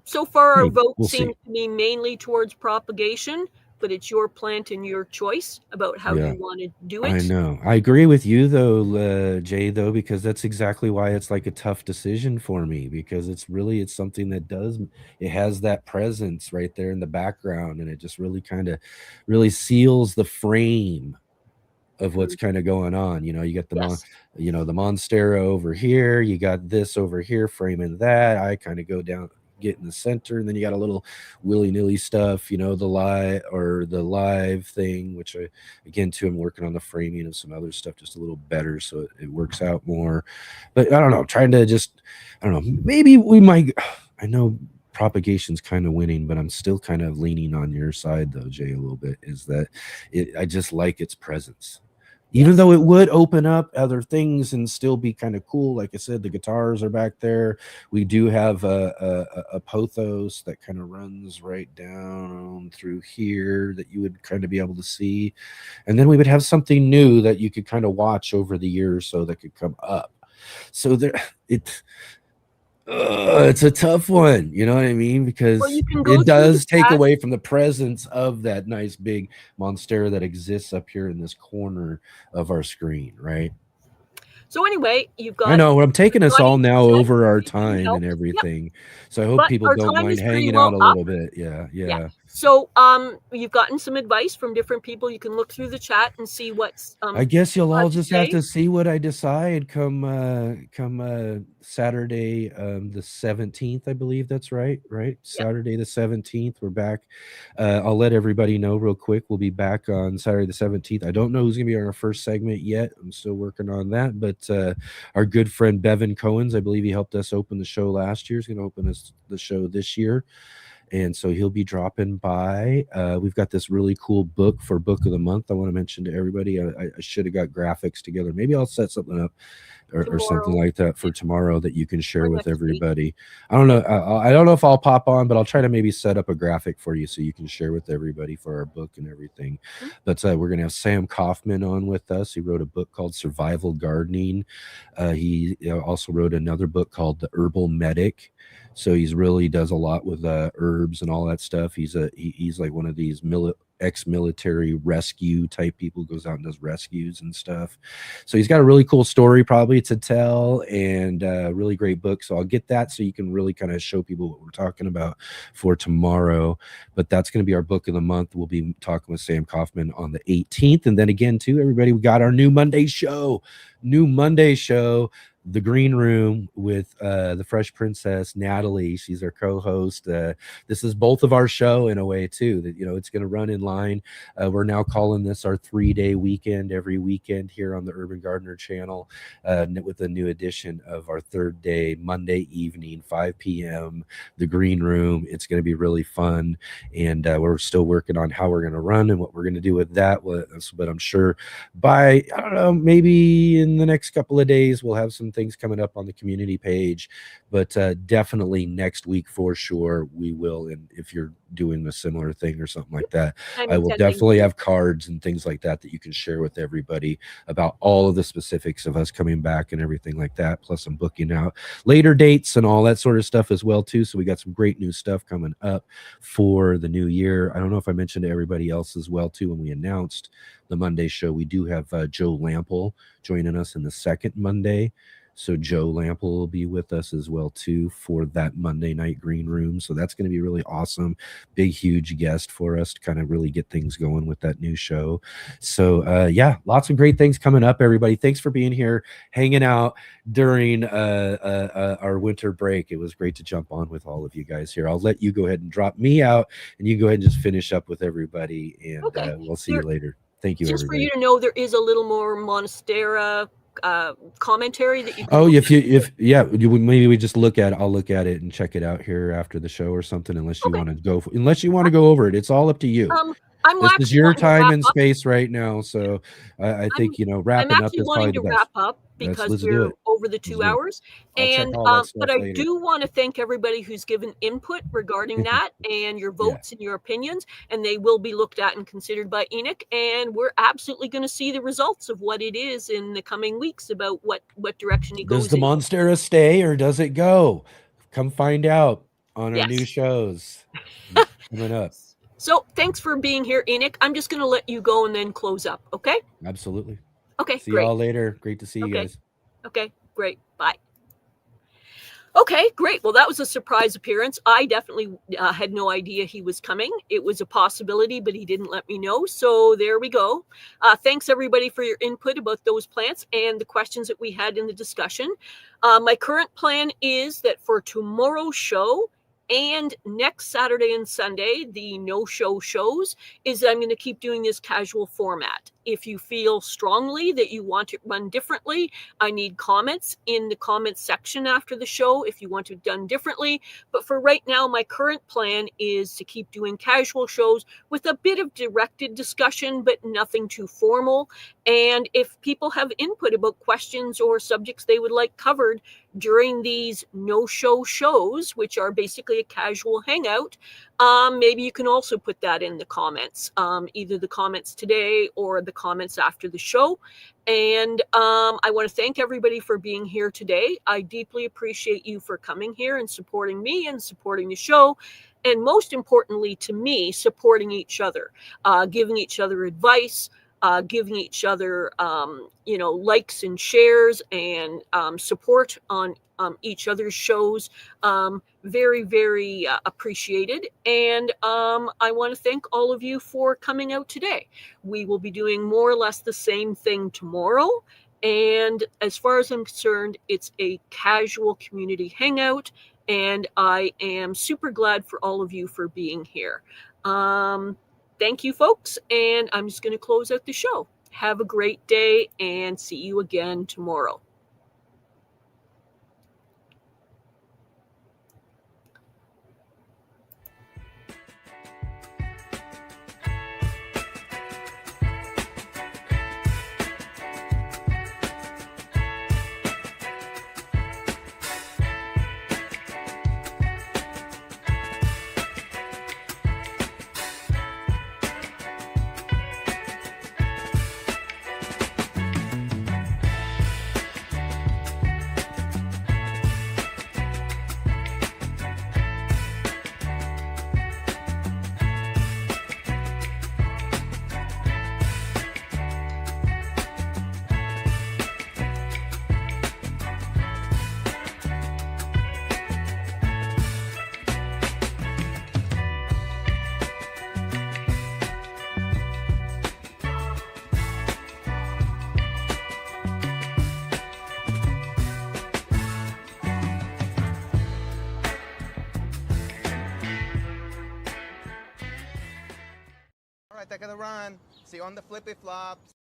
So far, our Maybe. vote We'll seems see. to be mainly towards propagation, but it's your plant and your choice about how Yeah. you want to do it. I know. I agree with you though, Jay, though, because that's exactly why it's like a tough decision for me, because it's something that it has that presence right there in the background, and it just really kind of really seals the frame of what's kind of going on. You know, you got the the Monstera over here, you got this over here framing that. I kind of go down, get in the center, and then you got a little willy-nilly stuff, the live thing, which I again too I'm working on the framing of some other stuff just a little better so it works out more. But I don't know, I don't know, maybe we might, I know propagation's kind of winning, but I'm still kind of leaning on your side though, Jay, a little bit, is that I just like its presence. Even though it would open up other things and still be kind of cool. Like I said, the guitars are back there. We do have a pothos that kind of runs right down through here that you would kind of be able to see. And then we would have something new that you could kind of watch over the years so that could come up. So it's a tough one, you know what I mean? Because it does take away from the presence of that nice big Monstera that exists up here in this corner of our screen, right? So anyway, you've got... I know, I'm taking us all now over our time and everything. Yep. So I hope people don't mind hanging out a little bit. Yeah. So you've gotten some advice from different people. You can look through the chat and see what's I guess you'll all just have to see what I decide come Saturday the 17th, I believe that's right? Yep. Saturday the 17th, we're back. I'll let everybody know real quick. We'll be back on Saturday the 17th. I don't know who's gonna be on our first segment yet. I'm still working on that, but our good friend Bevan Cohens, I believe he helped us open the show last year, is gonna open us the show this year. And so he'll be dropping by. We've got this really cool book for Book of the Month I want to mention to everybody. I should have got graphics together. Maybe I'll set something up or something like that for tomorrow that you can share with everybody. I don't know. I don't know if I'll pop on, but I'll try to maybe set up a graphic for you so you can share with everybody for our book and everything. But we're going to have Sam Kaufman on with us. He wrote a book called Survival Gardening. He also wrote another book called The Herbal Medic. So he's really does a lot with herbs and all that stuff. He's like one of these ex-military rescue type people, goes out and does rescues and stuff. So he's got a really cool story probably to tell, and a really great book. So I'll get that so you can really kind of show people what we're talking about for tomorrow. But that's going to be our book of the month. We'll be talking with Sam Kaufman on the 18th. And then again, too, everybody, we got our new Monday show, The Green Room with the Fresh Princess, Natalie. She's our co-host. This is both of our show in a way too, that, it's going to run in line. We're now calling this our 3-day weekend, every weekend here on the Urban Gardener channel, with a new edition of our third day, Monday evening, 5 p.m., The Green Room. It's going to be really fun. And we're still working on how we're going to run and what we're going to do with that. But I'm sure by, I don't know, maybe in the next couple of days, we'll have some some things coming up on the community page, but definitely next week for sure we will. And if you're doing a similar thing or something like that, I'm I will attending. definitely have cards and things like that you can share with everybody about all of the specifics of us coming back and everything like that. Plus I'm booking out later dates and all that sort of stuff as well too. So we got some great new stuff coming up for the new year. I don't know if I mentioned to everybody else as well too when we announced the Monday show, we do have Joe Lample joining us in the second Monday. So Joe Lample will be with us as well too for that Monday night green room. So that's going to be really awesome. Big, huge guest for us to kind of really get things going with that new show. So yeah, lots of great things coming up, everybody. Thanks for being here, hanging out during our winter break. It was great to jump on with all of you guys here. I'll let you go ahead and drop me out, and you go ahead and just finish up with everybody, and Okay. we'll see you later. Thank you, Just everybody. for you to know, there is a little more Monastera commentary that you can Oh, look maybe we just I'll look at it and check it out here after the show or something, unless you Okay. want to go over it. It's all up to you. I'm This is actually your wanting to time wrap and up. space right now, so I think I'm wrapping up actually is wanting probably to the wrap best. up Let's because do we're it. over the Let's 2 do it. hours. I'll check And all that stuff but I later. do want to thank everybody who's given input regarding that and your votes and your opinions, and they will be looked at and considered by Enoch. And we're absolutely going to see the results of what it is in the coming weeks about what direction he goes Does the in. Monstera stay or does it go? Come find out on our new Yes. shows coming up. So thanks for being here, Enoch. I'm just going to let you go and then close up. Okay. Absolutely. Okay. See Great. y'all later. Great to see you guys. Okay. Great. Bye. Okay, great. Well, that was a surprise appearance. I definitely had no idea he was coming. It was a possibility, but he didn't let me know. So there we go. Thanks, everybody, for your input about those plants and the questions that we had in the discussion. My current plan is that for tomorrow's show and next Saturday and Sunday, the no-show shows, is that I'm going to keep doing this casual format. If you feel strongly that you want it run differently, I need comments in the comments section after the show if you want it done differently. But for right now, my current plan is to keep doing casual shows with a bit of directed discussion, but nothing too formal. And if people have input about questions or subjects they would like covered during these no-show shows, which are basically a casual hangout, maybe you can also put that in the comments, either the comments today or the comments after the show. And I want to thank everybody for being here today. I deeply appreciate you for coming here and supporting me and supporting the show. And most importantly to me, supporting each other, giving each other advice, giving each other, likes and shares and support on each other's shows. Very, very appreciated. And I want to thank all of you for coming out today. We will be doing more or less the same thing tomorrow. And as far as I'm concerned, it's a casual community hangout. And I am super glad for all of you for being here. Thank you, folks. And I'm just going to close out the show. Have a great day and see you again tomorrow. All right, they're gonna run. See you on the flippy flops.